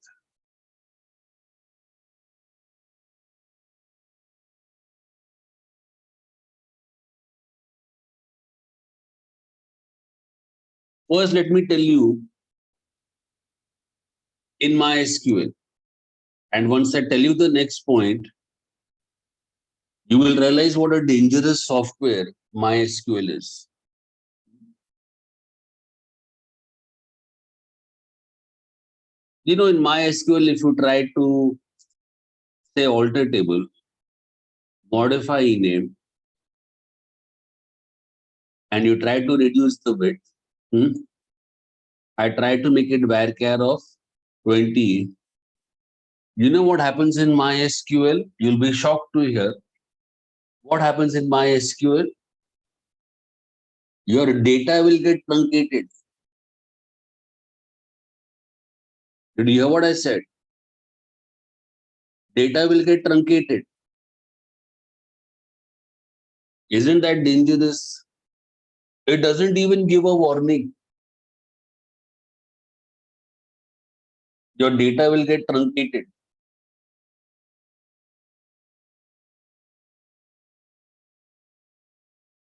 First, let me tell you in MySQL. And once I tell you the next point, you will realize what a dangerous software MySQL is. You know, in MySQL, if you try to say alter table, modify ename, and you try to reduce the width, I try to make it varchar of 20. You know what happens in MySQL? You'll be shocked to hear. What happens in MySQL? Your data will get truncated. Did you hear what I said? Data will get truncated. Isn't that dangerous? It doesn't even give a warning. Your data will get truncated.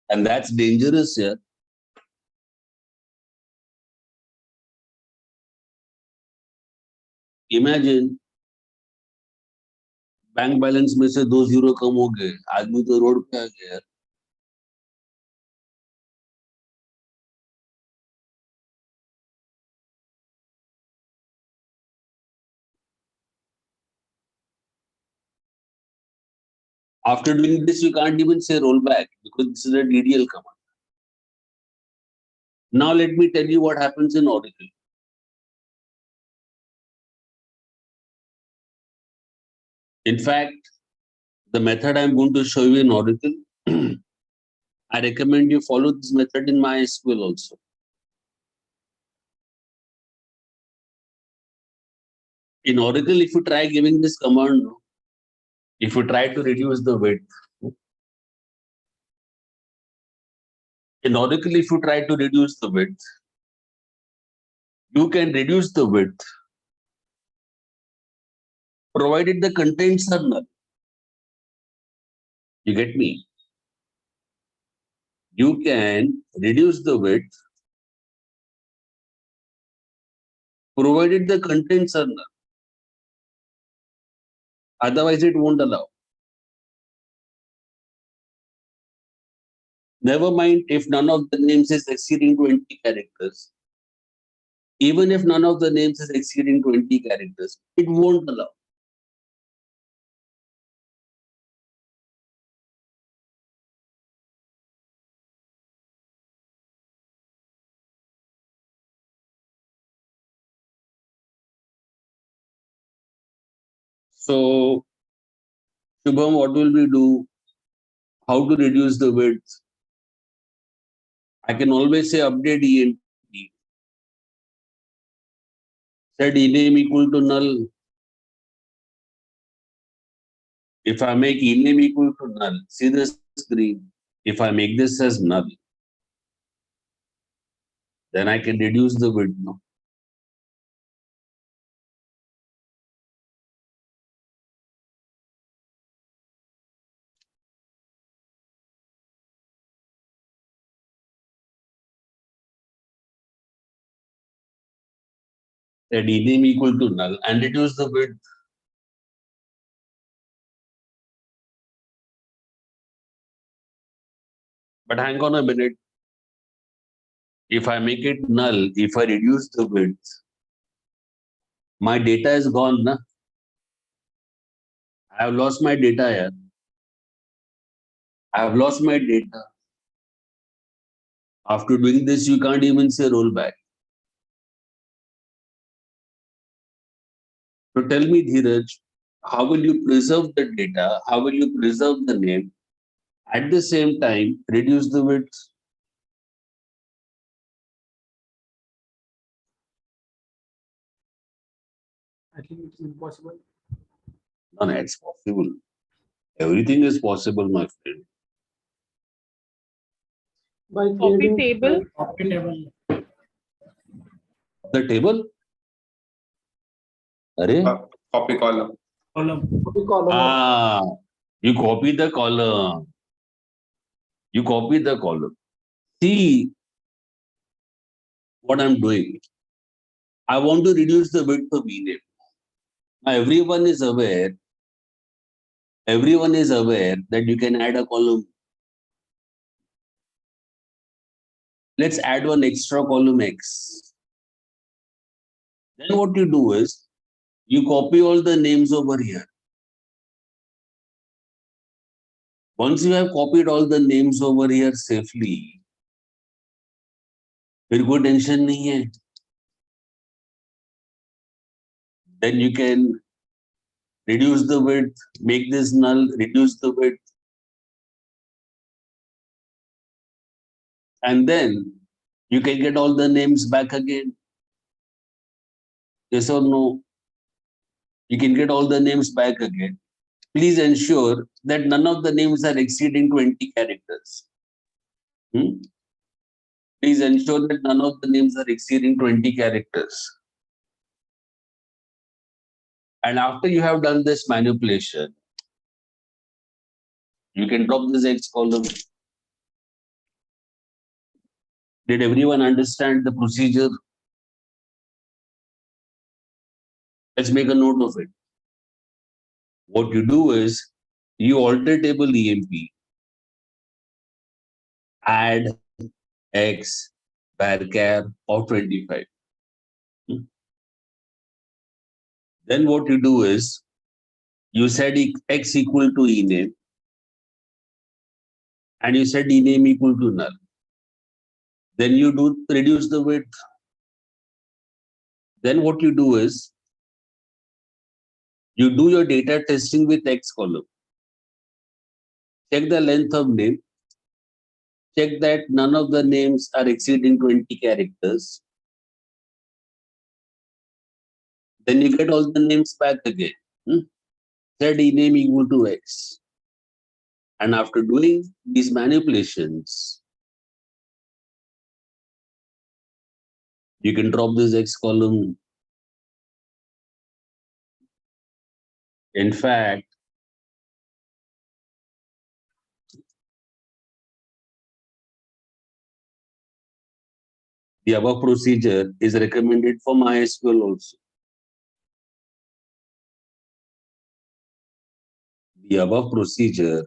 And that's dangerous here. Imagine bank balance में से 2 zero कम हो गए, आदमी तो road पे आ गया. After doing this, you can't even say rollback because this is a DDL command. Now let me tell you what happens in Oracle. In fact, the method I'm going to show you in Oracle, I recommend you follow this method in MySQL also. In Oracle, if you try giving this command, if you try to reduce the width, in Oracle, if you try to reduce the width, you can reduce the width provided the contents are null. You get me? You can reduce the width provided the contents are null. Otherwise, it won't allow. Never mind if none of the names is exceeding 20 characters. Even if none of the names is exceeding 20 characters, it won't allow. So, Shubham, what will we do? How to reduce the width? I can always say update ENT. Set ename equal to null. If I make ename equal to null, see the screen. If I make this as null, then I can reduce the width now. Set ename equal to null and reduce the width. But hang on a minute. If I make it null, if I reduce the width, my data is gone. Na? I have lost my data here. I have lost my data. After doing this, you can't even say rollback. So tell me, Dheeraj, how will you preserve the data? How will you preserve the name? At the same time, reduce the width. I think it's impossible. No, it's possible. Everything is possible, my friend. By Copy creating table. copy table. The table? Array? Copy column. Copy column. Ah, you copy the column. You copy the column. See what I'm doing. I want to reduce the width of ename. Now everyone is aware that you can add a column. Let's add one extra column X. Then what you do is you copy all the names over here. Once you have copied all the names over here safely, फिर कोई tension नहीं है. Then you can reduce the width, make this null, reduce the width. And then you can get all the names back again. Yes or no? You can get all the names back again. Please ensure that none of the names are exceeding 20 characters. Please ensure that none of the names are exceeding 20 characters. And after you have done this manipulation, you can drop this X column. Did everyone understand the procedure? Let's make a note of it. What you do is you alter table EMP, add X varchar of 25. Then what you do is you set X equal to ename and you set ename equal to null. Then you do reduce the width. Then what you do is you do your data testing with X column. Check the length of name. Check that none of the names are exceeding 20 characters. Then you get all the names back again. Set ename equal to X. And after doing these manipulations, you can drop this X column. In fact, the above procedure is recommended for MySQL also. The above procedure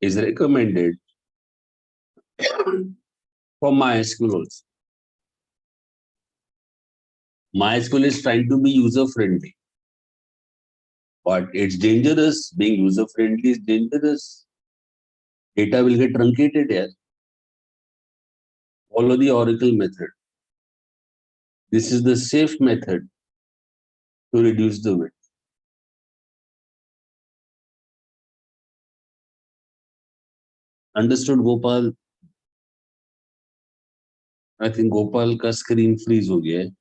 is recommended for MySQL also. MySQL is trying to be user-friendly, but it's dangerous. Being user-friendly is dangerous. Data will get truncated here. Follow the Oracle method. This is the safe method to reduce the width. Understood, Gopal? I think Gopal का screen freeze हो गया है.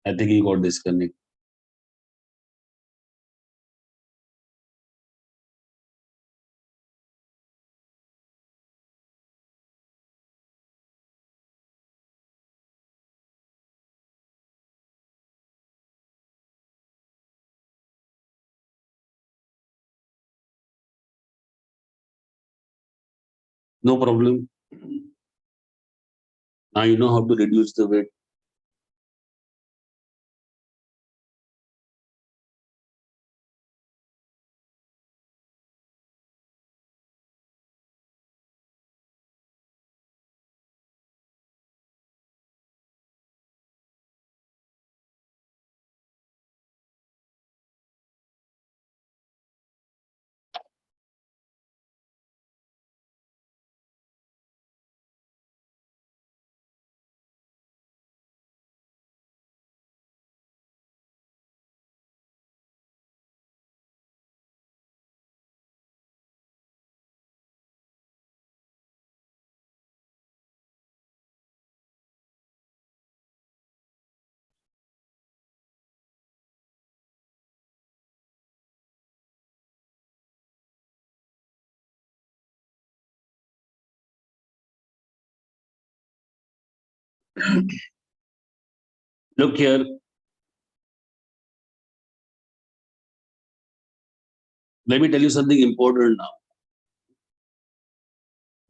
I think he got disconnected. No problem. Now you know how to reduce the weight. Look here. Let me tell you something important now,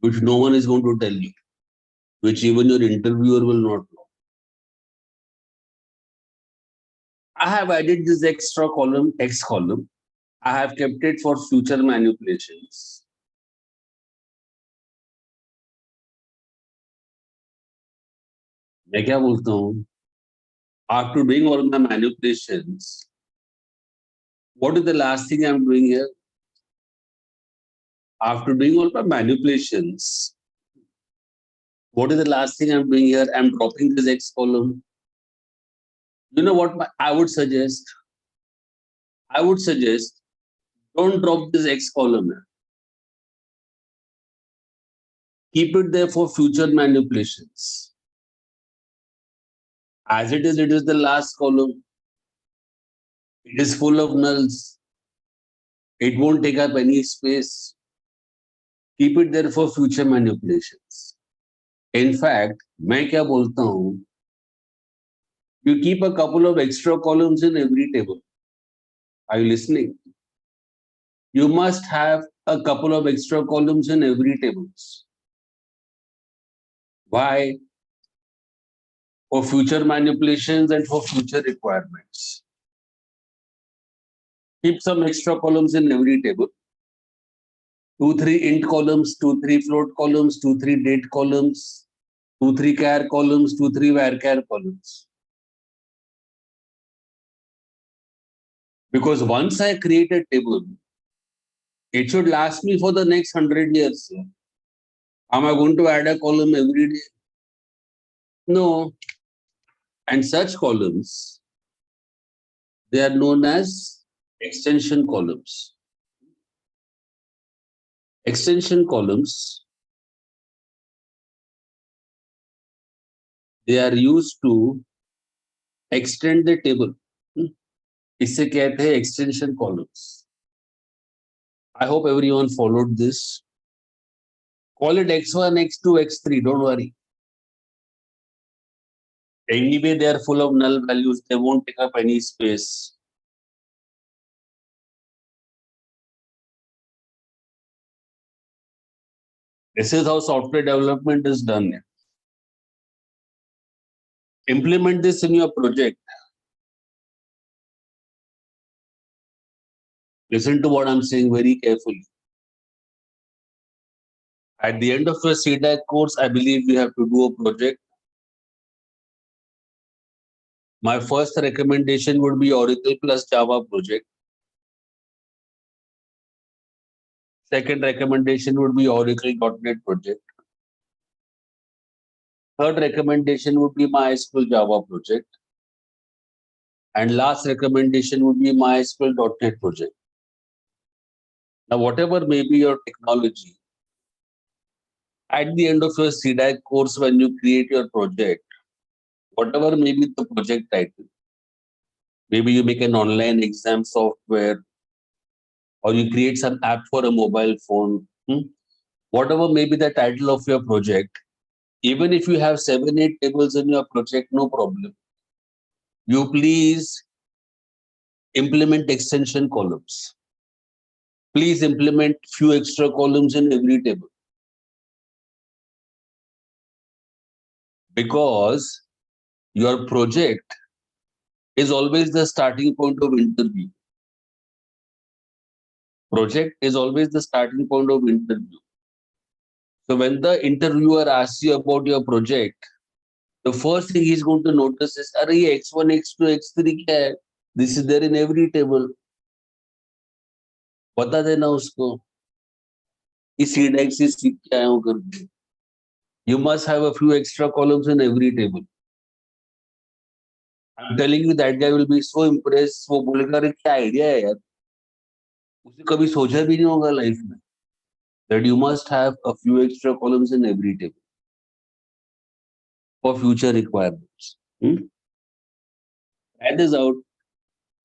which no one is going to tell you, which even your interviewer will not know. I have added this extra column, X column. I have kept it for future manipulations. मैं क्या बोलता हूँ? After doing all my manipulations, what is the last thing I'm doing here? After doing all my manipulations, what is the last thing I'm doing here? I'm dropping this X column. You know what I would suggest? I would suggest don't drop this X column. Keep it there for future manipulations. As it is the last column. It is full of nulls. It won't take up any space. Keep it there for future manipulations. In fact, मैं क्या बोलता हूँ? You keep a couple of extra columns in every table. Are you listening? You must have a couple of extra columns in every tables. Why? For future manipulations and for future requirements. Keep some extra columns in every table. 2-3 int columns, 2-3 float columns, 2-3 date columns, 2-3 char columns, 2-3 varchar columns. Because once I create a table, it should last me for the next 100 years. Am I going to add a column every day? No. And such columns, they are known as extension columns. Extension columns, they are used to extend the table. इसे कहते हैं extension columns. I hope everyone followed this. Call it X1, X2, X3, don't worry. Anyway, they are full of null values. They won't take up any space. This is how software development is done. Implement this in your project. Listen to what I'm saying very carefully. At the end of your CDAC course, I believe you have to do a project. My first recommendation would be Oracle plus Java project. Second recommendation would be Oracle.NET project. Third recommendation would be MySQL Java project. And last recommendation would be MySQL.NET project. Now, whatever may be your technology, at the end of your CDAC course, when you create your project, whatever may be the project title, maybe you make an online exam software, or you create some app for a mobile phone, whatever may be the title of your project, even if you have 7-8 tables in your project, no problem. You please implement extension columns. Please implement few extra columns in every table. Because your project is always the starting point of interview. Project is always the starting point of interview. So when the interviewer asks you about your project, the first thing he's going to notice is, "Arey, X1, X2, X3 क्या है? This is there in every table." बता देना उसको इस CDAC से सीख के आया हूँ करके. You must have a few extra columns in every table. I'm telling you, that guy will be so impressed. वो बोलेगा, अरे क्या आइडिया है यार, उसे कभी सोचा भी नहीं होगा लाइफ में. That you must have a few extra columns in every table for future requirements. Try this out,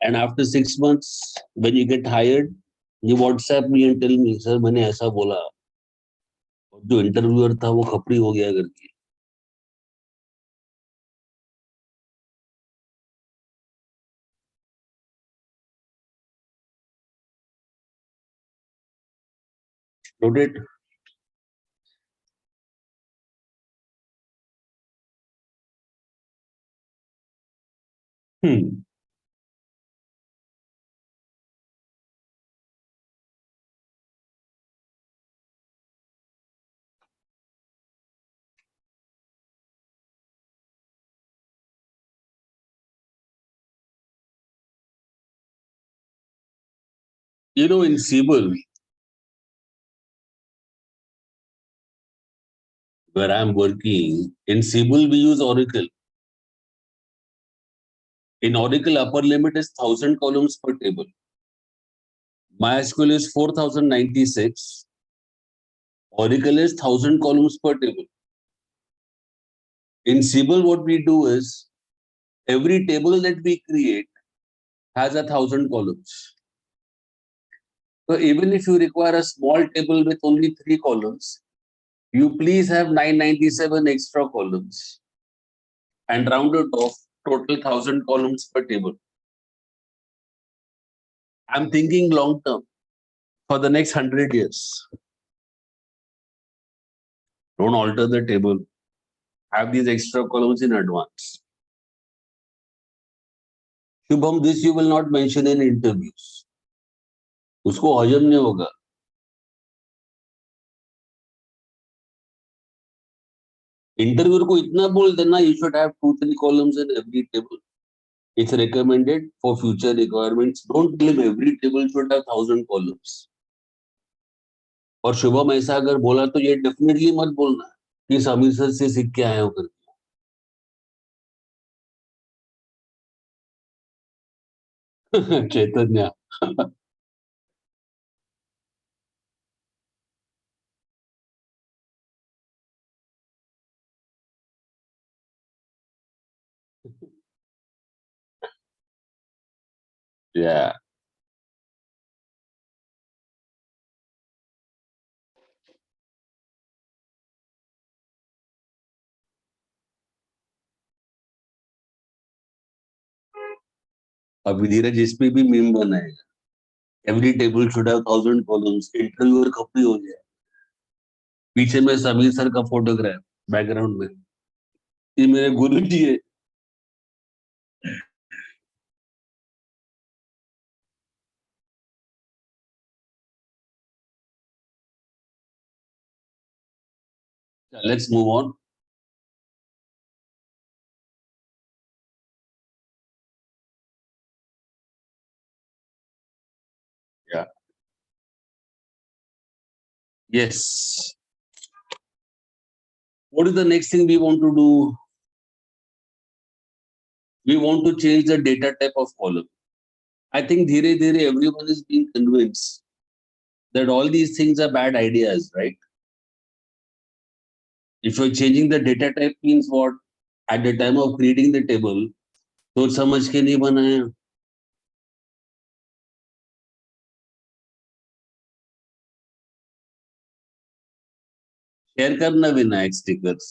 and after 6 months, when you get hired, you WhatsApp me and tell me, sir, मैंने ऐसा बोला, और जो interviewer था वो खपरी हो गया करके. Wrote it. You know, in Siebel, where I'm working, in Siebel we use Oracle. In Oracle, upper limit is 1,000 columns per table. MySQL is 4,096. Oracle is 1,000 columns per table. In Siebel, what we do is every table that we create has 1,000 columns. So even if you require a small table with only 3 columns, you please have 997 extra columns and round it off, total 1,000 columns per table. I'm thinking long term for the next 100 years. Don't alter the table. Have these extra columns in advance. Shubham, this you will not mention in interviews. उसको हजम नहीं होगा. Interviewer को इतना बोल देना, you should have 2-3 columns in every table. It's recommended for future requirements. Don't tell him every table should have 1,000 columns. और शुभम ऐसा अगर बोला तो ये डेफिनेटली मत बोलना कि समीर सर से सीख के आए हो करके. चैतन्य. Yeah. अभी धीरज इस पे भी मीम बनाएगा. Every table should have 1,000 columns. Interviewer copy हो गया. पीछे में समीर सर का फोटोग्राफ बैकग्राउंड में. ये मेरे गुरु जी है. Let's move on. Yeah. Yes. What is the next thing we want to do? We want to change the data type of column. I think dheere dheere everyone is being convinced that all these things are bad ideas, right? If you're changing the data type means what? At the time of creating the table, सोच समझ के नहीं बनाया. Share करना Vinayak stickers.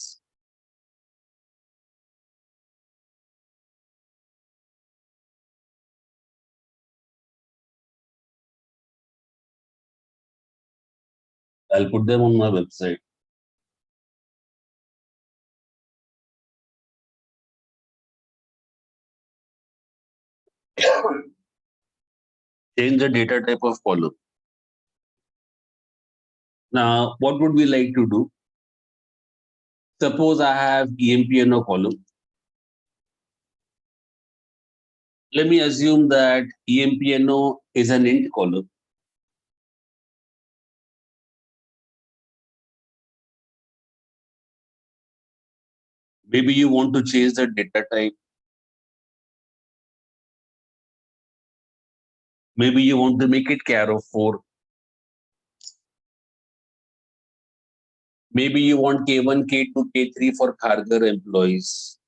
I'll put them on my website. Change the data type of column. Now, what would we like to do? Suppose I have EMPNO column. Let me assume that EMPNO is an int column. Maybe you want to change the data type. Maybe you want to make it char of 4. Maybe you want K1, K2, K3 for Kharghar employees.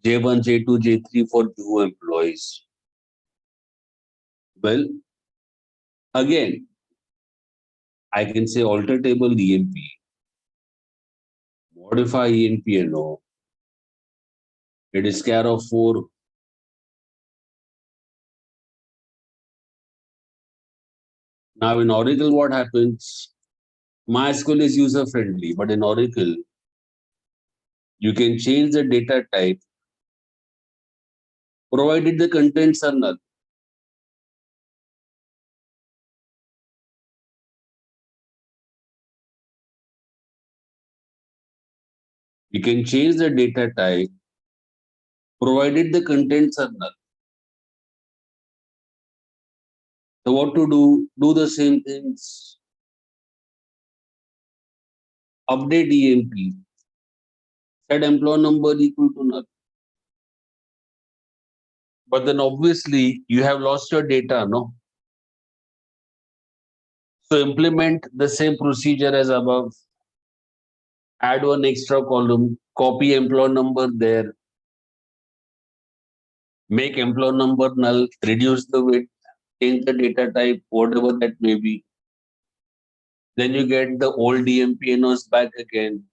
J1, J2, J3 for Juhu employees. Well, again, I can say alter table EMP, modify EMPNO. It is char of 4. Now in Oracle, what happens? MySQL is user friendly, but in Oracle, you can change the data type provided the contents are null. You can change the data type provided the contents are null. So what to do? Do the same things. Update EMP. Set employee number equal to null. But then obviously you have lost your data, no? So implement the same procedure as above. Add one extra column, copy employee number there, make employee number null, reduce the width, change the data type, whatever that may be. Then you get the old DMPNOs back again.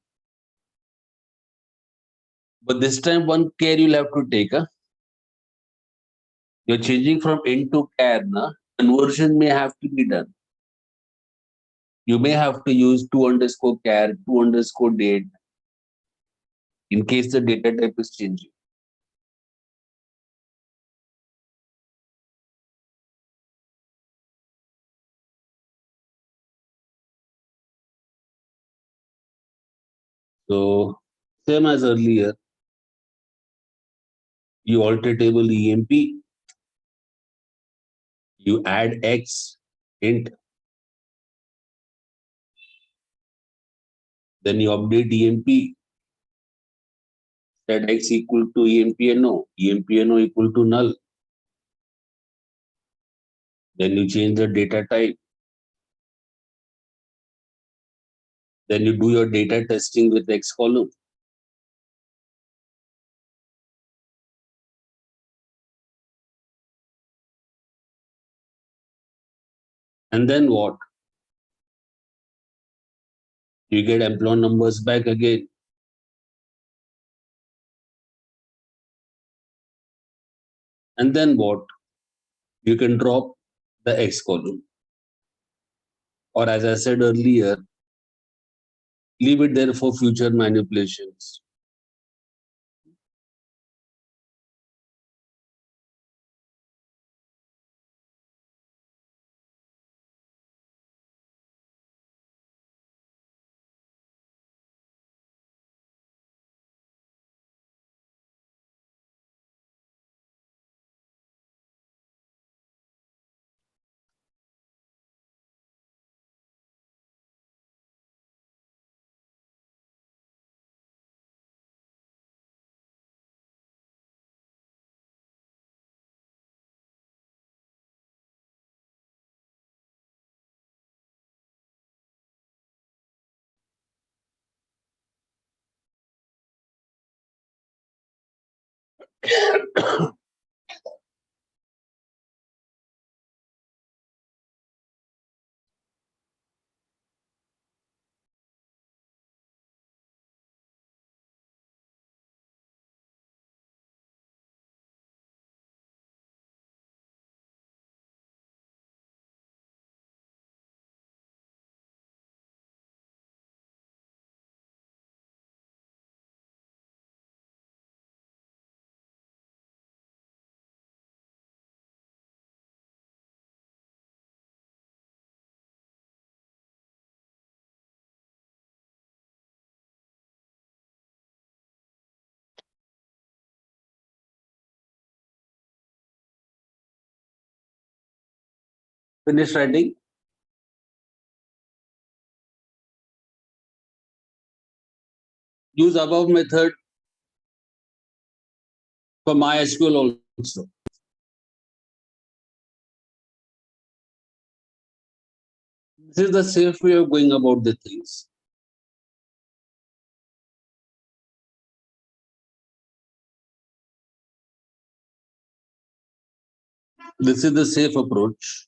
But this time one care you'll have to take. You're changing from int to char. Conversion may have to be done. You may have to use 2_char, 2_date in case the data type is changing. So same as earlier, you alter table EMP, you add X int, then you update EMP, set X equal to EMPNO, EMPNO equal to null. Then you change the data type. Then you do your data testing with X column. And then what? You get employee numbers back again. And then what? You can drop the X column. Or as I said earlier, leave it there for future manipulations. Finish writing. Use above method for MySQL also. This is the safe way of going about the things. This is the safe approach.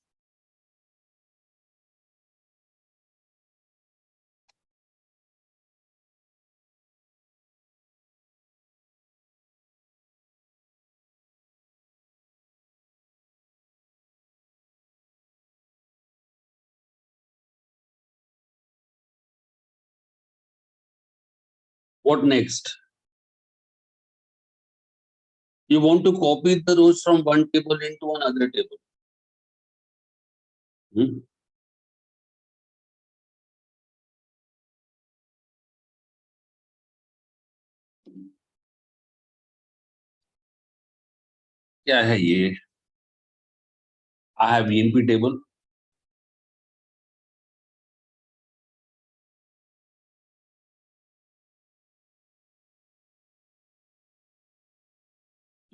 What next? You want to copy the rows from one table into another table. Hmm? क्या है ये? I have EMP table.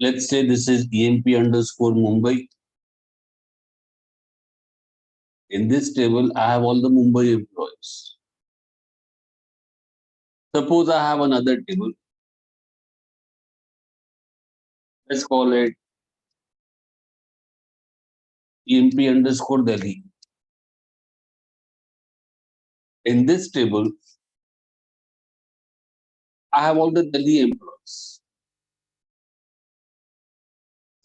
Let's say this is EMP underscore Mumbai. In this table, I have all the Mumbai employees. Suppose I have another table. Let's call it EMP underscore Delhi. In this table, I have all the Delhi employees.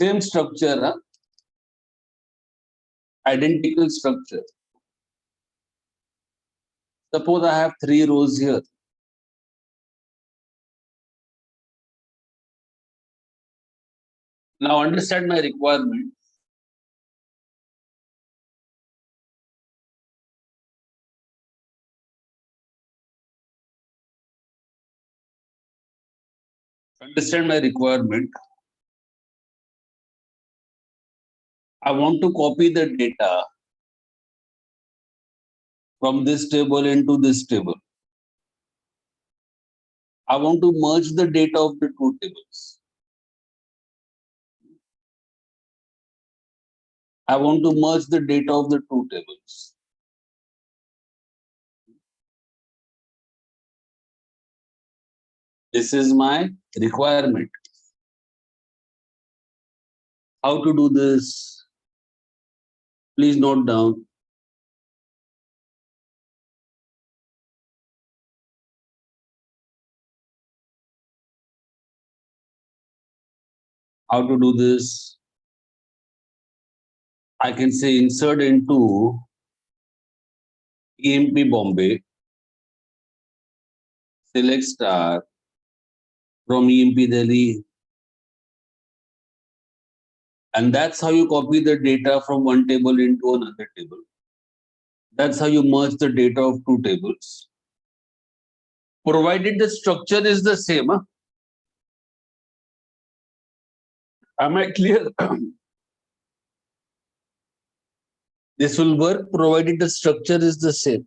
Same structure, huh? Identical structure. Suppose I have 3 rows here. Now understand my requirement. Understand my requirement. I want to copy the data from this table into this table. I want to merge the data of the two tables. I want to merge the data of the two tables. This is my requirement. How to do this? Please note down. How to do this? I can say insert into EMP Bombay, select star from EMP Delhi. And that's how you copy the data from one table into another table. That's how you merge the data of two tables. Provided the structure is the same. Huh? Am I clear? This will work provided the structure is the same.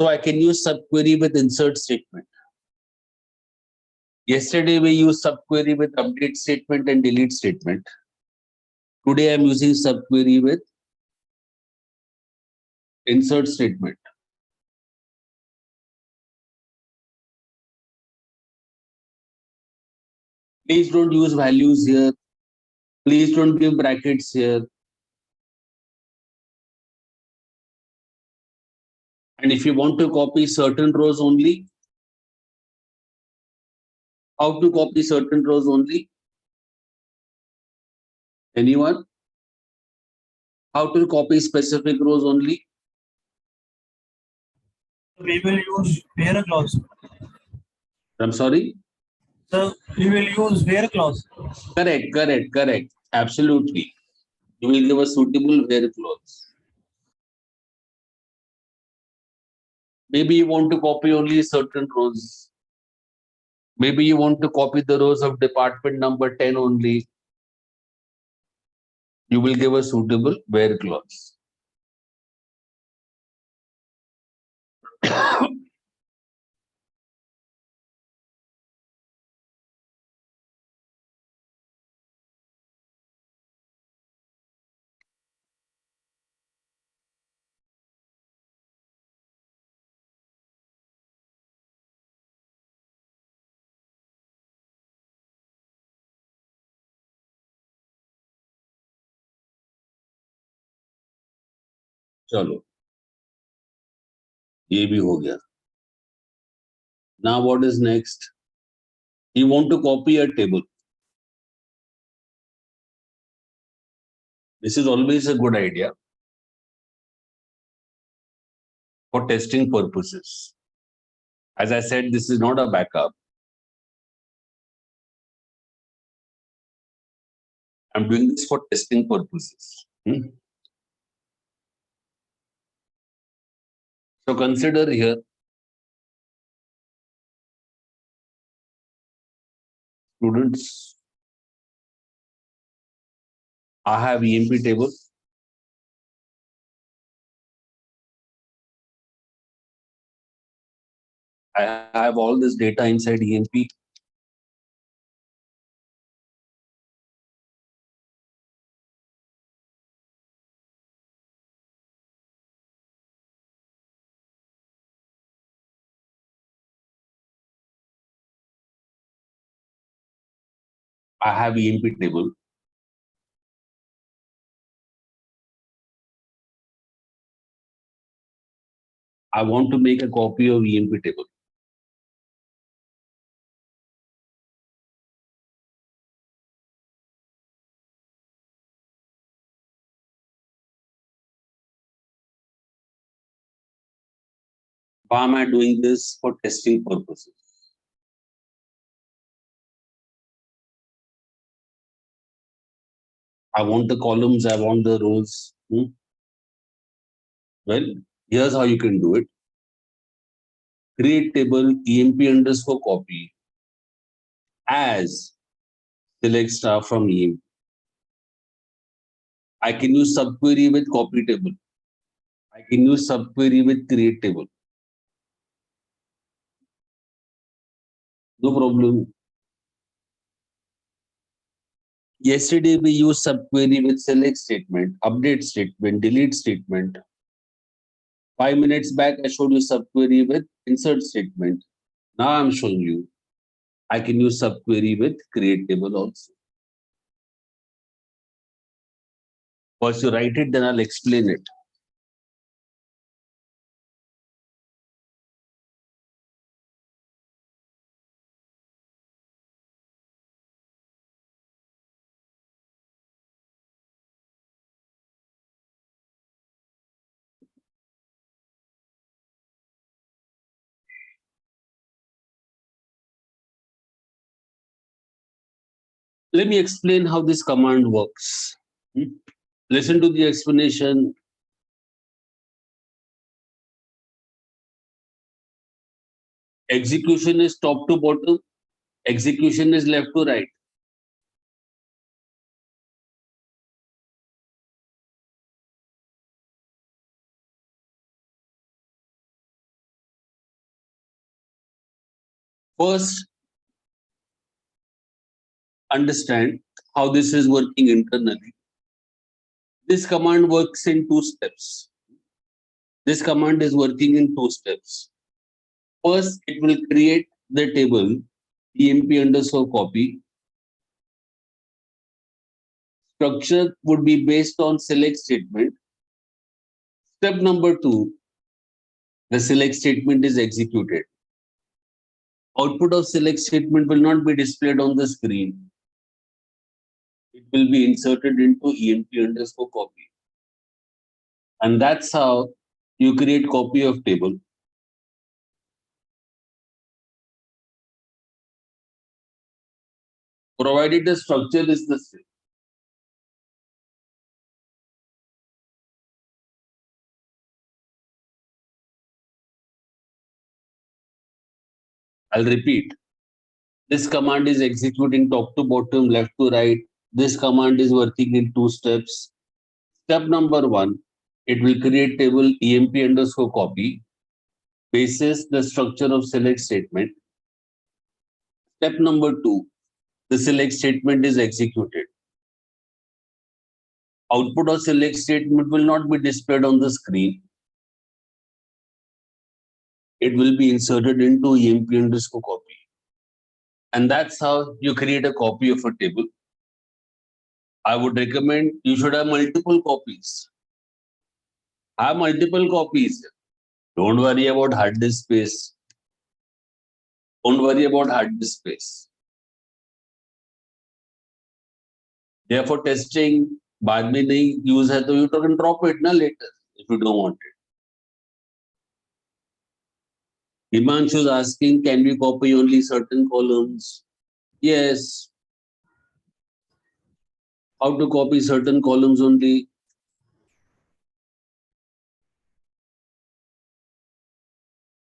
So I can use subquery with insert statement. Yesterday we used subquery with update statement and delete statement. Today I'm using subquery with insert statement. Please don't use values here. Please don't give brackets here. And if you want to copy certain rows only, how to copy certain rows only? Anyone? How to copy specific rows only? We will use where clause. I'm sorry? So we will use where clause. Correct. Absolutely. You will give a suitable where clause. Maybe you want to copy only certain rows. Maybe you want to copy the rows of department number 10 only. You will give a suitable where clause. चलो ये भी हो गया. Now what is next? You want to copy a table. This is always a good idea. for testing purposes. As I said, this is not a backup. I'm doing this for testing purposes. So consider here, students, I have EMP table. I have all this data inside EMP. I have EMP table. I want to make a copy of EMP table. Why am I doing this? For testing purposes. I want the columns, I want the rows. Well, here's how you can do it. Create table EMP underscore copy as select star from EMP. I can use subquery with copy table. I can use subquery with create table. No problem. Yesterday we used subquery with select statement, update statement, delete statement. 5 minutes back I showed you subquery with insert statement. Now I'm showing you I can use subquery with create table also. First you write it, then I'll explain it. Let me explain how this command works. Listen to the explanation. Execution is top to bottom. Execution is left to right. First, understand how this is working internally. This command works in 2 steps. This command is working in 2 steps. First, it will create the table EMP underscore copy. Structure would be based on select statement. Step number 2, the select statement is executed. Output of select statement will not be displayed on the screen. It will be inserted into EMP underscore copy. And that's how you create copy of table. Provided the structure is the same. I'll repeat. This command is executing top to bottom, left to right. This command is working in 2 steps. Step number 1, it will create table EMP underscore copy, basis the structure of select statement. Step number 2, the select statement is executed. Output of select statement will not be displayed on the screen. It will be inserted into EMP underscore copy. And that's how you create a copy of a table. I would recommend you should have multiple copies. Have multiple copies. Don't worry about hard disk space. Don't worry about hard disk space. Therefore, testing, बाद में नहीं use है तो you can drop it ना later if you don't want it. Himanshu is asking, can we copy only certain columns? Yes. How to copy certain columns only?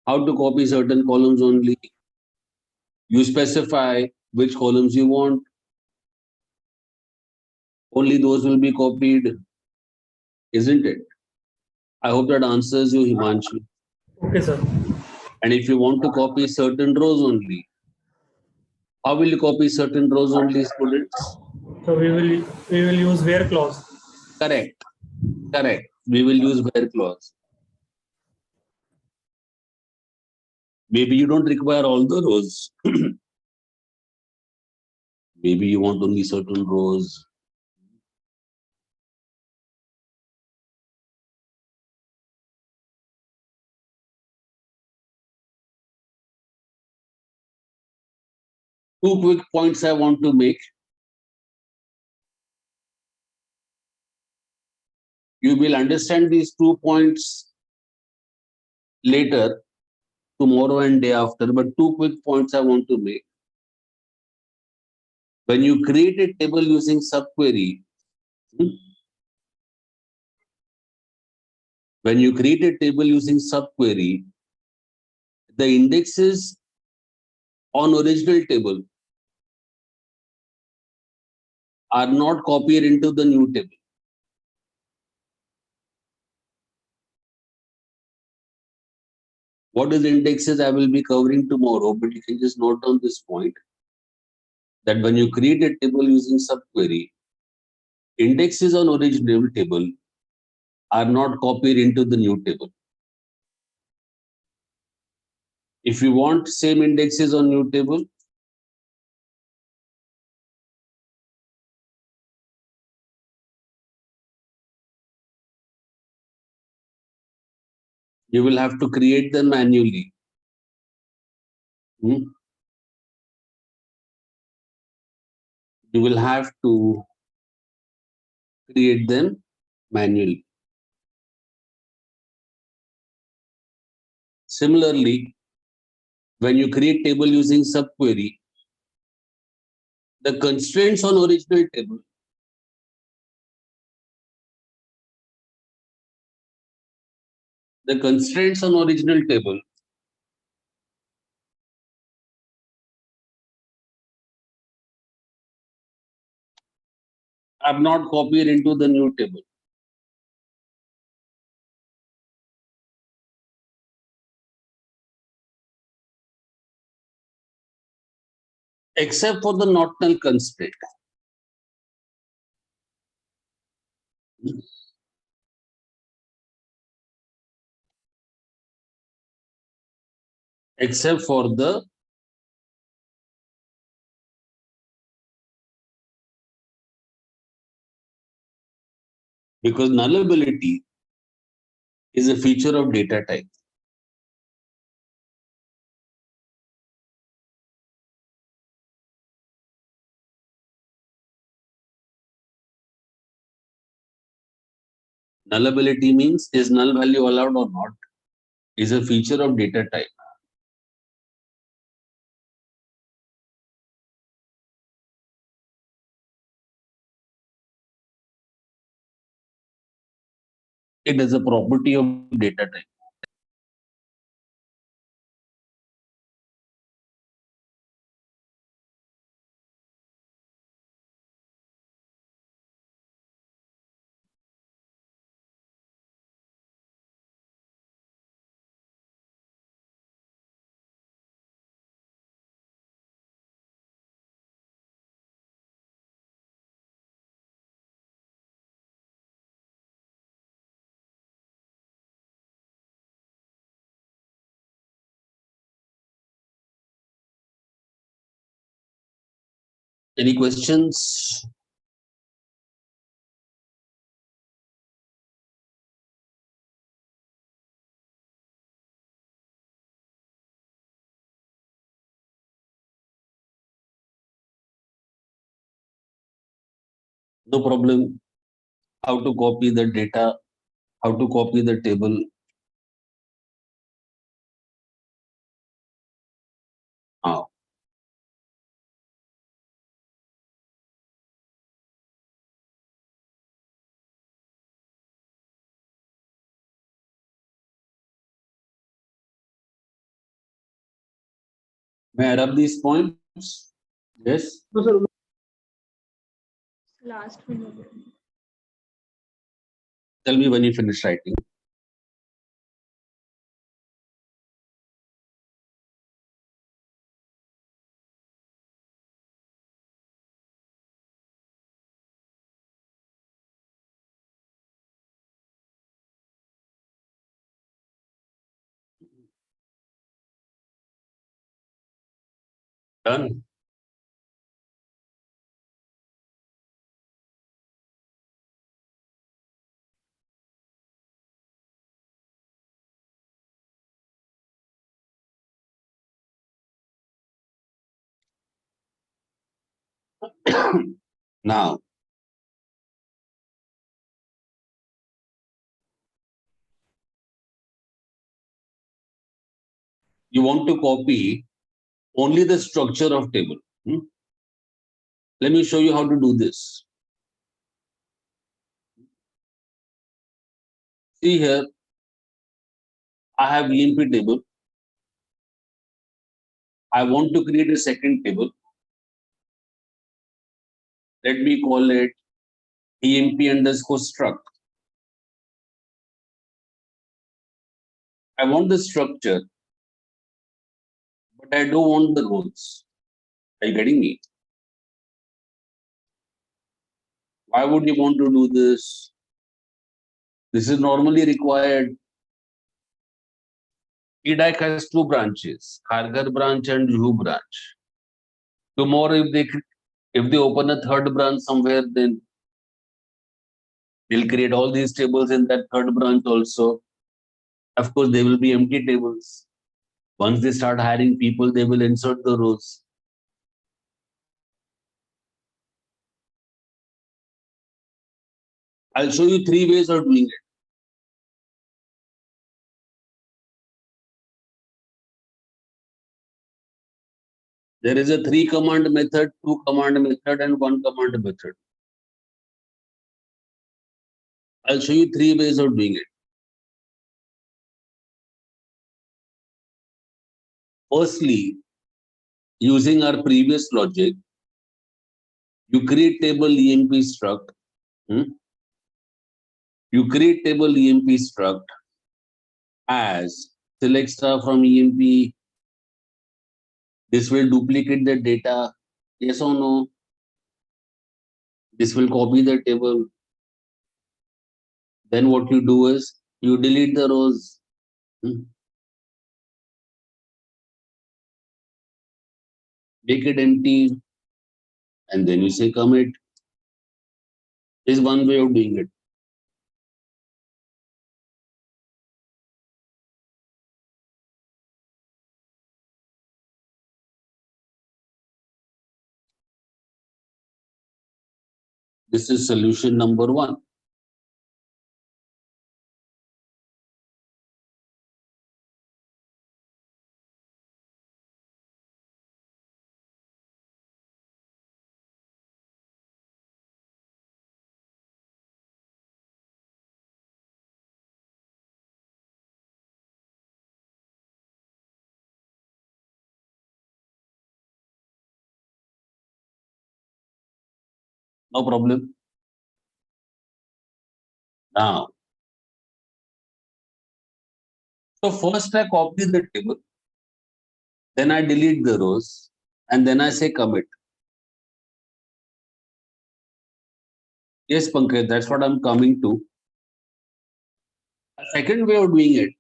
How to copy certain columns only? You specify which columns you want. Only those will be copied, isn't it? I hope that answers you, Himanshu. Okay, sir. And if you want to copy certain rows only, how will you copy certain rows only, students? So we will use where clause. Correct. Correct. We will use where clause. Maybe you don't require all the rows. Maybe you want only certain rows. Two quick points I want to make. You will understand these 2 points later, tomorrow and day after, but 2 quick points I want to make. When you create a table using subquery, when you create a table using subquery, the indexes on original table are not copied into the new table. What is indexes I will be covering tomorrow, but you can just note down this point that when you create a table using subquery, indexes on original table are not copied into the new table. If you want same indexes on new table, you will have to create them manually. You will have to create them manually. Similarly, when you create table using subquery, the constraints on original table are not copied into the new table. Except for the not null constraint. Except for the because nullability is a feature of data type. Nullability means is null value allowed or not, is a feature of data type. It is a property of data type. Any questions? No problem. How to copy the data, how to copy the table. May I rub these points? Yes. Last one. Tell me when you finish writing. Done. Now, you want to copy only the structure of table. Let me show you how to do this. See here, I have EMP table. I want to create a second table. Let me call it EMP underscore struct. I want the structure, but I don't want the rows. Are you getting me? Why would you want to do this? This is normally required. EDAC has two branches, Kharghar branch and Juhu branch. Tomorrow, if they open a third branch somewhere, then they'll create all these tables in that third branch also. Of course, they will be empty tables. Once they start hiring people, they will insert the rows. I'll show you 3 ways of doing it. There is a 3 command method, 2 command method, and 1 command method. I'll show you 3 ways of doing it. Firstly, using our previous logic, you create table EMP struct. You create table EMP struct as select star from EMP. This will duplicate the data. Yes or no? This will copy the table. Then what you do is you delete the rows. Make it empty, and then you say commit. This is one way of doing it. This is solution number 1. No problem. Now, so first I copy the table, then I delete the rows, and then I say commit. Yes, Pankaj, that's what I'm coming to. A second way of doing it,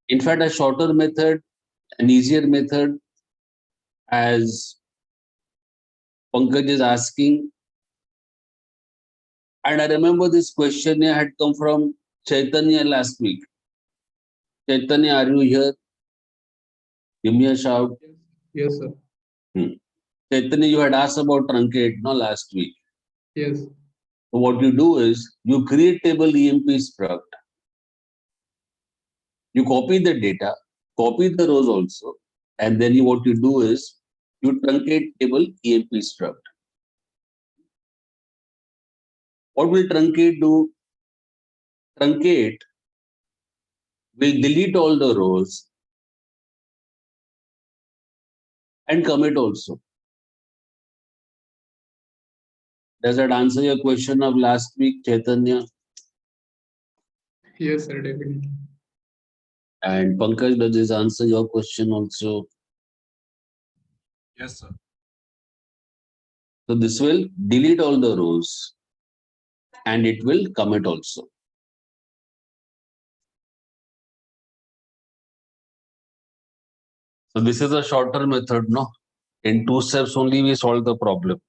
in fact, a shorter method, an easier method, as Pankaj is asking. And I remember this question had come from Chaitanya last week. Chaitanya, are you here? Give me a shout. Yes, sir. Chaitanya, you had asked about truncate, no, last week. Yes. So what you do is you create table EMP struct. You copy the data, copy the rows also, and then what you do is you truncate table EMP struct. What will truncate do? Truncate will delete all the rows and commit also. Does that answer your question of last week, Chaitanya? Yes, sir, definitely. And Pankaj, does this answer your question also? Yes, sir. So this will delete all the rows and it will commit also. So this is a shorter method, no? In 2 steps only we solve the problem.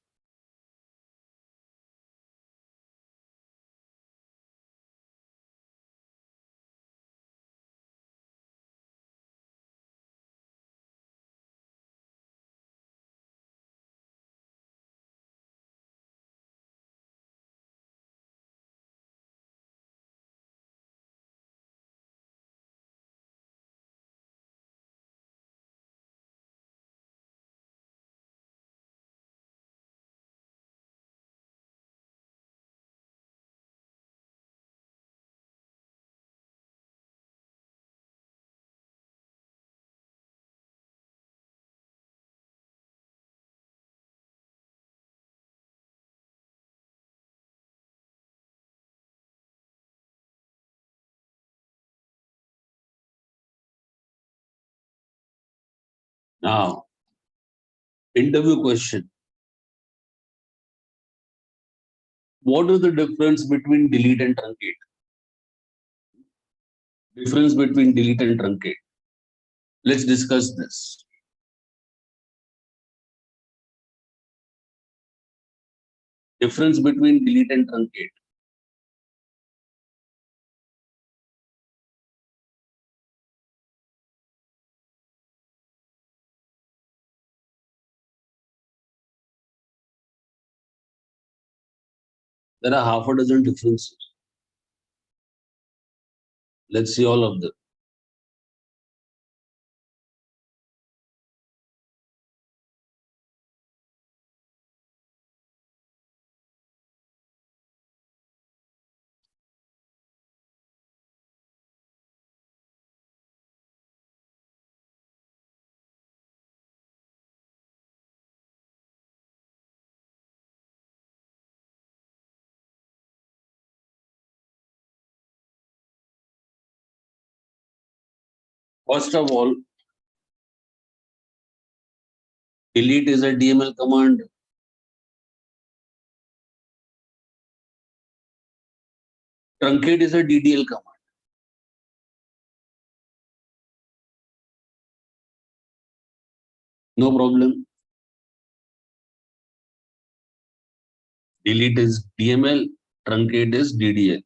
Now, interview question. What is the difference between delete and truncate? Difference between delete and truncate. Let's discuss this. Difference between delete and truncate. There are half a dozen differences. Let's see all of them. First of all, delete is a DML command. Truncate is a DDL command. No problem. Delete is DML, truncate is DDL.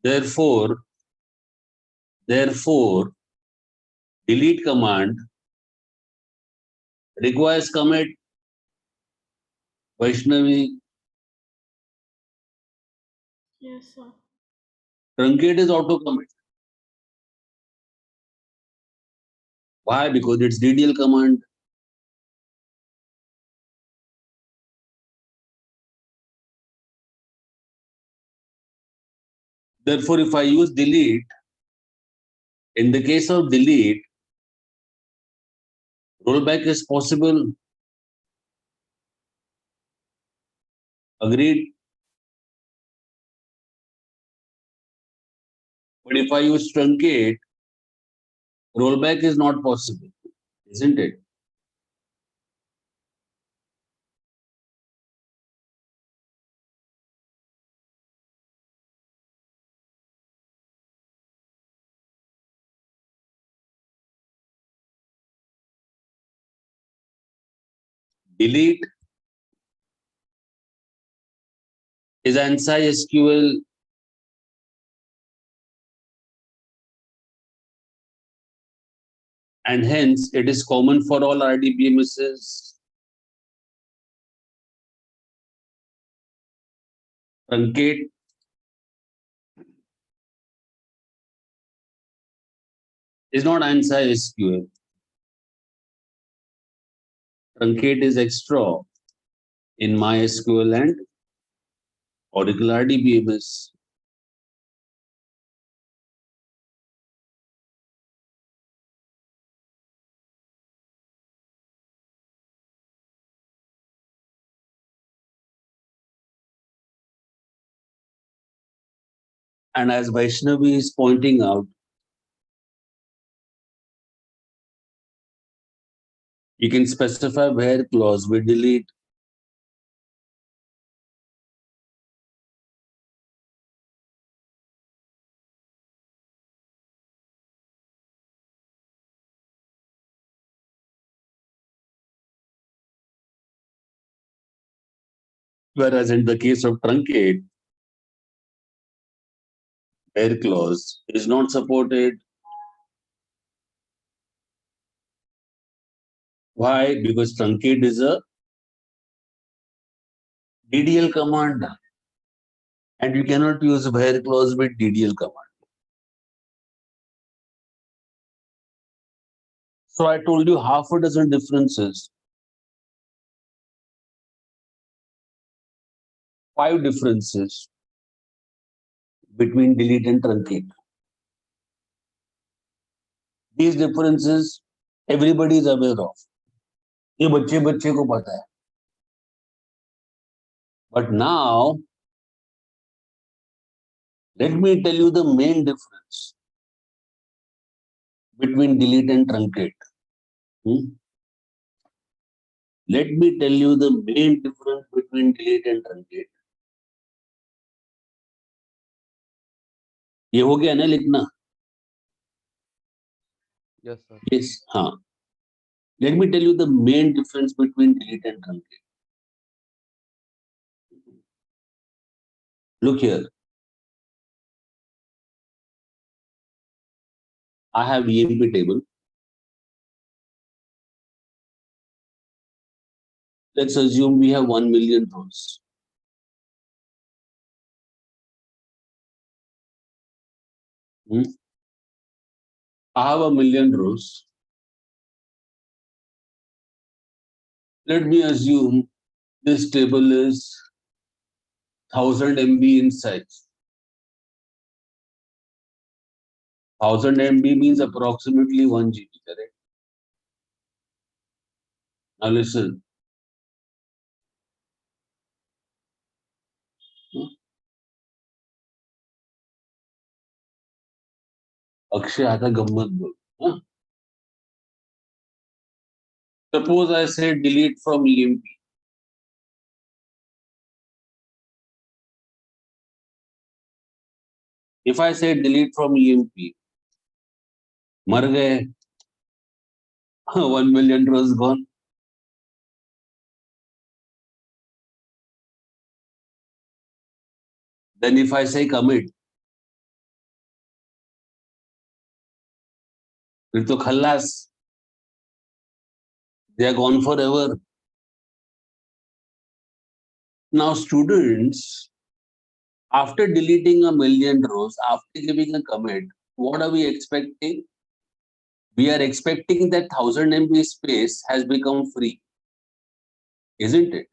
Therefore, delete command requires commit. Vaishnavi, Yes, sir. truncate is auto commit. Why? Because it's DDL command. Therefore, if I use delete, in the case of delete, rollback is possible. Agreed. But if I use truncate, rollback is not possible, isn't it? Delete is ANSI SQL and hence it is common for all RDBMSs. Truncate is not ANSI SQL. truncate is extra in MySQL and Oracle RDBMS. And as Vaishnavi is pointing out, you can specify where clause we delete. Whereas in the case of truncate, where clause is not supported. Why? Because truncate is a DDL command, and you cannot use where clause with DDL command. So I told you half a dozen differences. 5 differences between delete and truncate. These differences everybody is aware of. ये बच्चे को पता है. But now, let me tell you the main difference between delete and truncate. Let me tell you the main difference between delete and truncate. ये हो गया ना लिखना? Yes, sir. Yes, हाँ. Let me tell you the main difference between delete and truncate. Look here. I have EMP table. Let's assume we have 1 million rows. I have 1 million rows. Let me assume this table is 1000 MB in size. 1000 MB means approximately 1 GB, correct? Now listen. Akshay, आता गम्मत बोल. Suppose I say delete from EMP. If I say delete from EMP, मर गए. 1 million rows gone. Then if I say commit, फिर तो खल्लास. They are gone forever. Now students, after deleting 1 million rows, after giving a commit, what are we expecting? We are expecting that 1000 MB space has become free. Isn't it?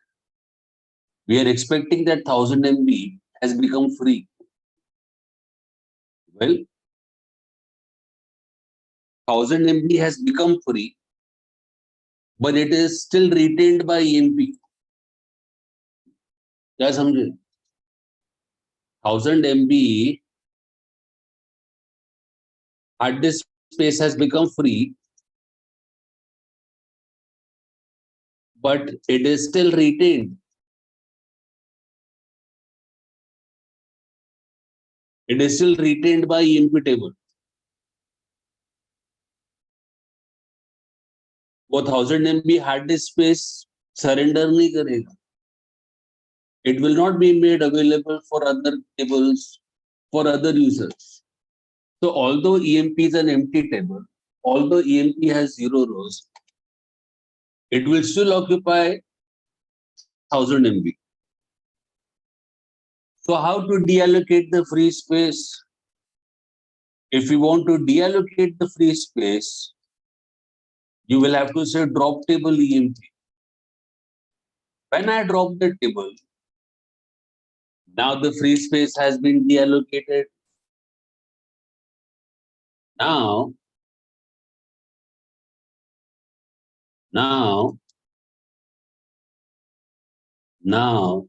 We are expecting that 1000 MB has become free. Well, 1000 MB has become free, but it is still retained by EMP. क्या समझे? 1000 MB hard disk space has become free, but it is still retained. It is still retained by EMP table. वो 1000 MB hard disk space surrender नहीं करेगा. It will not be made available for other tables, for other users. So although EMP is an empty table, although EMP has 0 rows, it will still occupy 1000 MB. So how to deallocate the free space? If you want to deallocate the free space, you will have to say drop table EMP. When I drop the table, now the free space has been deallocated. Now, now the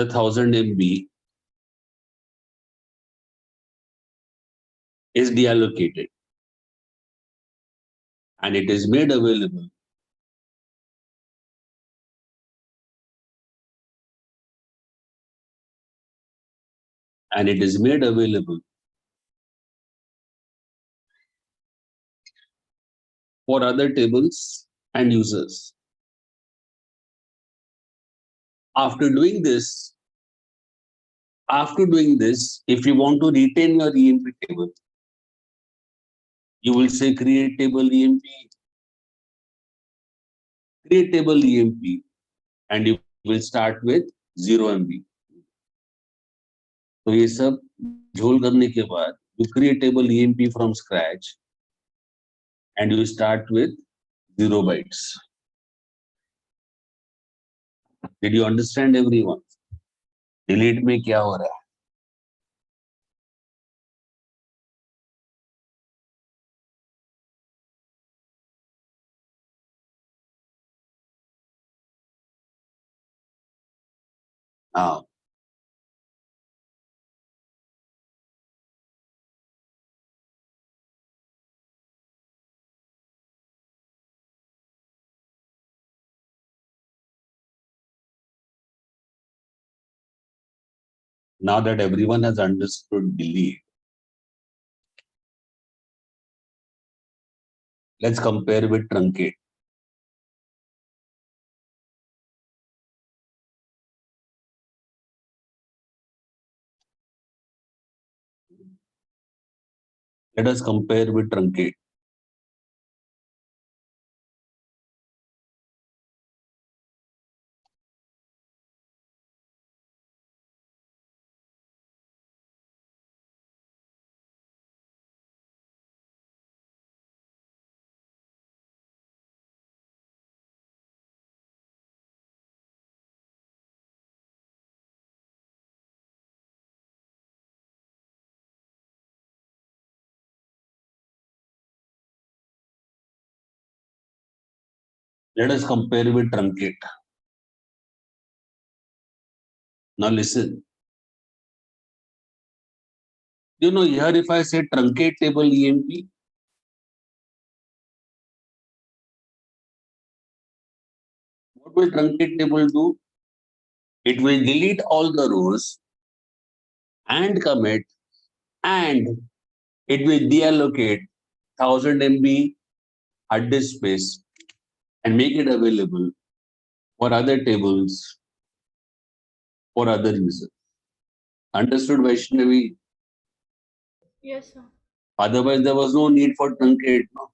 1000 MB is deallocated and it is made available for other tables and users. After doing this, if you want to retain your EMP table, you will say create table EMP, and you will start with 0 MB. तो ये सब झोल करने के बाद you create table EMP from scratch and you start with 0 bytes. Did you understand everyone? Delete में क्या हो रहा है? Now, now that everyone has understood delete, let's compare with truncate. Let us compare with truncate. Let us compare with truncate. Now listen. You know, here if I say truncate table EMP, what will truncate table do? It will delete all the rows and commit, and it will deallocate 1000 MB hard disk space and make it available for other tables, for other users. Understood, Vaishnavi? Yes, sir. Otherwise, there was no need for truncate. No?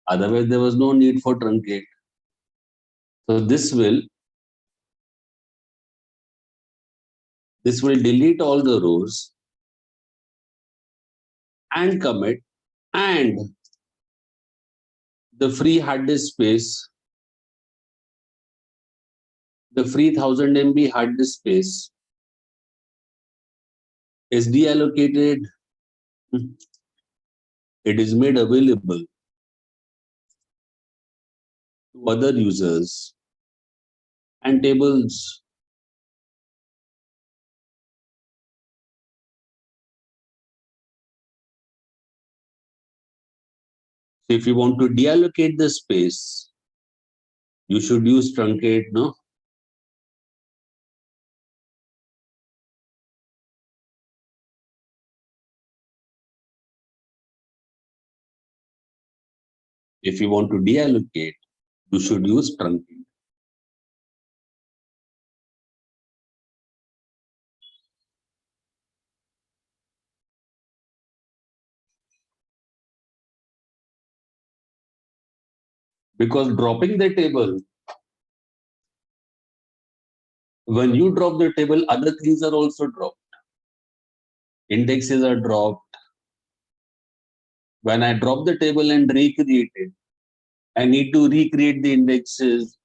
Otherwise, there was no need for truncate. So this will delete all the rows and commit, and the free hard disk space, the free 1000 MB hard disk space is deallocated. It is made available to other users and tables. So if you want to deallocate the space, you should use truncate, no? If you want to deallocate, you should use truncate. Because dropping the table, when you drop the table, other things are also dropped. Indexes are dropped, When I drop the table and recreate it, I need to recreate the indexes.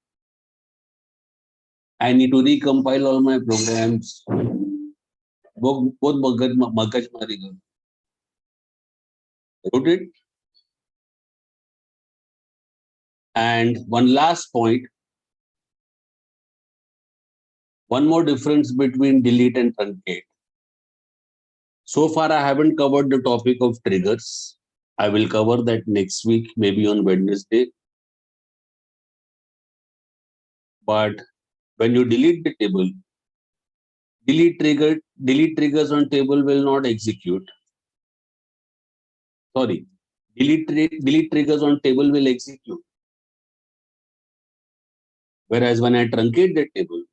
I need to recompile all my programs. Both magaj mariga. Got it? And one last point. One more difference between delete and truncate. So far, I haven't covered the topic of triggers. I will cover that next week, maybe on Wednesday. But when you delete the table, delete triggers on table will not execute. Sorry, delete triggers on table will execute. Whereas when I truncate the table,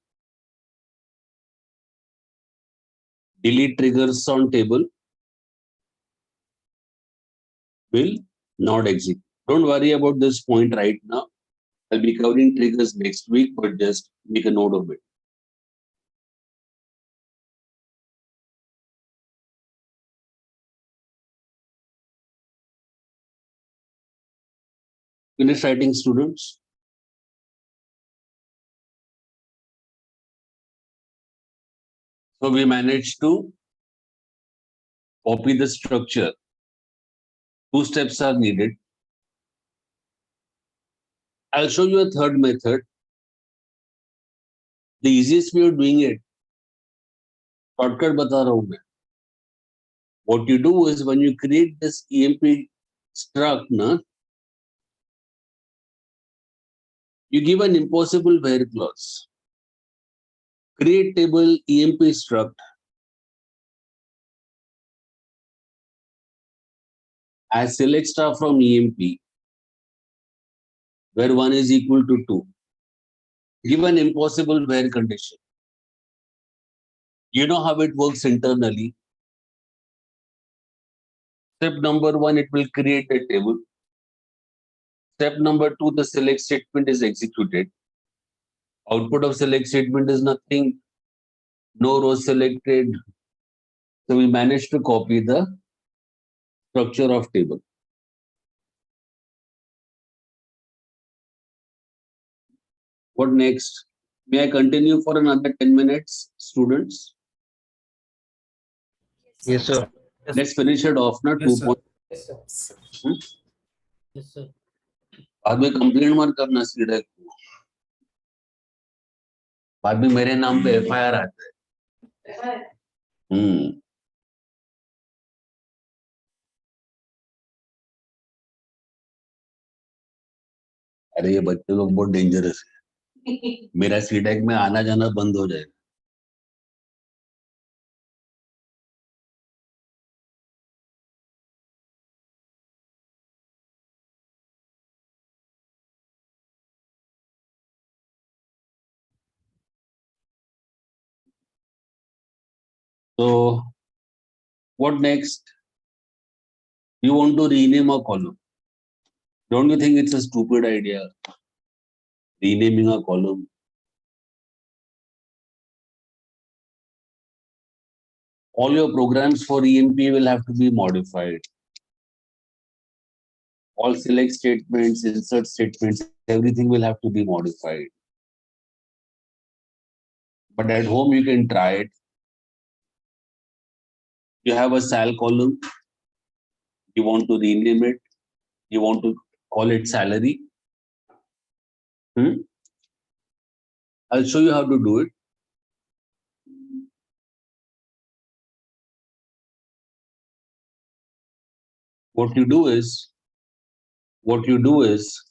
delete triggers on table will not execute. Don't worry about this point right now. I'll be covering triggers next week, but just make a note of it. Finish writing, students. So we managed to copy the structure. 2 steps are needed. I'll show you a third method. The easiest way of doing it, shortcut bata raha hu main. What you do is when you create this EMP struct, you give an impossible where clause. Create table EMP struct as select star from EMP where 1 is equal to 2. Give an impossible where condition. You know how it works internally. Step number 1, it will create a table. Step number 2, the select statement is executed. Output of select statement is nothing, no rows selected. So we managed to copy the structure of table. What next? May I continue for another 10 minutes, students? Yes, sir. Let's finish it off now. 2 points. Yes, sir. बाद में complaint मत करना सीधे बाद में मेरे नाम पे एफआईआर आता है अरे ये बच्चे लोग बहुत डेंजरस है मेरा सीडेक में आना जाना बंद हो जाएगा So what next? You want to rename a column. Don't you think it's a stupid idea? Renaming a column. All your programs for EMP will have to be modified. All select statements, insert statements, everything will have to be modified. But at home, you can try it. You have a sal column. You want to rename it. You want to call it salary. I'll show you how to do it. What you do is,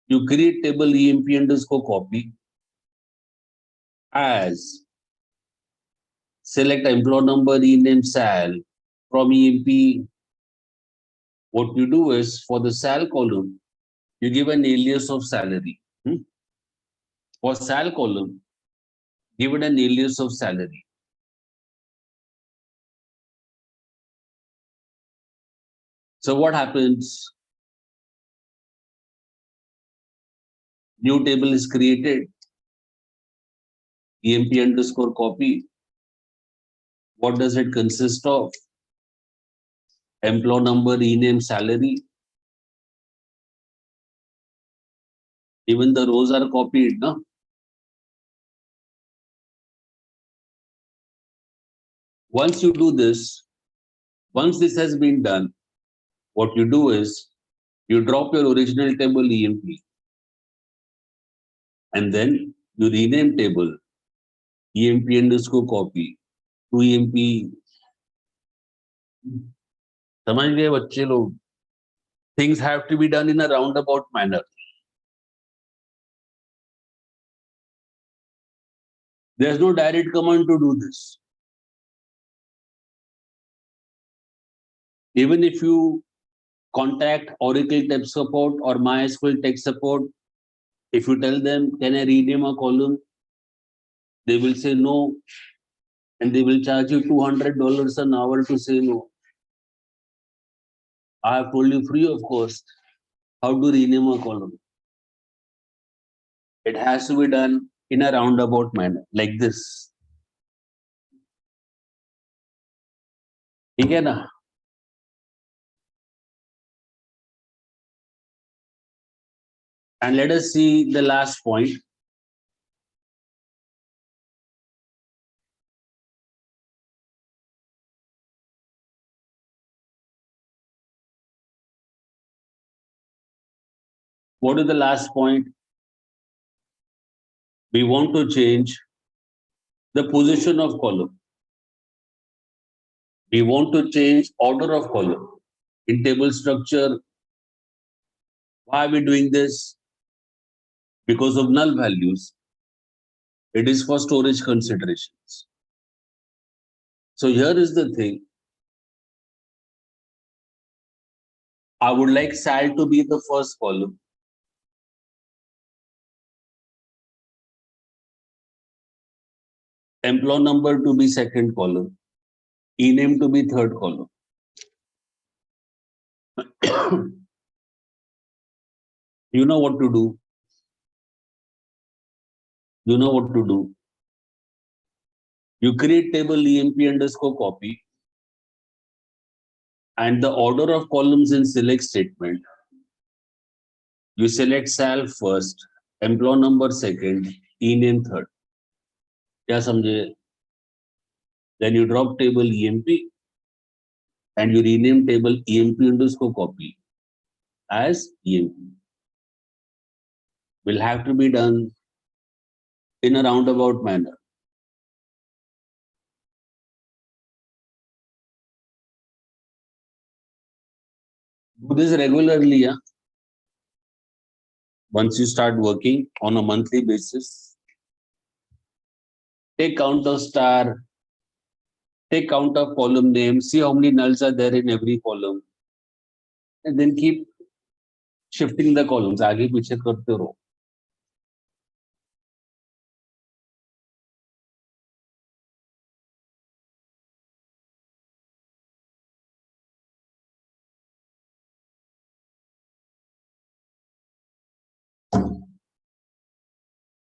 you create table EMP underscore copy as select employee number, rename sal from EMP. What you do is for the sal column, you give an alias of salary. For sal column, give it an alias of salary. So what happens? New table is created. EMP underscore copy. What does it consist of? employee number, rename, salary. Even the rows are copied, no? Once you do this, once this has been done, what you do is you drop your original table EMP and then you rename table EMP underscore copy to EMP. समझ गए बच्चे लोग? Things have to be done in a roundabout manner. There's no direct command to do this. Even if you contact Oracle Tech Support or MySQL Tech Support, if you tell them, can I rename a column? They will say no, and they will charge you $200 an hour to say no. I have told you free of cost how to rename a column. It has to be done in a roundabout manner, like this. ठीक है ना? And let us see the last point. What is the last point? We want to change the position of column. We want to change order of column in table structure. Why are we doing this? Because of null values. It is for storage considerations. So here is the thing. I would like SAL to be the first column. Employee number to be second column. E-name to be third column. You know what to do. You know what to do. You create table EMP underscore copy and the order of columns in select statement. You select SAL first, employee number second, E-name third. क्या समझे? Then you drop table EMP and you rename table EMP underscore copy as EMP. Will have to be done in a roundabout manner. Do this regularly, yeah? Once you start working on a monthly basis, take count of star, take count of column name, see how many nulls are there in every column, and then keep shifting the columns. आगे पीछे करते रहो.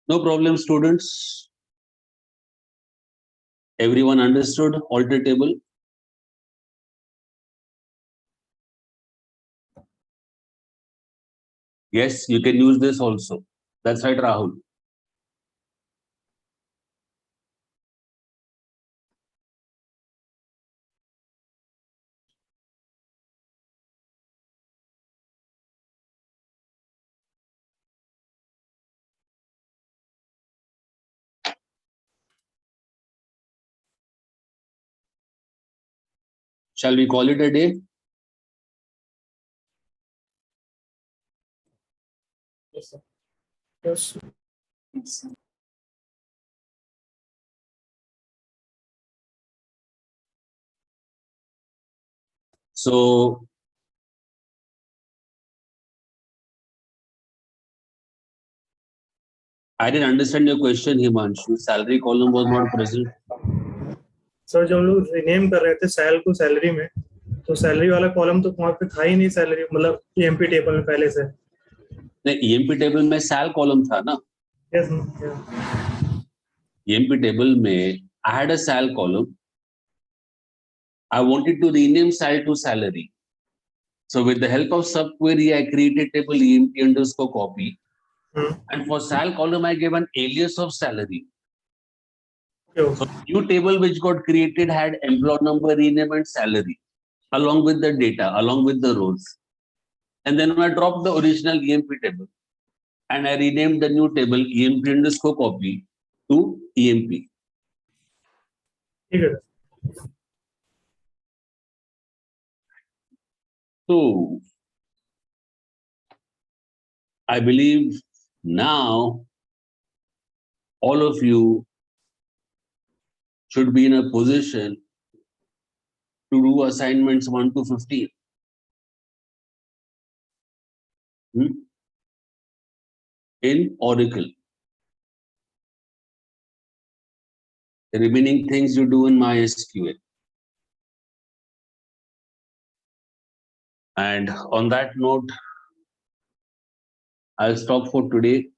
No problem, students. Everyone understood alter table? Yes, you can use this also. That's right, Rahul. Shall we call it a day? Yes, sir. Yes. Yes, sir. So, I didn't understand your question, Himanshu. Salary column was not present. Sir जब हम लोग rename कर रहे थे cell को salary में, तो salary वाला कॉलम तो वहाँ पे था ही नहीं सैलरी, मतलब ईएमपी टेबल में पहले से. नहीं, EMP टेबल में SAL कॉलम था ना. Yes. EMP टेबल में I had a SAL column I wanted to rename sal to salary. So with the help of subquery, I created table EMP underscore copy. And for sal column, I gave an alias of salary. So new table which got created had employee number, rename, and salary, along with the data, along with the rows. And then I dropped the original EMP table and I renamed the new table EMP underscore copy to EMP. So I believe now all of you should be in a position to do assignments 1 to 15. In Oracle. The remaining things you do in MySQL. And on that note, I'll stop for today.